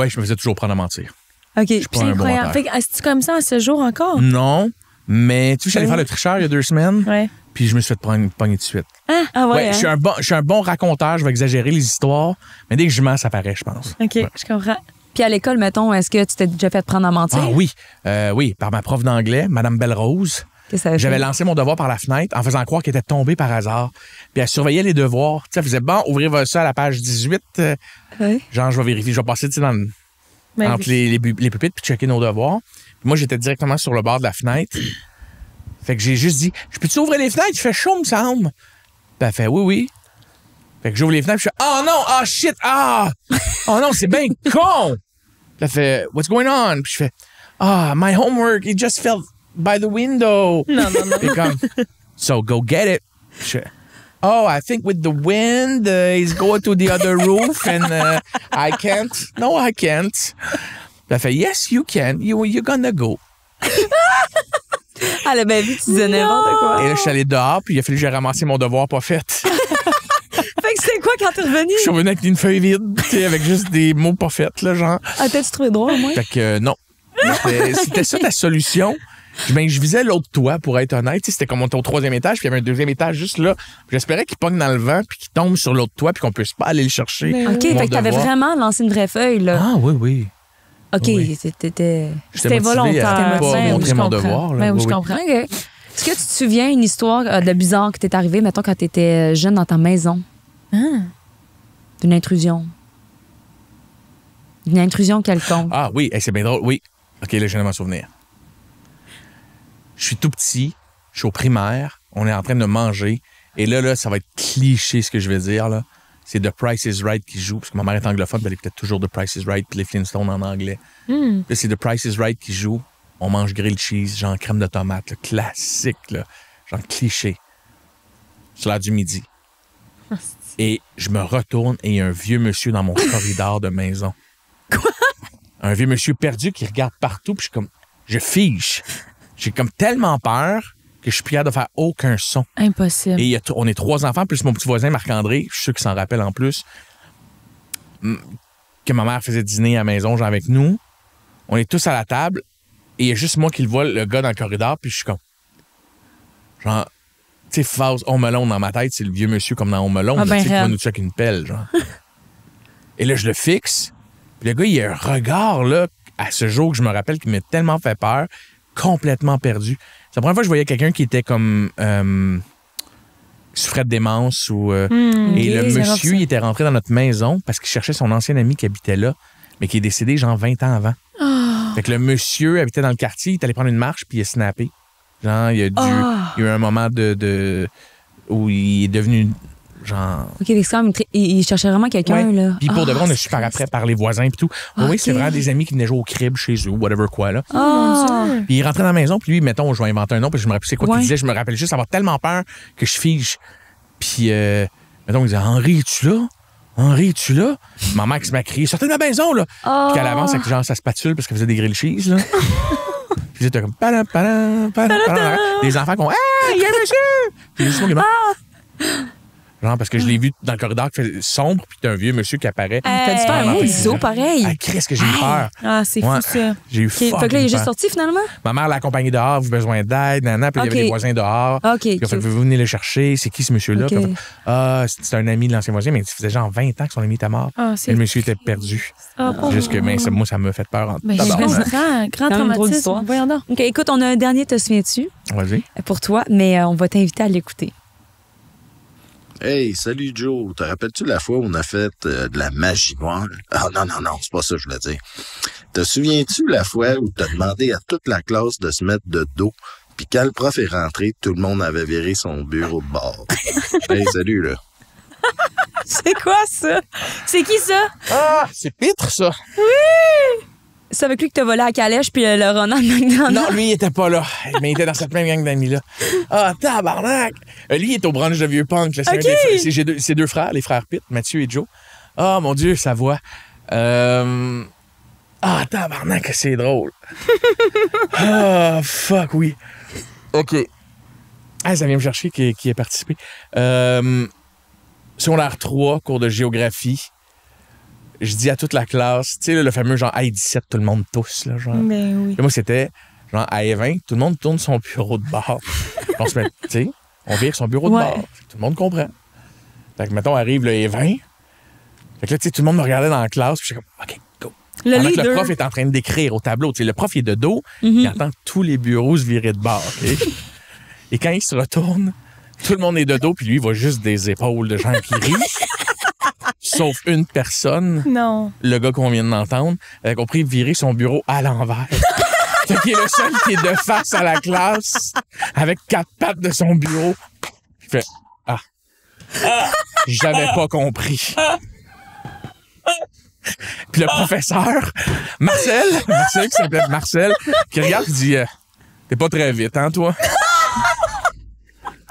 je me faisais toujours prendre à mentir. OK. Je suis pas C'est un bon incroyable. menteur. Fait que, est-ce que comme ça à ce jour encore? Non, mais tu sais, j'allais faire le tricheur il y a 2 semaines, Ouais. puis je me suis fait pogner de suite. Ah ouais, Ouais, hein? je suis un bon raconteur, je vais exagérer les histoires, mais dès que je mens, ça paraît, je pense. OK, Ouais. je comprends. Puis à l'école, mettons, est-ce que tu t'es déjà fait prendre à mentir? Ah oui, oui, par ma prof d'anglais, Madame Belle-Rose. Qu'est-ce que ça J'avais fait? lancé mon devoir par la fenêtre en faisant croire qu'il était tombé par hasard. Puis elle surveillait les devoirs. Tu sais, elle faisait, bon, ouvrez ça à la page 18. Ouais. Genre, je vais vérifier, je vais passer, tu sais, Ben entre oui. les pupitres puis checker nos devoirs. Puis moi, j'étais directement sur le bord de la fenêtre. Fait que j'ai juste dit, je peux-tu ouvrir les fenêtres? Il fait chaud, me semble. Puis elle fait, oui, oui. Fait que j'ouvre les fenêtres, puis je fais, oh non, oh shit, ah! Oh non, c'est bien con! Puis elle fait, what's going on? Puis je fais, my homework, it just fell by the window. Non, non, non. Puis comme, so go get it. Je fais, oh, I think with the wind, he's going to the other roof and I can't. No, I can't. Puis elle fait, yes, you can. You're gonna go. Ah, le baby, tu disais n'importe quoi. Et là, je suis allé dehors, puis il a fallu que j'ai ramassé mon devoir pas fait. Fait que c'est quoi quand t'es revenu? Je suis revenu avec une feuille vide, tu sais, avec juste des mots pas faits, là, genre. Ah, t'as-tu trouvé drôle, moi? Fait que non. C'était ça ta solution. Ben, je visais l'autre toit, pour être honnête. Tu sais, c'était comme on était au 3e étage, puis il y avait un 2e étage juste là. Puis j'espérais qu'il pogne dans le vent, puis qu'il tombe sur l'autre toit, puis qu'on puisse pas aller le chercher. Ben OK, oui. Mon fait que t'avais devoir. vraiment lancé une vraie feuille, là. Ah, oui, oui. OK, oui. c'était C'était motivé volontaire. à pas Ben oui, montrer je mon comprends. devoir. Là. Ben oui, Oui, je oui. comprends. OK. Est-ce que tu te souviens une histoire de bizarre qui t'est arrivée, mettons, quand t'étais jeune dans ta maison? D'une intrusion. D'une intrusion quelconque. Ah oui, hey, c'est bien drôle. Oui. OK, là, je viens de m'en souvenir. Je suis tout petit, je suis au primaire, on est en train de manger, et là, ça va être cliché ce que je vais dire, là. C'est The Price is Right qui joue, parce que ma mère est anglophone, puis elle écoutait toujours The Price is Right, puis les Flintstones en anglais. Là, c'est The Price is Right qui joue. On mange grilled cheese, genre crème de tomate, là, classique, là, genre cliché. C'est l'heure du midi. Et je me retourne et il y a un vieux monsieur dans mon corridor de maison. Quoi? Un vieux monsieur perdu qui regarde partout, puis je fige. J'ai comme tellement peur que je suis plus capable de faire aucun son. Impossible. Et on est 3 enfants, plus mon petit voisin Marc-André, je suis sûr qu'il s'en rappelle en plus, que ma mère faisait dîner à la maison, genre avec nous. On est tous à la table, et il y a juste moi qui le vois, le gars dans le corridor, puis je suis comme... Genre, tu sais, phase Home Alone dans ma tête, c'est le vieux monsieur comme dans Home Alone, Ah, ben tu sais, qui va raide. nous tuer avec une pelle, genre. Et là, je le fixe, puis le gars, il a un regard, là, à ce jour que je me rappelle, qui m'a tellement fait peur, complètement perdu. C'est la première fois que je voyais quelqu'un qui était comme souffrait de démence ou et ok, le c'est monsieur rare, ça. il était rentré dans notre maison parce qu'il cherchait son ancien ami qui habitait là mais qui est décédé genre 20 ans avant. Fait que le monsieur habitait dans le quartier, il est allé prendre une marche puis il a snappé. Genre il y a eu un moment de où il est devenu genre OK, c'est quand même il cherchait vraiment quelqu'un, ouais. là. Puis pour de vrai, on a c'est su par triste. après par les voisins puis tout. Oui, Ok. c'est vraiment des amis qui venaient jouer au crib chez eux, whatever quoi là. Ah! Puis il est rentré dans la maison, puis lui, mettons, je vais inventer un nom, parce que je me rappelle c'est quoi Ouais. qu'il disait. Je me rappelle juste avoir tellement peur que je fige. Puis, mettons, il disait Henri, es-tu là? Henri, es-tu là? Ma mère qui se m'a crié sortez de ma maison, là! Puis qu'elle avance avec genre sa spatule parce qu'elle faisait des grilled cheese, là. Puis c'était comme padam, padam, padam, padam. Des enfants qui ont hey, il y a un monsieur! Puis juste moi qui est genre, parce que je l'ai vu dans le corridor qui fait sombre, puis t'as un vieux monsieur qui apparaît. T'as dû faire un Hey. ISO pareil. Ah, qu'est-ce que j'ai eu peur? Ah, c'est fou, Ouais. ça. J'ai eu OK, fait que là, il est fucking juste peur. sorti, finalement? Ma mère l'a accompagné dehors, vous avez besoin d'aide, nanana. Puis il y OK. avait des voisins dehors. OK, Puis il a fait, cute. vous venez le chercher, c'est qui ce monsieur-là? OK. Puis il a fait, c'est un ami de l'ancien voisin, mais ça faisait genre 20 ans que son ami était mort. Ah, Et c'est le monsieur était perdu. Ah, pauvre. Juste que, mais moi, ça m'a fait peur en Ben, tabarnak. grand Quand même une drôle traumatisme. d'histoire. Voyons donc. OK, écoute, on a un dernier, te souviens-tu, Vas-y. pour toi, mais on va t'inviter à l'écouter. Hey, salut Joe. Te rappelles-tu la fois où on a fait de la magie noire? Ah non, c'est pas ça que je voulais dire. Te souviens-tu la fois où t'as demandé à toute la classe de se mettre de dos, puis quand le prof est rentré, tout le monde avait viré son bureau de bord? Hey, salut, là. C'est quoi ça? C'est qui ça? Ah, c'est Pitre, ça. C'est avec lui que t'as volé à Calèche puis le Ronald McDonald. Non, lui, il était pas là. Mais il était dans cette même gang d'amis-là. Ah, tabarnak! Lui, il est au brunch de vieux punk. là. C'est un des frères- c'est deux frères, les frères Pitt, Mathieu et Joe. Ah, mon Dieu, sa voix. Ah, tabarnak, que c'est drôle. Ah, fuck, oui. OK. Ah, ça vient me chercher qui a participé. Secondaire 3, cours de géographie. Je dis à toute la classe, tu sais, le fameux genre I-17, tout le monde tousse, là, genre. Ben oui. Et moi, c'était genre à E20, tout le monde tourne son bureau de bord. On se met, tu sais, on vire son bureau de bord. Tout le monde comprend. Fait que, mettons, arrive le E20. Fait que là, tu sais, tout le monde me regardait dans la classe, puis j'étais comme, OK, go. Pendant que le prof est en train d'écrire au tableau. Tu sais, le prof, il est de dos, il entend tous les bureaux se virer de bord, OK? Et quand il se retourne, tout le monde est de dos, puis lui, il voit juste des épaules de gens qui rient. Sauf une personne, le gars qu'on vient d'entendre, a compris virer son bureau à l'envers. Fait qu'il est le seul qui est de face à la classe, avec 4 pattes de son bureau. Il fait « Ah! J'avais pas compris. » Puis le professeur, Marcel qui s'appelait Marcel, qui regarde et dit « T'es pas très vite, hein, toi? »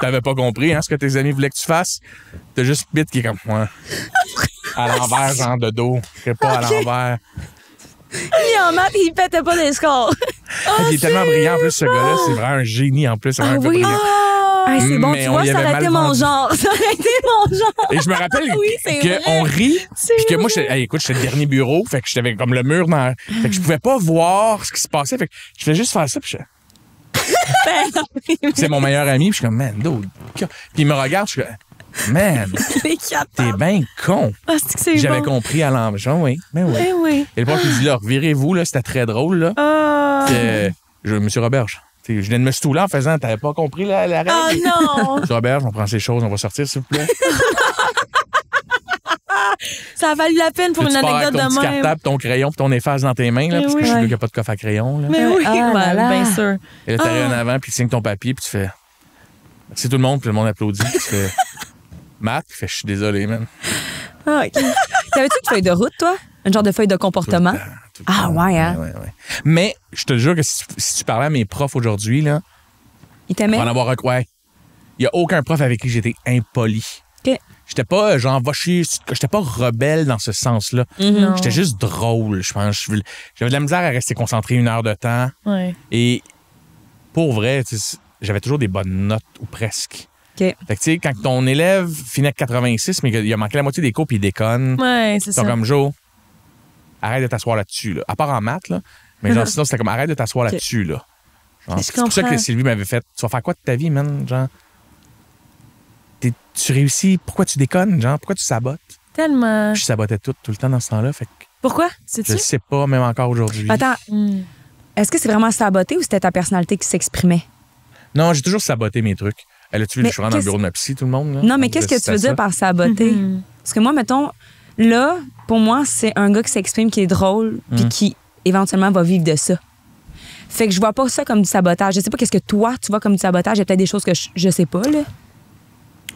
T'avais pas compris, hein, ce que tes amis voulaient que tu fasses. T'as juste Pete qui est comme moi. À l'envers, genre de dos. Pas à l'envers. Il en maths, il pétait pas des scores. Il est tellement brillant, en plus, ce gars-là. C'est vraiment un génie, en plus. C'est vraiment un gars brillant. C'est bon, Mais tu vois, ça aurait été mon genre. Ça aurait été mon genre. Et je me rappelle qu'on rit, puis que moi, écoute, j'étais le dernier bureau, fait que j'avais comme le mur dans... Fait que je pouvais pas voir ce qui se passait, fait que je faisais juste faire ça, puis je... C'est mon meilleur ami, puis je suis comme, man, dude. Puis il me regarde, je suis comme, man, t'es bien con. Ah, c'est J'avais bon. compris à l'envers. Oui, ben oui. Ben oui. Et le prof, il dit, là, revirez-vous, là, c'était très drôle, là. Monsieur Roberge, je viens de me stouler en faisant, t'avais pas compris la règle? Ah non! Monsieur Roberge, on prend ces choses, on va sortir, s'il vous plaît. Ça a valu la peine pour une anecdote de même. Tu pars avec ton petit cartable, ton crayon puis ton efface dans tes mains, là, parce que je suis là qu'il n'y a pas de coffre à crayon. Là. Mais oui, bien sûr. Et là, t'arrives en avant, puis tu signes ton papier, puis tu fais merci tout le monde, puis le monde applaudit. Puis tu fais Matt, puis je suis désolé, man. Ah, OK. T'avais-tu une feuille de route, toi? Une genre de feuille de comportement? Tout le temps. Ouais, hein? Ouais. Mais je te jure que si tu parlais à mes profs aujourd'hui, là, Ils t'aimaient? pour en avoir un. Ouais. Il n'y a aucun prof avec qui j'étais impoli. OK. J'étais pas, genre, va chier. J'étais pas rebelle dans ce sens-là. Non. J'étais juste drôle, je pense. J'avais de la misère à rester concentré 1 heure de temps. Ouais. Et pour vrai, j'avais toujours des bonnes notes, ou presque. OK. Fait que, tu sais, quand ton élève finit avec 86, mais qu'il a manqué la moitié des cours puis il déconne, Ouais, c'est c'est ça. comme Joe, arrête de t'asseoir là-dessus, là. À part en maths, là. Mais genre, sinon, c'était comme arrête de t'asseoir là-dessus, là. Genre, Je c'est pour ça comprends. que Sylvie m'avait fait tu vas faire quoi de ta vie, man? Genre, tu réussis, pourquoi tu déconnes? Genre, pourquoi tu sabotes? Tellement. Je sabotais tout le temps dans ce temps-là. Fait que Pourquoi? je Sais-tu? le sais pas, même encore aujourd'hui. Attends, est-ce que c'est vraiment saboté ou c'était ta personnalité qui s'exprimait? Non, j'ai toujours saboté mes trucs. Elle a-tu vu, Mais je suis rentré dans le qu'est-ce- bureau de ma psy, tout le monde? Là? Non, mais On qu'est-ce que disait tu veux ça. dire par saboter? Parce que moi, mettons, là, pour moi, c'est un gars qui s'exprime, qui est drôle, puis qui éventuellement va vivre de ça. Fait que je vois pas ça comme du sabotage. Je sais pas qu'est-ce que toi, tu vois comme du sabotage. Il y a peut-être des choses que je sais pas, là.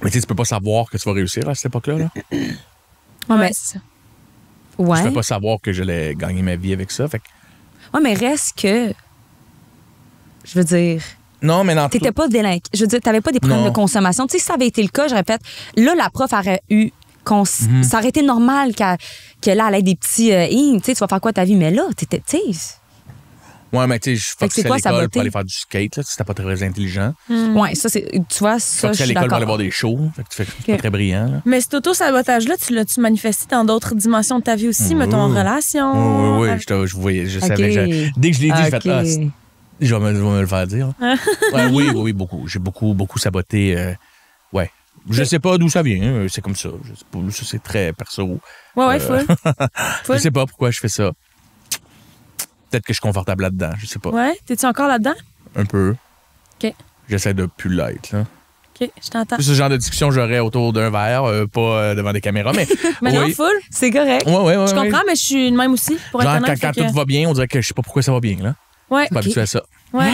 Mais tu sais, tu peux pas savoir que tu vas réussir à cette époque-là. Là. Ouais, mais... c'est ça. Ouais. Je peux pas savoir que j'allais gagner ma vie avec ça. Fait que... Ouais, mais reste que... Je veux dire... Non, mais dans T'étais pas délinquant. Je veux dire, t'avais pas des problèmes Non. de consommation. Tu sais, si ça avait été le cas, j'aurais fait... Là, la prof aurait eu... Ça aurait été normal que là, elle ait des petits... tu sais, tu vas faire quoi de ta vie? Mais là, t'étais... Tu sais... Ouais, mais tu sais, je Fait que c'est foxais à quoi, l'école saboter? pour aller faire du skate. Là, c'était pas très intelligent. Ouais, ça, c'est... Tu vois, Je ça, je foxais à suis l'école pour aller d'accord. voir des shows. Fait que tu fais c'est pas très brillant. Là. Mais cet auto-sabotage-là, tu l'as-tu manifesté dans d'autres dimensions de ta vie aussi, mettons en relation? Oui, je voyais, je savais. OK. Dès que je l'ai dit, j'ai OK. fait je vais me le faire dire. Ouais, oui, beaucoup. J'ai beaucoup saboté. Ouais. Je sais pas d'où ça vient. C'est comme ça. Je sais pas, ça, c'est très perso. Ouais, full. Je sais pas pourquoi je fais ça. Peut-être que je suis confortable là-dedans. Je sais pas. Ouais, t'es-tu encore là-dedans? Un peu. OK. J'essaie de plus l'être. Là. OK, je t'entends. C'est ce genre de discussion que j'aurais autour d'un verre, pas devant des caméras. Mais, Mais non, oui. full. C'est correct. Ouais. Je comprends, mais je suis de même aussi, pour être Genre, honnête. quand fait que- tout va bien, on dirait que je sais pas pourquoi ça va bien. Là. Ouais, Je suis pas habitué à ça. ouais.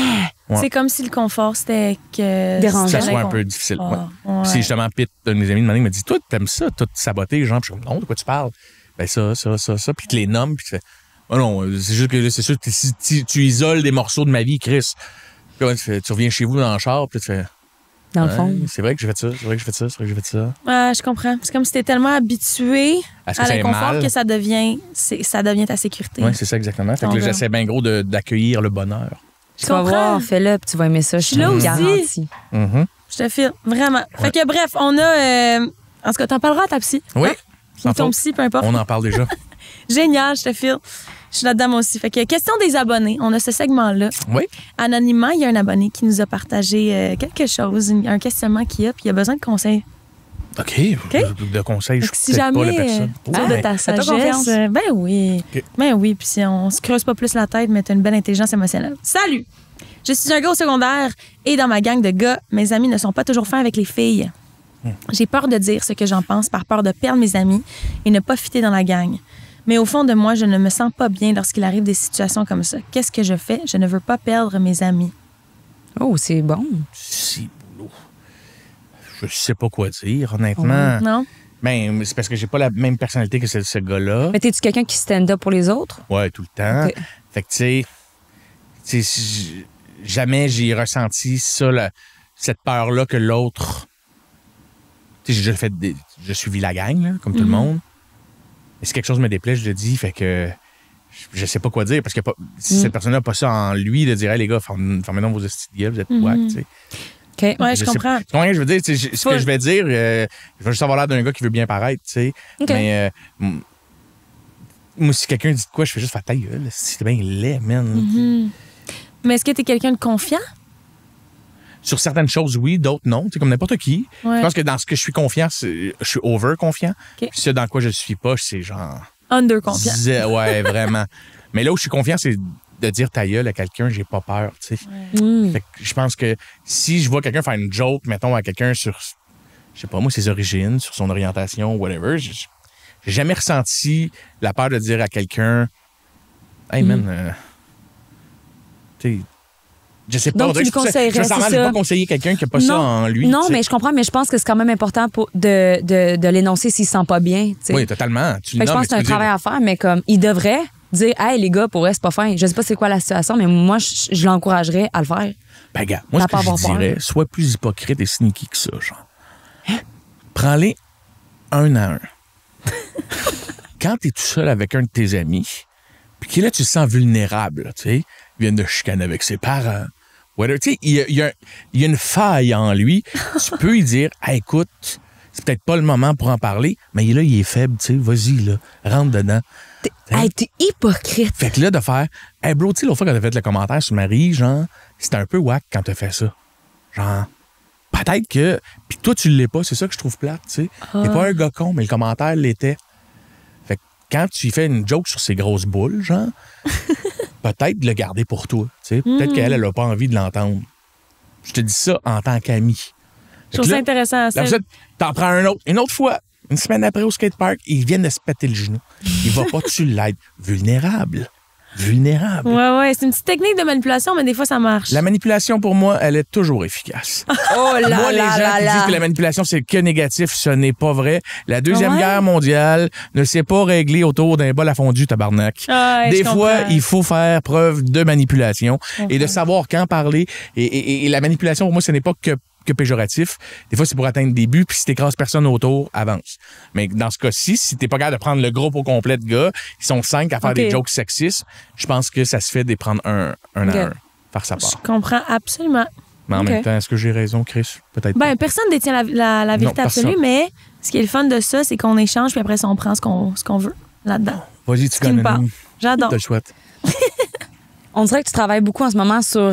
Ouais. C'est comme si le confort, c'était que... Dérangeant. Ça c'était soit un l'incon- peu difficile. Ah, ouais. ouais. C'est justement Pete, un de mes amis de me dit toi, t'aimes ça, tout saboter, genre. Puis je suis comme non, de quoi tu parles? Ben ça. Puis tu les nommes, puis tu fais oh non, c'est juste que c'est sûr que si tu isoles des morceaux de ma vie, Chris. Puis là, tu reviens chez vous dans le char, puis tu fais dans le fond. C'est vrai que j'ai fait ça, c'est vrai que j'ai fait ça. Je comprends. C'est comme si t'es tellement habitué Est-ce que à ça est l'inconfort mal? que ça devient ta sécurité. Oui, c'est ça exactement. Fait que là, j'essaie bien gros d'accueillir le bonheur. Je Tu vas comprends. voir, fais-le, puis tu vas aimer ça. Je suis là aussi. garantie. Mhm. Je te file, vraiment. Fait que bref, on a... en tout cas, t'en parleras à ta psy. Oui, Hein? sans Ou ton faute. psy, peu importe. On en parle déjà. Génial, je te file. Je suis là-dedans moi aussi. Fait que question des abonnés. On a ce segment-là. Oui. Anonymement, il y a un abonné qui nous a partagé quelque chose, un questionnement qu'il a, puis il a besoin de conseils. OK. De conseils, je Fait que si suis peut-être pas la jamais, personne. autour de ta fais-toi sagesse, confiance. ben oui. OK. Ben oui, puis si on se creuse pas plus la tête, mais t'as une belle intelligence émotionnelle. Salut! Je suis un gars au secondaire et dans ma gang de gars, mes amis ne sont pas toujours fins avec les filles. J'ai peur de dire ce que j'en pense par peur de perdre mes amis et ne pas fitter dans la gang. Mais au fond de moi, je ne me sens pas bien lorsqu'il arrive des situations comme ça. Qu'est-ce que je fais? Je ne veux pas perdre mes amis. Oh, c'est bon. Si, boulot. Je sais pas quoi dire, honnêtement. Non? Ben, c'est parce que j'ai pas la même personnalité que ce gars-là. Mais t'es-tu quelqu'un qui stand up pour les autres? Ouais, tout le temps. OK. Fait que, tu sais, jamais j'ai ressenti ça, cette peur-là que l'autre. Tu sais, j'ai déjà fait j'ai suivi la gang, là, comme tout le monde. Mais si quelque chose me déplaît, je le dis, fait que je sais pas quoi dire, parce que si cette personne-là n'a pas ça en lui, de dire, hey, les gars, fermez donc vos hosties de gueule, vous êtes wack, tu sais. OK. Ouais, je comprends. Tu comprends ce que je veux dire? Ce que je vais dire, je vais juste avoir l'air d'un gars qui veut bien paraître, tu sais. OK. Mais moi, si quelqu'un dit de quoi, je fais juste faire ta gueule. C'est bien laid, man. Mais est-ce que t'es quelqu'un de confiant? Sur certaines choses, oui, d'autres non. C'est comme n'importe qui. Ouais. Je pense que dans ce que je suis confiant, je suis over-confiant. OK. Puis ça, dans quoi je suis pas, c'est genre... Under confiant. Ouais, vraiment. Mais là où je suis confiant, c'est de dire ta gueule à quelqu'un, j'ai pas peur, tu sais. Fait que je pense que si je vois quelqu'un faire une joke, mettons, à quelqu'un sur, je sais pas moi, ses origines, sur son orientation, whatever, j'ai jamais ressenti la peur de dire à quelqu'un, hey man, tu sais, je sais pas. Donc, tu lui conseillerais, je c'est vais ça. pas conseiller quelqu'un qui a pas ça en lui. Non, tu sais. mais je comprends, mais je pense que c'est quand même important de l'énoncer s'il se sent pas bien. Tu sais. Oui, totalement. Tu Fait que je pense que c'est un travail à faire, mais comme il devrait dire, hey, les gars, pour eux, c'est pas fin. Je sais pas c'est quoi la situation, mais moi, je l'encouragerais à le faire. Ben, gars, moi, T'as ce que pas je avoir peur. dirais, sois plus hypocrite et sneaky que ça, genre. Prends-les un à un. Quand t'es tout seul avec un de tes amis, puis que là, tu te sens vulnérable, tu sais, il vient de chicaner avec ses parents, whatever, tu sais, il y a une faille en lui, tu peux lui dire, hey, écoute, c'est peut-être pas le moment pour en parler, mais là, il est faible, tu sais, vas-y, là, rentre dedans. Hey, t'es hypocrite. Fait que là, de faire, hey bro, tu sais, l'autre fois quand t'as fait le commentaire sur Marie, genre, c'était un peu whack quand t'as fait ça. Genre, peut-être que. Puis toi, tu l'es pas, c'est ça que je trouve plate, tu sais. T'es pas un gars con, mais le commentaire l'était. Fait que quand tu fais une joke sur ses grosses boules, genre, peut-être de le garder pour toi, tu sais. Peut-être qu'elle, elle a pas envie de l'entendre. Je te dis ça en tant qu'ami. Je trouve ça intéressant. Là, vous êtes, t'en prends un autre. Une autre fois, une semaine après au skatepark, ils viennent de se péter le genou. Il va pas, tu l'aides. Vulnérable. Vulnérable. Ouais, c'est une petite technique de manipulation, mais des fois, ça marche. La manipulation, pour moi, elle est toujours efficace. Oh là Moi, les gens là qui là. disent que la manipulation, c'est que négatif, ce n'est pas vrai. La Deuxième Ah ouais? Guerre mondiale ne s'est pas réglée autour d'un bol à fondu, tabarnak. Ouais, Des je fois, comprends. il faut faire preuve de manipulation et de savoir quand parler. Et la manipulation, pour moi, ce n'est pas que péjoratif. Des fois, c'est pour atteindre des buts, puis si t'écrases personne autour, avance. Mais dans ce cas-ci, si t'es pas capable de prendre le groupe au complet de gars, ils sont 5 à faire OK. des jokes sexistes, je pense que ça se fait de prendre un OK. à un, faire sa part. Je comprends absolument. Mais en OK. même temps, est-ce que j'ai raison, Chris? Peut-être Ben, pas. personne ne détient la vérité Non, absolue, personne. mais ce qui est le fun de ça, c'est qu'on échange, puis après ça, on prend ce qu'on veut là-dedans. Vas-y, tu qui me connais parle. nous. J'adore. Je te le souhaite. On dirait que tu travailles beaucoup en ce moment sur,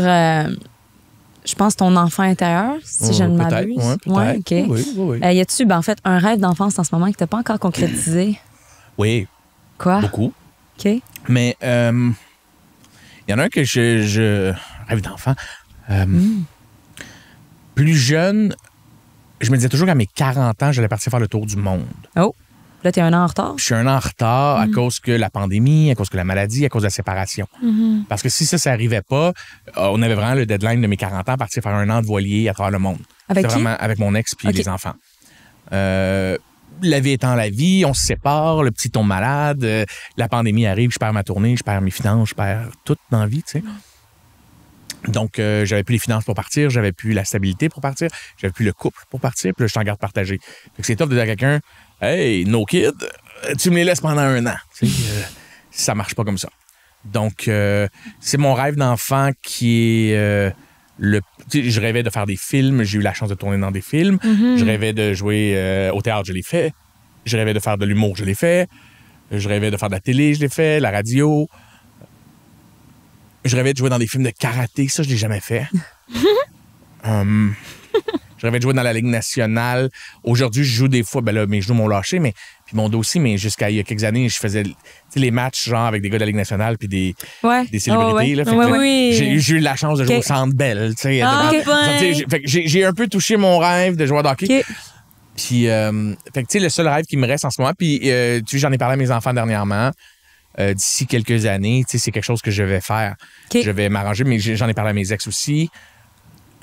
je pense, ton enfant intérieur, si je ne Peut-être, m'abuse. ouais, peut-être. Ouais, OK. Oui. Y a-tu, en fait, un rêve d'enfance en ce moment que tu n'as pas encore concrétisé? Oui, Quoi? beaucoup. OK. Mais il y en a un que je rêve d'enfant. Plus jeune, je me disais toujours qu'à mes 40 ans, j'allais partir faire le tour du monde. Oh, là, tu es un an en retard. Je suis un an en retard à cause que la pandémie, à cause que la maladie, à cause de la séparation. Parce que si ça n'arrivait pas, on avait vraiment le deadline de mes 40 ans, partir faire un an de voilier à travers le monde. Avec C'était qui? vraiment avec mon ex puis OK. les enfants. La vie étant la vie, on se sépare, le petit tombe malade, la pandémie arrive, je perds ma tournée, je perds mes finances, je perds tout dans la vie, tu sais. Donc, j'avais plus les finances pour partir, j'avais plus la stabilité pour partir, j'avais plus le couple pour partir, puis là, je suis en garde partagée. Fait que c'est tough de dire à quelqu'un, « Hey, no kid, tu me les laisses pendant 1 an. » Tu sais, ça marche pas comme ça. Donc, c'est mon rêve d'enfant qui est tu sais, je rêvais de faire des films, j'ai eu la chance de tourner dans des films. Je rêvais de jouer au théâtre, je l'ai fait. Je rêvais de faire de l'humour, je l'ai fait. Je rêvais de faire de la télé, je l'ai fait, la radio. Je rêvais de jouer dans des films de karaté, ça, je l'ai jamais fait. Je rêvais de jouer dans la Ligue nationale. Aujourd'hui, je joue des fois, ben là, mes genoux m'ont lâché, puis mon dos aussi, mais jusqu'à il y a quelques années, je faisais les matchs genre avec des gars de la Ligue nationale puis des célébrités. Là, fait que, j'ai eu la chance de jouer au Centre Bell. Fait que j'ai un peu touché mon rêve de joueur de hockey. Puis, fait que, le seul rêve qui me reste en ce moment, puis j'en ai parlé à mes enfants dernièrement. D'ici quelques années, c'est quelque chose que je vais faire. Je vais m'arranger, mais j'en ai parlé à mes ex aussi.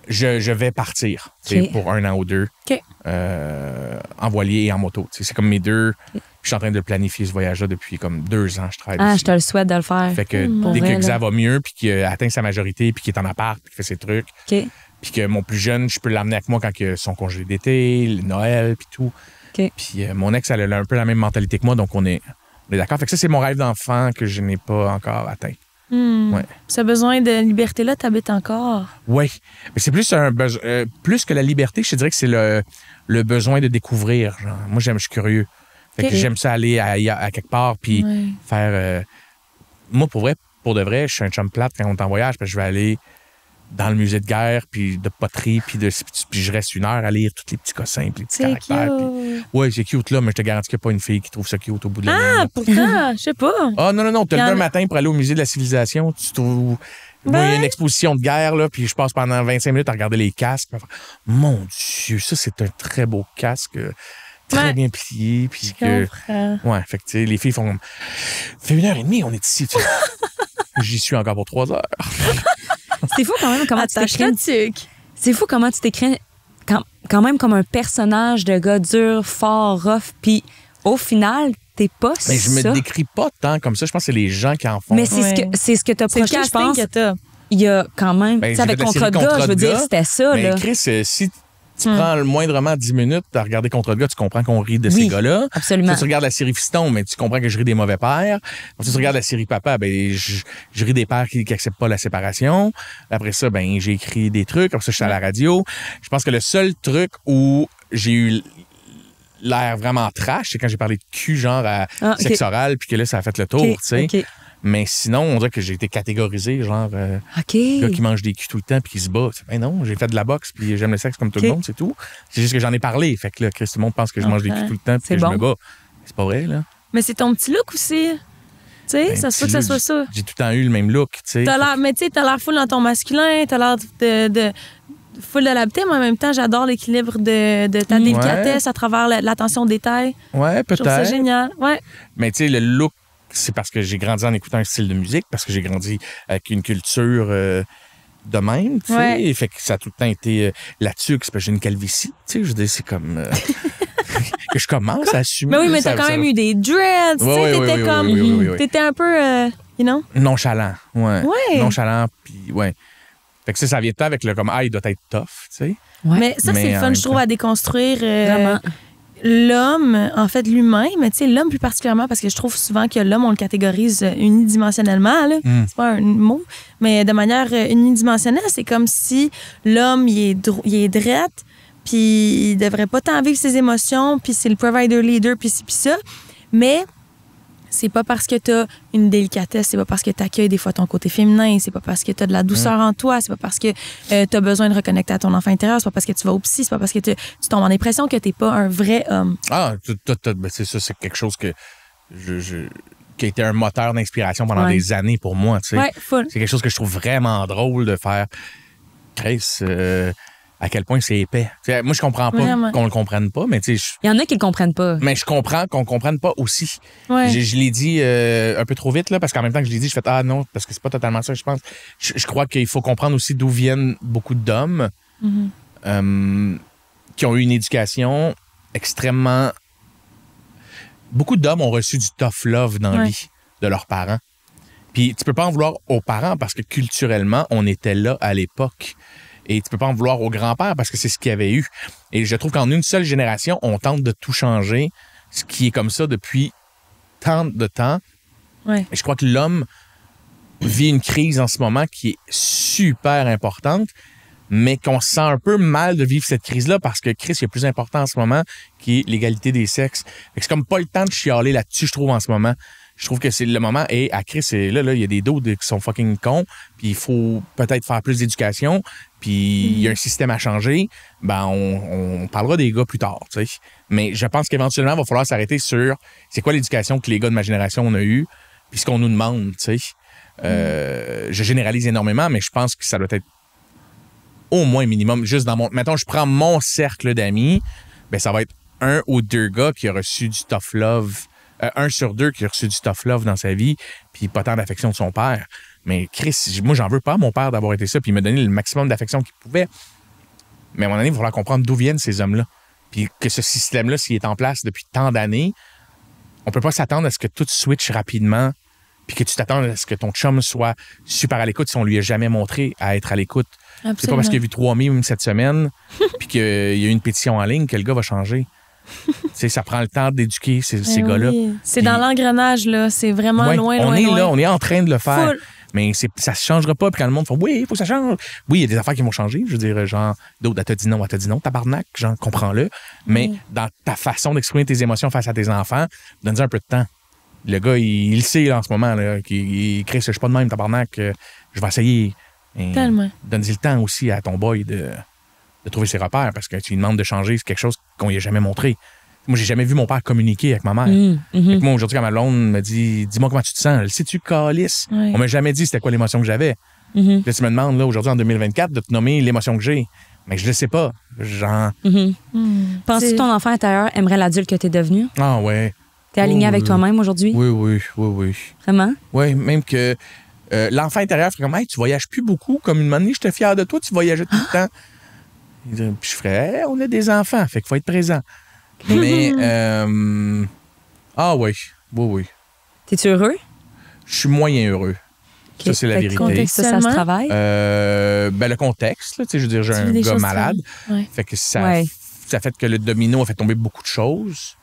Je vais partir pour 1 an ou 2 en voilier et en moto. C'est comme mes deux. Je suis en train de planifier ce voyage-là depuis comme 2 ans. Je travaille dessus. Je te le souhaite de le faire. Fait que dès que Xa va mieux, puis qu'il a atteint sa majorité, puis qu'il est en appart, puis qu'il fait ses trucs, puis que mon plus jeune, je peux l'amener avec moi quand il a son congé d'été, le Noël, puis tout. Puis mon ex, elle a un peu la même mentalité que moi, donc on est d'accord. Fait que ça, c'est mon rêve d'enfant que je n'ai pas encore atteint. Ouais. Ce besoin de liberté-là, t'habites encore. Oui. Mais c'est plus plus que la liberté, je te dirais que c'est le besoin de découvrir. Genre. Moi, je suis curieux. Fait que j'aime ça aller à quelque part puis faire... Moi, pour de vrai, je suis un chum plate quand on est en voyage parce que je vais aller dans le musée de guerre puis de poterie puis je reste 1 heure à lire tous les petits cossins puis les petits caractères. Oui, c'est cute là, mais je te garantis qu'il n'y a pas une fille qui trouve ça cute au bout de la ligne. Pourtant, je sais pas. Ah non, tu te lèves un matin pour aller au musée de la civilisation, tu trouves... Moi, il y a une exposition de guerre, là, puis je passe pendant 25 minutes à regarder les casques. Mon Dieu, ça, c'est un très beau casque, très bien plié. Puis ouais, fait que, tu sais, les filles font... Fait 1h30, on est ici. J'y suis encore pour 3 heures. C'est fou quand même comment tu t'écris. C'est fou comment tu t'écris quand même comme un personnage de gars dur, fort, rough, puis au final, t'es pas ça. Mais je me décris pas tant comme ça. Je pense que c'est les gens qui en font. Mais c'est ce que t'as projeté, je pense. Il y a quand même... avec Contrat de gars, je veux dire, c'était ça. Mais Chris, si tu prends le moindrement 10 minutes à regarder Contrat de gars, tu comprends qu'on rit de ces gars-là. Absolument. Si tu regardes la série Fiston, mais tu comprends que je ris des mauvais pères. Si tu regardes la série Papa, ben je ris des pères qui n'acceptent pas la séparation. Après ça, ben j'ai écrit des trucs. Après ça, je suis à la radio. Je pense que le seul truc où j'ai eu l'air vraiment trash, c'est quand j'ai parlé de cul, genre à sexe oral, puis que là, ça a fait le tour, tu sais. Mais sinon, on dirait que j'ai été catégorisé, genre, gars qui mange des culs tout le temps puis qui se bat. Ben non, j'ai fait de la boxe puis j'aime le sexe comme tout le monde, c'est tout. C'est juste que j'en ai parlé. Fait que là, tout le monde pense que je mange des culs tout le temps puis que je me bats. C'est pas vrai, là. Mais c'est ton petit look aussi. Tu sais, ça se peut que ça soit ça. J'ai tout le temps eu le même look, tu sais. Mais tu sais, t'as l'air full dans ton masculin, t'as l'air de full de l'habiter, mais en même temps, j'adore l'équilibre de ta délicatesse à travers l'attention aux détails. Ouais, peut-être. Je trouve ça génial. Ouais. Mais tu sais, le look, c'est parce que j'ai grandi en écoutant un style de musique, parce que j'ai grandi avec une culture de même, tu sais. Fait que ça a tout le temps été là-dessus, parce que j'ai une calvitie, tu sais. Je veux dire, c'est comme... que je commence à assumer. Mais oui, mais t'as quand même eu des dreads, tu sais. T'étais comme... T'étais un peu, you know? Nonchalant, ouais. Nonchalant, puis ouais. Fait que ça vient de temps avec le comme, il doit être tough, tu sais. Ouais. Mais ça, c'est le fun, je trouve, à déconstruire. Vraiment. L'homme, en fait, l'humain, mais tu sais, l'homme plus particulièrement, parce que je trouve souvent que l'homme, on le catégorise unidimensionnellement, là. C'est pas un mot, mais de manière unidimensionnelle, c'est comme si l'homme, il est drette, puis il devrait pas tant vivre ses émotions, puis c'est le provider leader, puis ci, puis ça. Mais c'est pas parce que t'as une délicatesse, c'est pas parce que t'accueilles des fois ton côté féminin, c'est pas parce que t'as de la douceur en toi, c'est pas parce que t'as besoin de reconnecter à ton enfant intérieur, c'est pas parce que tu vas au psy, c'est pas parce que tu tombes en dépression que t'es pas un vrai homme. C'est ça, c'est quelque chose que qui a été un moteur d'inspiration pendant des années pour moi, tu sais. Ouais, full. C'est quelque chose que je trouve vraiment drôle de faire. Chris, à quel point c'est épais. T'sais, moi, je comprends pas qu'on le comprenne pas, mais tu sais... Il y en a qui le comprennent pas. Mais je comprends qu'on le comprenne pas aussi. Ouais. Je l'ai dit un peu trop vite, là, parce qu'en même temps que je l'ai dit, je fais non, parce que c'est pas totalement ça, je pense. Je crois qu'il faut comprendre aussi d'où viennent beaucoup d'hommes qui ont eu une éducation extrêmement... Beaucoup d'hommes ont reçu du tough love dans la vie de leurs parents. Puis tu peux pas en vouloir aux parents parce que culturellement, on était là à l'époque. Et tu peux pas en vouloir aux grands-pères parce que c'est ce qu'il y avait eu. Et je trouve qu'en une seule génération, on tente de tout changer, ce qui est comme ça depuis tant de temps. Ouais. Et je crois que l'homme vit une crise en ce moment qui est super importante, mais qu'on se sent un peu mal de vivre cette crise-là parce que Chris, il y a plus important en ce moment qui est l'égalité des sexes. Fait que c'est comme pas le temps de chialer là-dessus, je trouve, en ce moment. Je trouve que c'est le moment. Et à Chris, là, il y a des dos qui sont fucking cons, puis il faut peut-être faire plus d'éducation, puis il y a un système à changer. Ben, on parlera des gars plus tard, tu sais. Mais je pense qu'éventuellement, il va falloir s'arrêter sur c'est quoi l'éducation que les gars de ma génération on a eue, puis ce qu'on nous demande, tu sais. Je généralise énormément, mais je pense que ça doit être au moins minimum, juste dans mon... Mettons, je prends mon cercle d'amis, ben ça va être 1 ou 2 gars qui ont reçu du tough love, 1 sur 2 qui a reçu du tough love dans sa vie, puis pas tant d'affection de son père. Mais Chris, moi, j'en veux pas à mon père d'avoir été ça, puis il m'a donné le maximum d'affection qu'il pouvait. Mais à un moment donné, il va falloir comprendre d'où viennent ces hommes-là. Puis que ce système-là, s'il est en place depuis tant d'années, on peut pas s'attendre à ce que tout switch rapidement, puis que tu t'attends à ce que ton chum soit super à l'écoute si on lui a jamais montré à être à l'écoute. Absolument. C'est pas parce qu'il a vu 3 mimes cette semaine puis qu'il y a eu une pétition en ligne que le gars va changer. Ça prend le temps d'éduquer ces gars-là. Oui. C'est Puis, dans l'engrenage, là. C'est vraiment ouais, loin, on loin, est loin. là, on est en train de le faire. Full. Mais ça ne changera pas. Puis quand le monde fait « Oui, il faut que ça change. » Oui, il y a des affaires qui vont changer. Je veux dire, genre, d'autres, elle t'a dit non, tabarnak, genre, comprends-le. Mais dans ta façon d'exprimer tes émotions face à tes enfants, donne-y un peu de temps. Le gars, il sait là, en ce moment, là, qu'il crie, je suis pas de même, tabarnak, je vais essayer. Et Tellement. donne-y le temps aussi à ton boy de trouver ses repères parce que tu lui demandes de changer, c'est quelque chose qu'on lui a jamais montré. Moi, j'ai jamais vu mon père communiquer avec ma mère. Fait que moi, aujourd'hui, quand ma blonde me dit « Dis-moi comment tu te sens. » Le sais-tu, calice? Ouais. On m'a jamais dit c'était quoi l'émotion que j'avais. Là, tu me demandes, là, aujourd'hui, en 2024, de te nommer l'émotion que j'ai. Mais je le sais pas. Genre, Penses-tu que ton enfant intérieur aimerait l'adulte que t'es devenu? ah ouais. T'es aligné avec toi-même aujourd'hui? Oui. Vraiment? Oui, même que l'enfant intérieur ferait comme « Hey, tu voyages plus beaucoup. Comme une année, j'étais fier de toi, tu voyageais tout le temps. » Puis je ferais hey, « On a des enfants, fait qu'il faut être présent. » Mais, ah oui. T'es-tu heureux? Je suis moyen heureux. Ça, c'est la Fait que vérité. contexte, ça se travaille? Ben, le contexte, là, tu sais, je veux dire, j'ai Tu un vis des gars choses malade. Ouais. Fait que ça, Ouais. ça fait que le domino a fait tomber beaucoup de choses.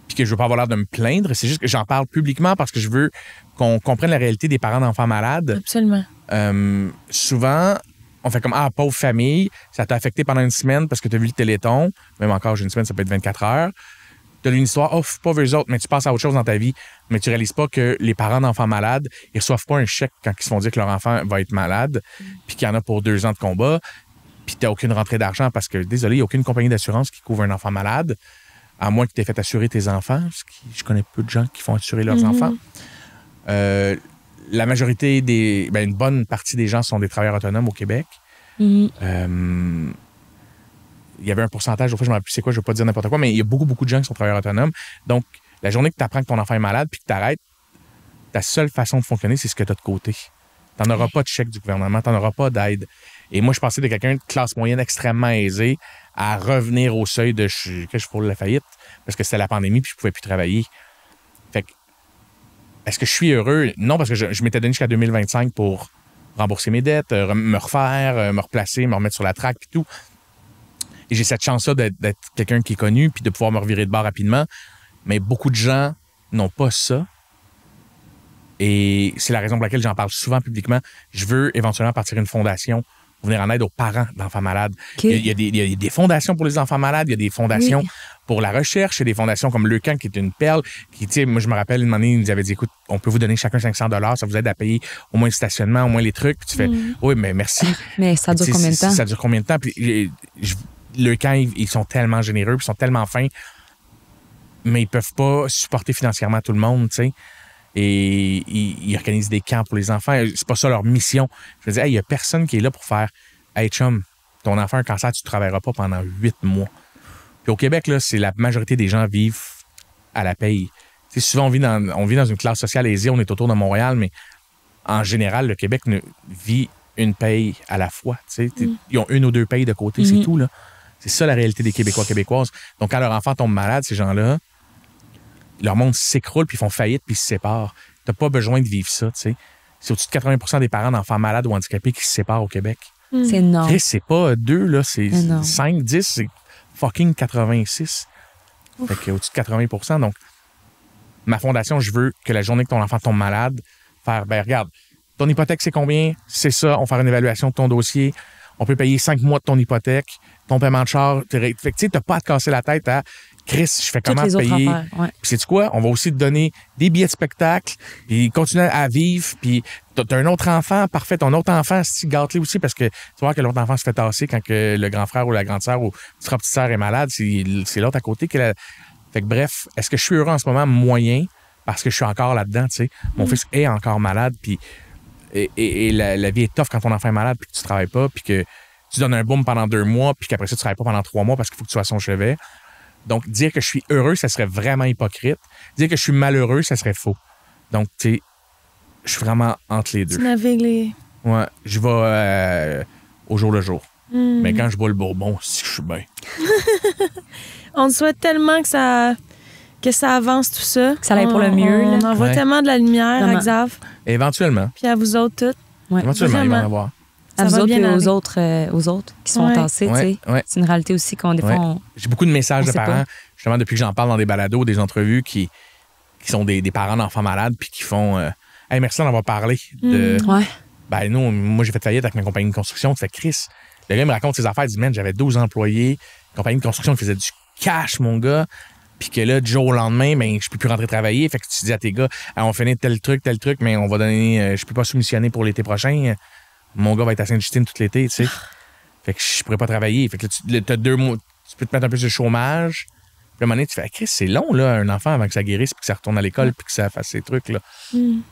Puis que je veux pas avoir l'air de me plaindre. C'est juste que j'en parle publiquement parce que je veux qu'on comprenne la réalité des parents d'enfants malades. Absolument. Souvent, on fait comme ah, pauvre famille, ça t'a affecté pendant une semaine parce que tu as vu le Téléthon. Même encore, j'ai une semaine, ça peut être 24 heures. Tu as une histoire, oh, pauvre eux autres, mais tu passes à autre chose dans ta vie. Mais tu réalises pas que les parents d'enfants malades, ils reçoivent pas un chèque quand ils se font dire que leur enfant va être malade, puis qu'il y en a pour 2 ans de combat, puis tu n'as aucune rentrée d'argent parce que, désolé, il n'y a aucune compagnie d'assurance qui couvre un enfant malade, à moins que tu aies fait assurer tes enfants, parce que je connais peu de gens qui font assurer leurs enfants. La majorité une bonne partie des gens sont des travailleurs autonomes au Québec. Il y avait un pourcentage, au fait, je ne me rappelle plus c'est quoi, je ne veux pas dire n'importe quoi, mais il y a beaucoup de gens qui sont travailleurs autonomes. Donc, la journée que tu apprends que ton enfant est malade puis que tu arrêtes, ta seule façon de fonctionner, c'est ce que tu as de côté. Tu n'en auras pas de chèque du gouvernement, tu n'en auras pas d'aide. Et moi, je passais de quelqu'un de classe moyenne extrêmement aisée à revenir au seuil de je pour la faillite parce que c'était la pandémie puis je ne pouvais plus travailler. Fait que, est-ce que je suis heureux? Non, parce que je m'étais donné jusqu'à 2025 pour rembourser mes dettes, me refaire, me replacer, me remettre sur la traque puis tout. Et j'ai cette chance-là d'être quelqu'un qui est connu puis de pouvoir me revirer de bord rapidement. Mais beaucoup de gens n'ont pas ça. Et c'est la raison pour laquelle j'en parle souvent publiquement. Je veux éventuellement partir une fondation pour venir en aide aux parents d'enfants malades. Okay. Il y a des fondations pour les enfants malades, il y a des fondations pour la recherche, il y a des fondations comme Leucan qui est une perle. Qui, tu sais, moi, je me rappelle, une année, ils nous avaient dit, écoute, on peut vous donner chacun 500 $, ça vous aide à payer au moins le stationnement, au moins les trucs. Puis tu fais, oui, mais merci. Mais ça dure combien de temps? Ça dure combien de temps? Puis Leucan, ils sont tellement généreux, puis ils sont tellement fins, mais ils peuvent pas supporter financièrement tout le monde, tu sais. Et ils organisent des camps pour les enfants. C'est pas ça leur mission. Je veux dire, il y a personne qui est là pour faire « Hey, chum, ton enfant a un cancer, tu ne travailleras pas pendant 8 mois. » Puis au Québec, là, c'est la majorité des gens vivent à la paye. T'sais, souvent, on vit dans une classe sociale aisée, on est autour de Montréal, mais en général, le Québec vit une paye à la fois. Ils ont 1 ou 2 payes de côté, c'est tout, là. C'est ça la réalité des Québécois, Québécoises. Donc, quand leur enfant tombe malade, ces gens-là, leur monde s'écroule, puis ils font faillite, puis ils se séparent. T'as pas besoin de vivre ça, tu sais. c'est au-dessus de 80 des parents d'enfants malades ou handicapés qui se séparent au Québec. C'est énorme. Chris, c'est pas 2, là, c'est Énorme. 5, 10, c'est fucking 86. Fait que au-dessus de 80 Donc, ma fondation, je veux que la journée que ton enfant tombe malade, faire, ben regarde, ton hypothèque, c'est combien? C'est ça, on va faire une évaluation de ton dossier. On peut payer 5 mois de ton hypothèque, ton paiement de char. Fait que tu sais, t'as pas à te casser la tête à Chris, je fais comment Toutes les autres payer. affaires, ouais. Puis sais-tu quoi? On va aussi te donner des billets de spectacle, puis continuer à vivre, puis t'as un autre enfant, parfait, ton autre enfant, si gâte-le aussi, parce que tu vois que l'autre enfant se fait tasser quand que le grand frère ou la grande sœur ou ta petite sœur est malade, c'est l'autre à côté qui est Fait que bref, est-ce que je suis heureux en ce moment? Moyen, parce que je suis encore là-dedans, tu sais. Mon fils est encore malade, puis et la vie est tough quand ton enfant est malade, puis que tu travailles pas, puis que tu donnes un boom pendant 2 mois, puis qu'après ça, tu travailles pas pendant 3 mois parce qu'il faut que tu sois à son chevet. Donc, dire que je suis heureux, ça serait vraiment hypocrite. Dire que je suis malheureux, ça serait faux. Donc, tu sais, je suis vraiment entre les deux. Tu navigues les... Ouais, je vais au jour le jour. Mais quand je bois le bourbon, si je suis bien. On te souhaite tellement que ça avance tout ça. Que ça aille pour le mieux, On là. envoie Ouais. tellement de la lumière à Vraiment. Xav, Éventuellement. puis à vous autres toutes. Ouais. Éventuellement, il va en Vraiment. avoir. À Ça vous va autres bien et aller. aux autres qui sont Ouais. tassés, tu sais. Ouais, ouais. C'est une réalité aussi qu'on des fois, Ouais. on... J'ai beaucoup de messages On de sait parents, pas. justement, depuis que j'en parle dans des balados, des entrevues, qui sont des parents d'enfants malades, puis qui font hey, merci d'en avoir parlé. Ouais. Ben, nous, moi, j'ai fait faillite avec ma compagnie de construction. Tu fais Chris. Le gars me raconte ses affaires. Il dit, man, j'avais 12 employés. Compagnie de construction qui faisait du cash, mon gars. Puis que là, du jour au lendemain, ben, je peux plus rentrer travailler. Fait que tu dis à tes gars, ah, on finit tel truc, mais on va donner, je peux pas soumissionner pour l'été prochain. Mon gars va être à Sainte-Justine tout l'été, tu sais. Fait que je pourrais pas travailler. Fait que là, t'as 2 mois, tu peux te mettre un peu sur le chômage. Puis à un moment donné, tu fais, ah, Chris, c'est long, là, un enfant avant que ça guérisse, puis que ça retourne à l'école, puis que ça fasse ces trucs, là.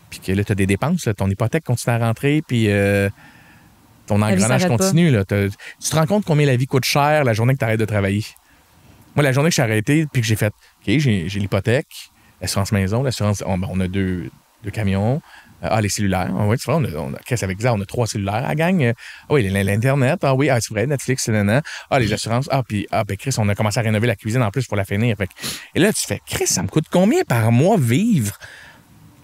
Puis que là, t'as des dépenses, là, ton hypothèque continue à rentrer, puis ton vie engrenage s'arrête continue, là. Tu te rends compte combien la vie coûte cher la journée que t'arrêtes de travailler. Moi, la journée que j'ai arrêté, puis que j'ai fait, OK, j'ai l'hypothèque, l'assurance maison, l'assurance, on a deux camions. Les cellulaires. Ah, oui, tu vois, qu'est-ce avec ça? On a 3 cellulaires à la gang. Ah oui, l'Internet. Ah oui, c'est vrai, Netflix, c'est nanana. Ah, les assurances. Ben Chris, on a commencé à rénover la cuisine en plus pour la finir. Fait que, et là, tu fais, Chris, ça me coûte combien par mois vivre?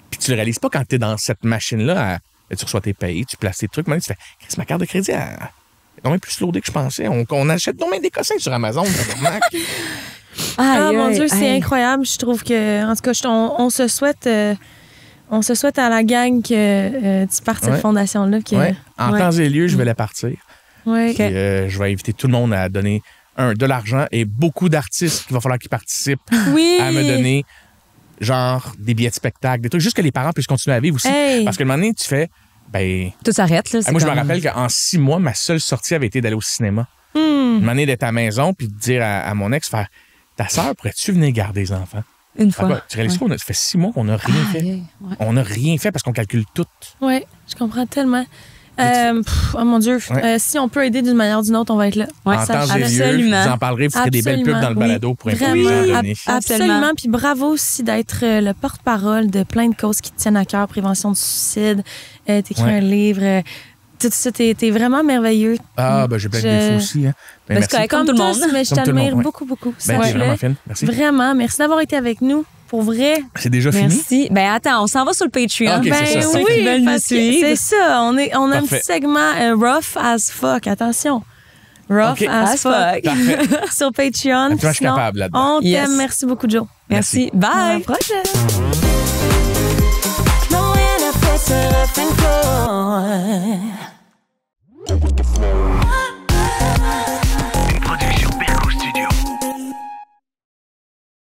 Puis tu le réalises pas quand tu es dans cette machine-là. Tu reçois tes payes, tu places tes trucs. Maintenant, tu fais, Chris, ma carte de crédit, elle est même plus loadée que je pensais. On achète donc même des cossins sur Amazon. Ah, Aïe, mon aïe, Dieu, c'est aïe. incroyable. Je trouve que, en tout cas, on se souhaite... on se souhaite à la gang que tu partes cette Ouais. fondation-là. Que... Ouais. En Ouais. temps et lieu, je vais la partir. Ouais. Puis, je vais inviter tout le monde à donner de l'argent et beaucoup d'artistes qu'il va falloir qu'ils participent Oui. à me donner genre des billets de spectacle, des trucs, juste que les parents puissent continuer à vivre aussi. Hey. Parce que le moment donné, tu fais, ben... Tout s'arrête, là. c'est moi, je me comme- rappelle qu'en 6 mois, ma seule sortie avait été d'aller au cinéma. Une année d'être à la maison puis de dire à mon ex, faire, ta sœur, pourrais-tu venir garder les enfants? Une Ah, fois. bah, tu réalises quoi? Ça fait 6 mois qu'on n'a rien fait. Aïe, aïe, ouais. On n'a rien fait parce qu'on calcule tout. Oui, je comprends tellement. Oh mon Dieu. Ouais. Si on peut aider d'une manière ou d'une autre, on va être là. Ouais, En ça, temps et lieu, je absolument. vous en parlerai, vous ferez des belles pubs dans le balado pour Vraiment, informer les gens donnés. absolument. Puis bravo aussi d'être le porte-parole de plein de causes qui te tiennent à cœur, prévention du suicide, t'écris Ouais. un livre, tout ça, t'es vraiment merveilleux. Ah, ben j'ai plein de Je- défauts aussi. Hein. Ben, Ben, merci. c'est correct. Comme tout le monde. tous, mais je Comme tout le t'admire monde, ouais. beaucoup, beaucoup. Ben, t'es Sache-le. vraiment fine. Merci. Vraiment, merci d'avoir été avec nous. Pour vrai. C'est déjà fini? Merci. Ben attends, on s'en va sur le Patreon. Ok, c'est ça. Ceux qui veulent nous parce que suivre. c'est ça. On a un Parfait. petit segment rough as fuck. Attention. Rough Ok. as As fuck. Parfait. Sur Patreon. Moi, je suis Sinon, capable là-dedans. on t'aime. Yes. Merci beaucoup, Joe. Merci. À la Bye. prochaine.